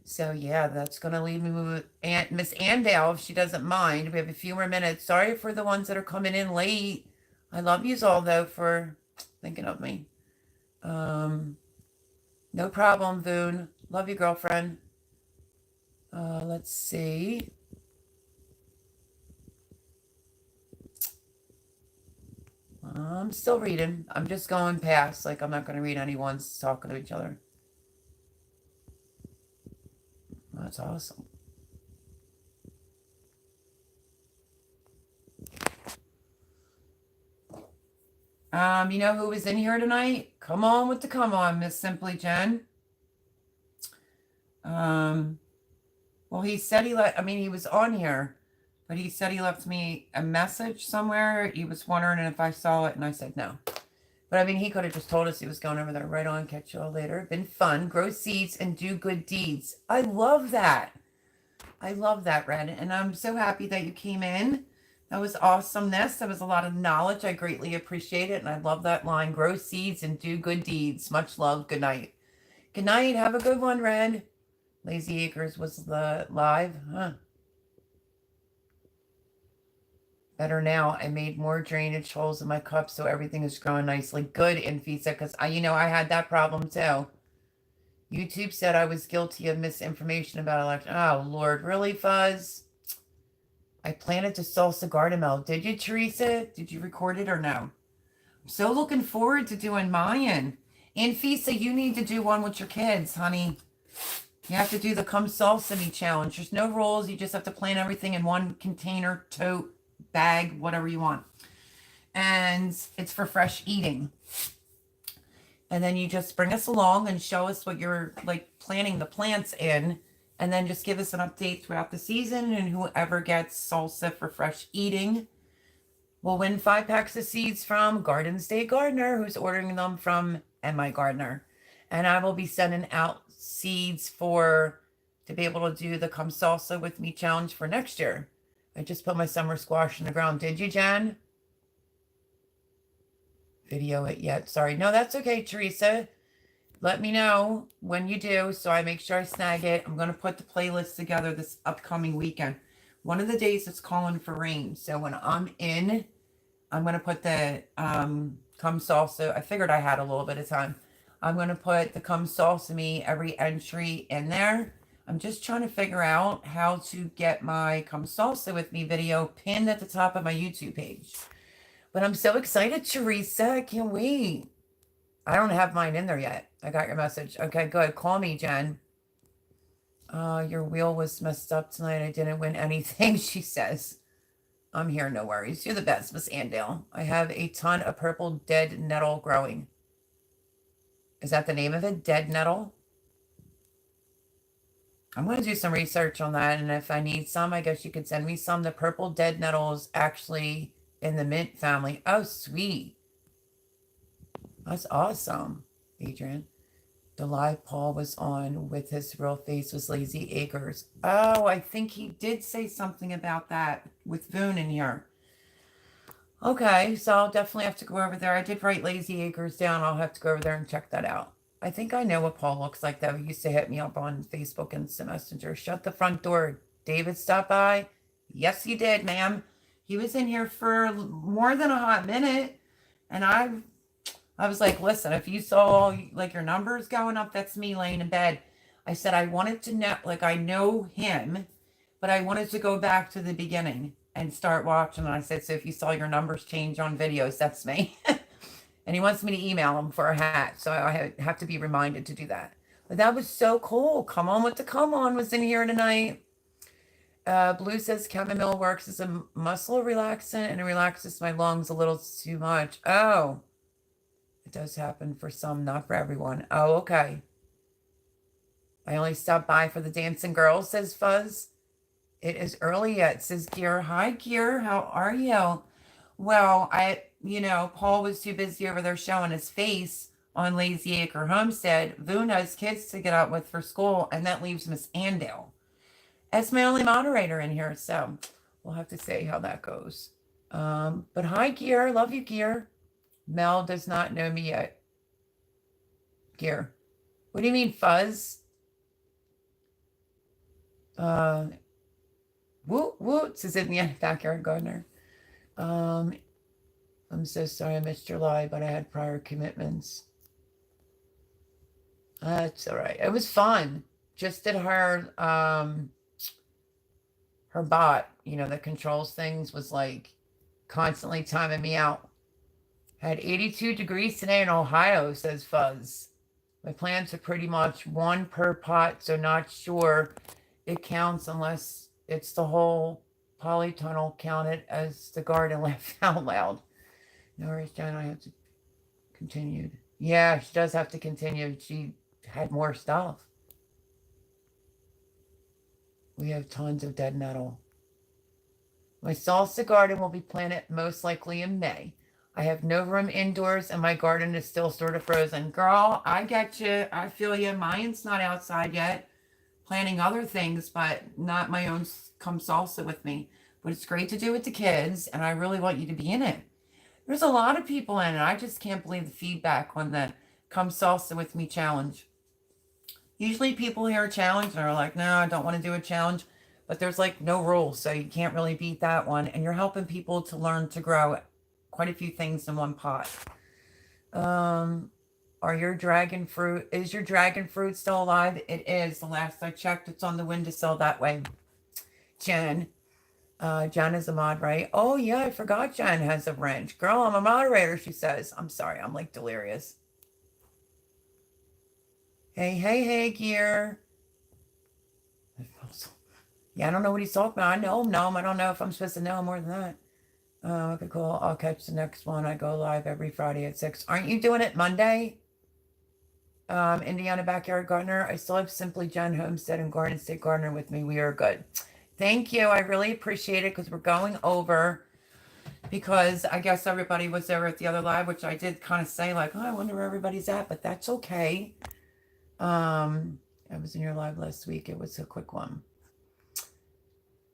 So, yeah, that's going to leave me with Miss Andale, if she doesn't mind. We have a few more minutes. Sorry for the ones that are coming in late. I love yous all, though, for thinking of me. No problem, Boone. Love you, girlfriend. Let's see. I'm still reading. I'm just going past. Like, I'm not going to read anyone's talking to each other. That's awesome. You know who was in here tonight? Come on with the come on, Miss Simply Jen. Well, he said he was on here, but he said he left me a message somewhere. He was wondering if I saw it, and I said no. But he could have just told us he was going over there. Right on. Catch you all later. Been fun. Grow seeds and do good deeds. I love that. I love that, Red. And I'm so happy that you came in. That was awesomeness. That was a lot of knowledge. I greatly appreciate it. And I love that line. Grow seeds and do good deeds. Much love. Good night. Good night. Have a good one, Red. Lazy Acres was the live. Huh. Better now. I made more drainage holes in my cup so everything is growing nicely. Good, Infisa, because I had that problem too. YouTube said I was guilty of misinformation about election. Oh, Lord. Really, Fuzz? I planted the salsa garden mill. Did you, Teresa? Did you record it or no? I'm so looking forward to doing mine. Infisa, you need to do one with your kids, honey. You have to do the Come Salsa Me challenge. There's no rules. You just have to plant everything in one container, tote, bag, whatever you want. And it's for fresh eating. And then you just bring us along and show us what you're like planting the plants in. And then just give us an update throughout the season. And whoever gets salsa for fresh eating will win 5 packs of seeds from Garden State Gardener, who's ordering them from MI Gardener. And I will be sending out seeds to be able to do the Come Salsa With Me challenge for next year. I just put my summer squash in the ground. Did you, Jen? Video it yet. Sorry. No, that's okay, Teresa. Let me know when you do so I make sure I snag it. I'm going to put the playlist together this upcoming weekend. One of the days it's calling for rain. So when I'm in, I'm going to put the Come Salsa. I figured I had a little bit of time. I'm going to put the Come Salsa Me every entry in there. I'm just trying to figure out how to get my Come Salsa With Me video pinned at the top of my YouTube page. But I'm so excited, Teresa. I can't wait. I don't have mine in there yet. I got your message. Okay, good. Call me, Jen. Your wheel was messed up tonight. I didn't win anything, she says. I'm here, no worries. You're the best, Miss Andale. I have a ton of purple dead nettle growing. Is that the name of it? Dead nettle? I'm going to do some research on that, and if I need some, I guess you could send me some. The purple dead nettle is actually in the mint family. Oh, sweet. That's awesome, Adrian. The live Paul was on with his real face was Lazy Acres. Oh, I think he did say something about that with Voon in here. Okay, so I'll definitely have to go over there. I did write Lazy Acres down. I'll have to go over there and check that out. I think I know what Paul looks like, though. He used to hit me up on Facebook Instant Messenger. Shut the front door. David stopped by? Yes, he did, ma'am. He was in here for more than a hot minute. And I was like, listen, if you saw, like, your numbers going up, that's me laying in bed. I said I wanted to know, like, I know him, but I wanted to go back to the beginning and start watching. And I said, so if you saw your numbers change on videos, that's me. And he wants me to email him for a hat. So I have to be reminded to do that. But that was so cool. Come on with the come on was in here tonight. Blue says chamomile works as a muscle relaxant and it relaxes my lungs a little too much. Oh, it does happen for some, not for everyone. Oh, okay. I only stopped by for the dancing girls, says Fuzz. It is early yet, says Gear. Hi, Gear. How are you? Well, Paul was too busy over there showing his face on Lazy Acre Homestead. Voon has kids to get out with for school, and that leaves Miss Andale as my only moderator in here. So we'll have to see how that goes. But hi, Gear. Love you, Gear. Mel does not know me yet. Gear. What do you mean, Fuzz? Woot woot, says in the backyard gardener. I'm so sorry I missed your live, but I had prior commitments. That's all right. It was fun. Just did her bot, that controls things, was like constantly timing me out. Had 82 degrees today in Ohio, says Fuzz. My plants are pretty much one per pot, so not sure it counts unless it's the whole polytunnel counted as the garden. Laughed out loud. No worries, Jen. I have to continue. Yeah, she does have to continue. She had more stuff. We have tons of dead nettle. My salsa garden will be planted most likely in May. I have no room indoors and my garden is still sort of frozen. Girl, I get you. I feel you. Mine's not outside yet. Planning other things, but not my own come salsa with me. But it's great to do with the kids, and I really want you to be in it. There's a lot of people in it. I just can't believe the feedback on the Come Salsa With Me challenge. Usually people hear a challenge and are like, no, I don't want to do a challenge. But there's like no rules, so you can't really beat that one. And you're helping people to learn to grow quite a few things in one pot. Is your dragon fruit still alive? It is. The last I checked, it's on the windowsill that way. Jen. Jen is a mod, right? Oh, yeah, I forgot Jen has a wrench. Girl, I'm a moderator, she says. I'm sorry, I'm like delirious. Hey, Gear. Yeah, I don't know what he's talking about. I know him. I don't know if I'm supposed to know him more than that. Okay, cool. I'll catch the next one. I go live every Friday at 6. Aren't you doing it Monday? Indiana Backyard Gardener. I still have Simply Jen Homestead and Garden State Gardener with me. We are good. Thank you. I really appreciate it because we're going over, because I guess everybody was there at the other live, which I did kind of say like, oh, I wonder where everybody's at, but that's okay. I was in your live last week. It was a quick one.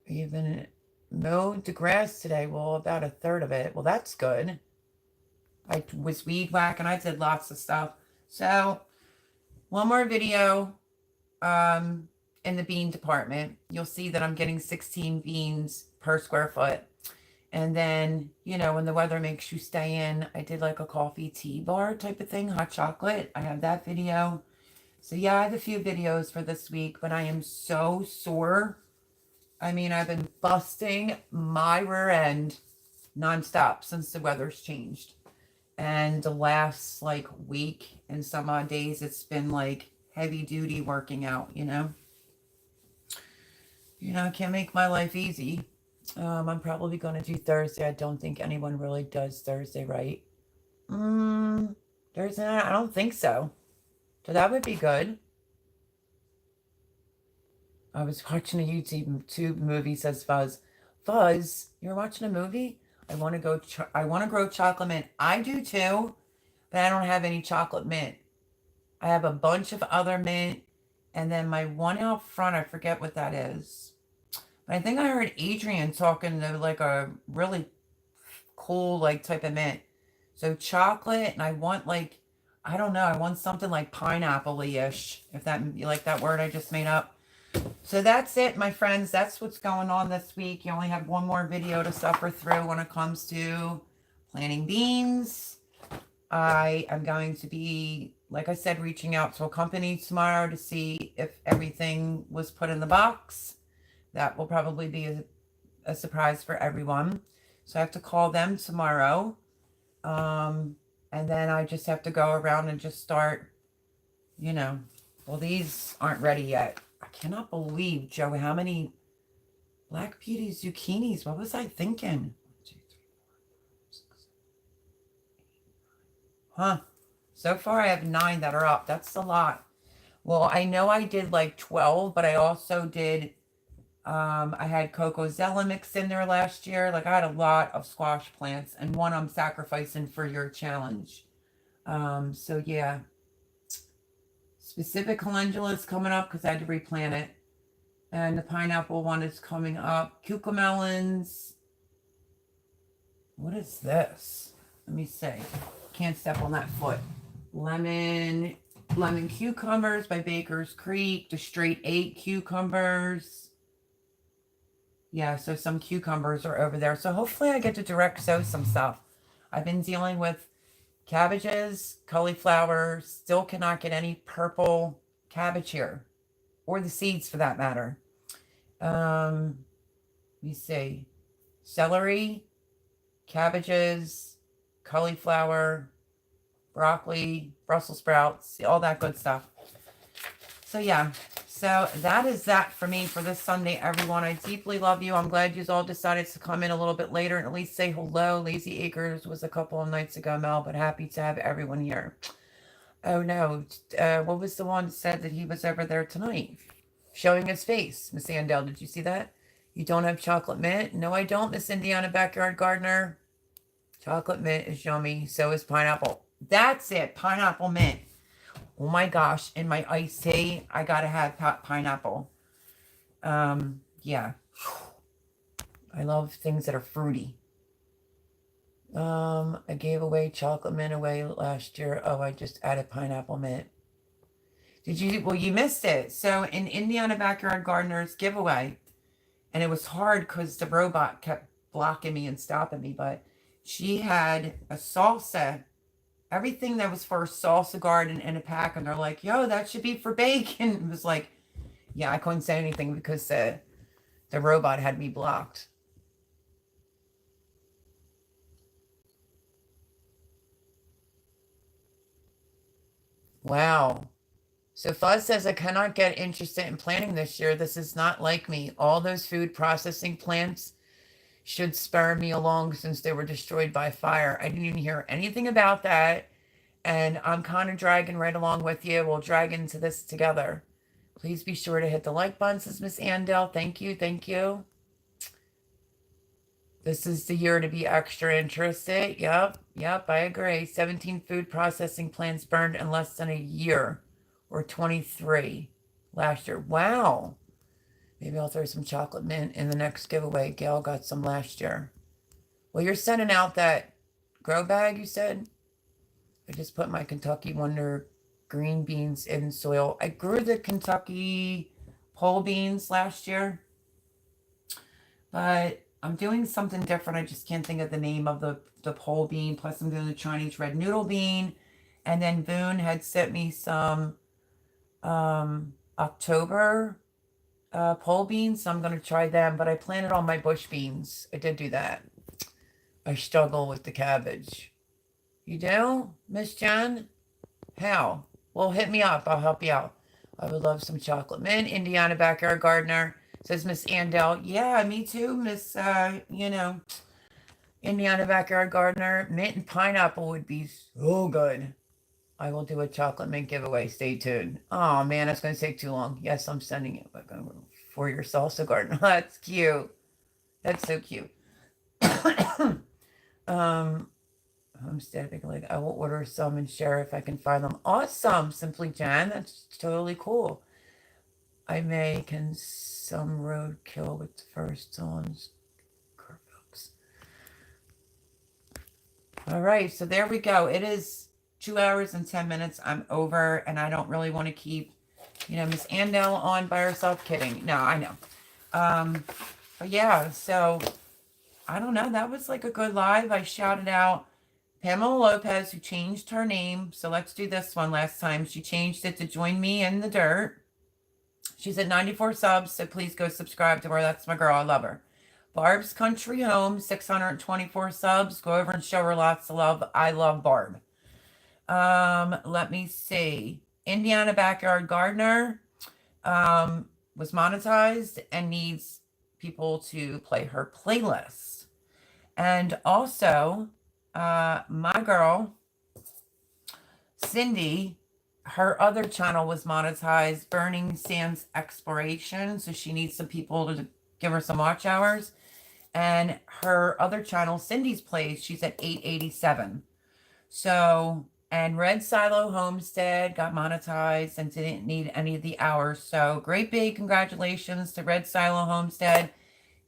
Even mowed the grass today. Well, about a third of it. Well, that's good. I was weed whacking. I did lots of stuff. So one more video in the bean department. You'll see that I'm getting 16 beans per square foot. And then, when the weather makes you stay in, I did like a coffee tea bar type of thing, hot chocolate. I have that video. So yeah, I have a few videos for this week, but I am so sore. I mean, I've been busting my rear end nonstop since the weather's changed. And the last like week and some odd days, it's been like heavy duty working out, you know? I can't make my life easy. I'm probably going to do Thursday. I don't think anyone really does Thursday, right? Thursday night? I don't think so. So that would be good. I was watching a YouTube movie, says Fuzz. Fuzz, you're watching a movie? I want to I want to grow chocolate mint. I do too, but I don't have any chocolate mint. I have a bunch of other mint, and then my one out front, I forget what that is. But I think I heard Adrian talking to like a really cool like type of mint. So chocolate, and I want like, I don't know, I want something like pineapple-ish, if that, you like that word I just made up. So that's it, my friends. That's what's going on this week. You only have one more video to suffer through when it comes to planting beans. I am going to be, like I said, reaching out to a company tomorrow to see if everything was put in the box. That will probably be a surprise for everyone. So I have to call them tomorrow. And then I just have to go around and just start, well, these aren't ready yet. I cannot believe, Joe, how many black beauty zucchinis. What was I thinking? 1, 2, 3, 4, 5, 6, 7, 8, 9. Huh. So far I have 9 that are up. That's a lot. Well, I know I did like 12, but I also did, I had Coco Zella mixed in there last year. Like I had a lot of squash plants, and one I'm sacrificing for your challenge. So yeah. Specific calendula is coming up because I had to replant it. And the pineapple one is coming up. Kooka Melons. What is this? Let me see. Can't step on that foot. Lemon cucumbers by Baker's Creek. The straight 8 cucumbers. Yeah, so some cucumbers are over there. So hopefully I get to direct sow some stuff. I've been dealing with cabbages, cauliflower. Still cannot get any purple cabbage here. Or the seeds for that matter. Let me see. Celery, cabbages, cauliflower, broccoli, Brussels sprouts, all that good stuff. So yeah, so that is that for me for this Sunday, everyone. I deeply love you. I'm glad you all decided to come in a little bit later and at least say hello. Lazy Acres was a couple of nights ago, Mel, but happy to have everyone here. Oh no, what was the one that said that he was over there tonight? Showing his face. Miss Andel, did you see that? You don't have chocolate mint? No, I don't, Miss Indiana Backyard Gardener. Chocolate mint is yummy. So is pineapple. That's it. Pineapple mint. Oh my gosh. In my iced tea, I gotta have pineapple. Yeah. I love things that are fruity. I gave away chocolate mint away last year. Oh, I just added pineapple mint. Did you? Well, you missed it. So in Indiana Backyard Gardener's giveaway, and it was hard because the robot kept blocking me and stopping me, but she had a salsa, everything that was for a salsa garden in a pack, and they're like, yo, that should be for bacon. It was like, yeah, I couldn't say anything because the robot had me blocked. Wow. So Fuzz says, I cannot get interested in planting this year. This is not like me. All those food processing plants should spur me along since they were destroyed by fire. I didn't even hear anything about that. And I'm kind of dragging right along with you. We'll drag into this together. Please be sure to hit the like button, says Miss Andel. Thank you. Thank you. This is the year to be extra interested. Yep, I agree. 17 food processing plants burned in less than a year, or 23 last year. Wow. Maybe I'll throw some chocolate mint in the next giveaway. Gail got some last year. Well, you're sending out that grow bag, you said? I just put my Kentucky Wonder green beans in soil. I grew the Kentucky pole beans last year, but I'm doing something different. I just can't think of the name of the pole bean. Plus, I'm doing the Chinese red noodle bean. And then Boone had sent me some October pole beans. So I'm going to try them. But I planted all my bush beans. I did do that. I struggle with the cabbage. You do, Miss Jen? How? Well, hit me up. I'll help you out. I would love some chocolate mint. Indiana Backyard Gardener, says Miss Andel. Yeah, me too, Miss, Indiana Backyard Gardener. Mint and pineapple would be so good. I will do a chocolate mint giveaway. Stay tuned. Oh, man, that's going to take too long. Yes, I'm sending it for your salsa garden. That's cute. That's so cute. um, Homestead, like I will order some and share if I can find them. Awesome, Simply Jan. That's totally cool. I can some roadkill with the first on books. All right, so there we go. It is 2 hours and 10 minutes. I'm over, and I don't really want to keep, Miss Andel on by herself. Kidding. No, I know. But yeah, so I don't know. That was like a good live. I shouted out Pamela Lopez, who changed her name. So let's do this one. Last time she changed it to Join Me in the Dirt. She's at 94 subs, so please go subscribe to her. That's my girl. I love her. Barb's Country Home, 624 subs. Go over and show her lots of love. I love Barb. Let me see. Indiana Backyard Gardener was monetized and needs people to play her playlist. And also, my girl, Cindy, her other channel was monetized, Burning Sands Exploration. So she needs some people to give her some watch hours. And her other channel, Cindy's Place, she's at 887. So, and Red Silo Homestead got monetized and didn't need any of the hours. So great big congratulations to Red Silo Homestead.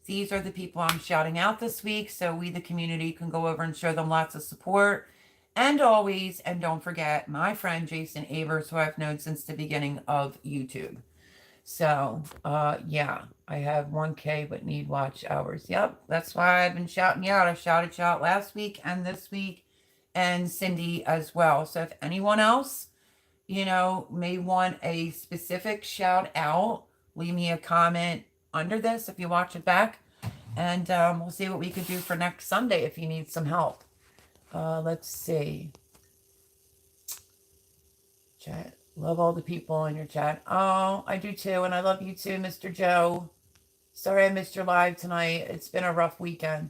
These are the people I'm shouting out this week, so we, the community, can go over and show them lots of support. And always, and don't forget, my friend Jason Avers, who I've known since the beginning of YouTube. So, yeah, I have 1K but need watch hours. Yep, that's why I've been shouting you out. I shouted you out last week and this week, and Cindy as well. So if anyone else, may want a specific shout out, leave me a comment under this if you watch it back, and we'll see what we could do for next Sunday if you need some help. Let's see. Chat. Love all the people in your chat. Oh, I do too, and I love you too, Mr. Joe. Sorry I missed your live tonight. It's been a rough weekend.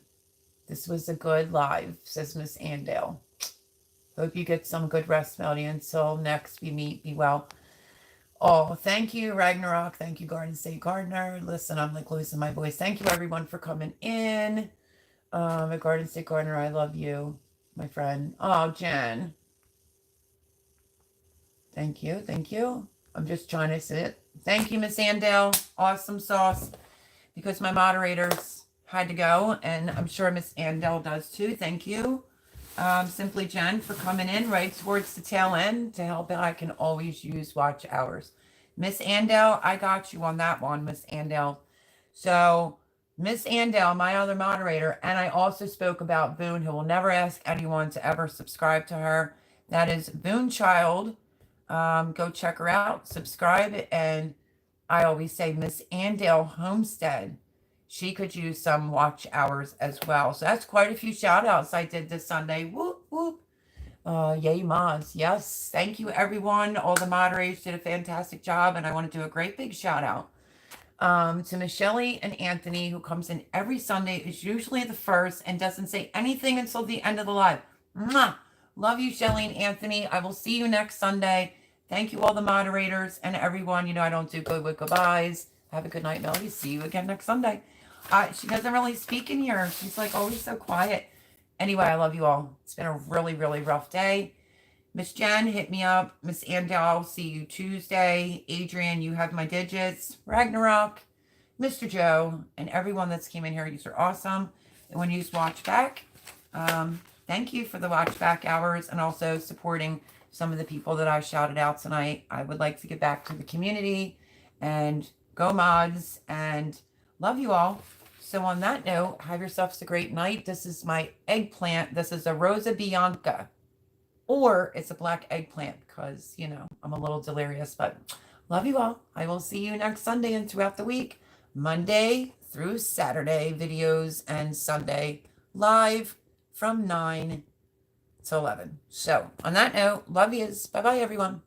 This was a good live, says Miss Andale. Hope you get some good rest, Melody. Until next we meet, be well. Oh, thank you, Ragnarok. Thank you, Garden State Gardener. Listen, I'm like losing my voice. Thank you, everyone, for coming in. A Garden State Gardener, I love you, my friend. Oh, Jen. Thank you. Thank you. I'm just trying to sit. Thank you, Miss Andale. Awesome sauce. Because my moderators had to go, and I'm sure Miss Andale does too. Thank you. Simply Jen for coming in right towards the tail end to help out. I can always use watch hours. Miss Andel, I got you on that one, Miss Andel. So Miss Andel, my other moderator, and I also spoke about Boone, who will never ask anyone to ever subscribe to her. That is Boone Child. Go check her out, subscribe, and I always say Miss Andale Homestead. She could use some watch hours as well. So that's quite a few shout outs I did this Sunday. Whoop, whoop. Yay, mods. Yes. Thank you, everyone. All the moderators did a fantastic job. And I want to do a great big shout out to Michelle and Anthony, who comes in every Sunday. Is usually the first and doesn't say anything until the end of the live. Mwah! Love you, Shelly and Anthony. I will see you next Sunday. Thank you, all the moderators and everyone. I don't do good with goodbyes. Have a good night, Melody. See you again next Sunday. She doesn't really speak in here. She's like always so quiet. Anyway, I love you all. It's been a really, really rough day. Miss Jen, hit me up. Miss Andal, see you Tuesday. Adrian, you have my digits. Ragnarok, Mr. Joe, and everyone that's came in here. You are awesome. And when you watch back, thank you for the watch back hours and also supporting some of the people that I shouted out tonight. I would like to get back to the community and go mods and love you all. So on that note, have yourselves a great night. This is my eggplant. This is a Rosa Bianca, or it's a black eggplant because, I'm a little delirious, but love you all. I will see you next Sunday and throughout the week, Monday through Saturday videos and Sunday live from 9 It's 11. So on that note, love yous. Bye-bye, everyone.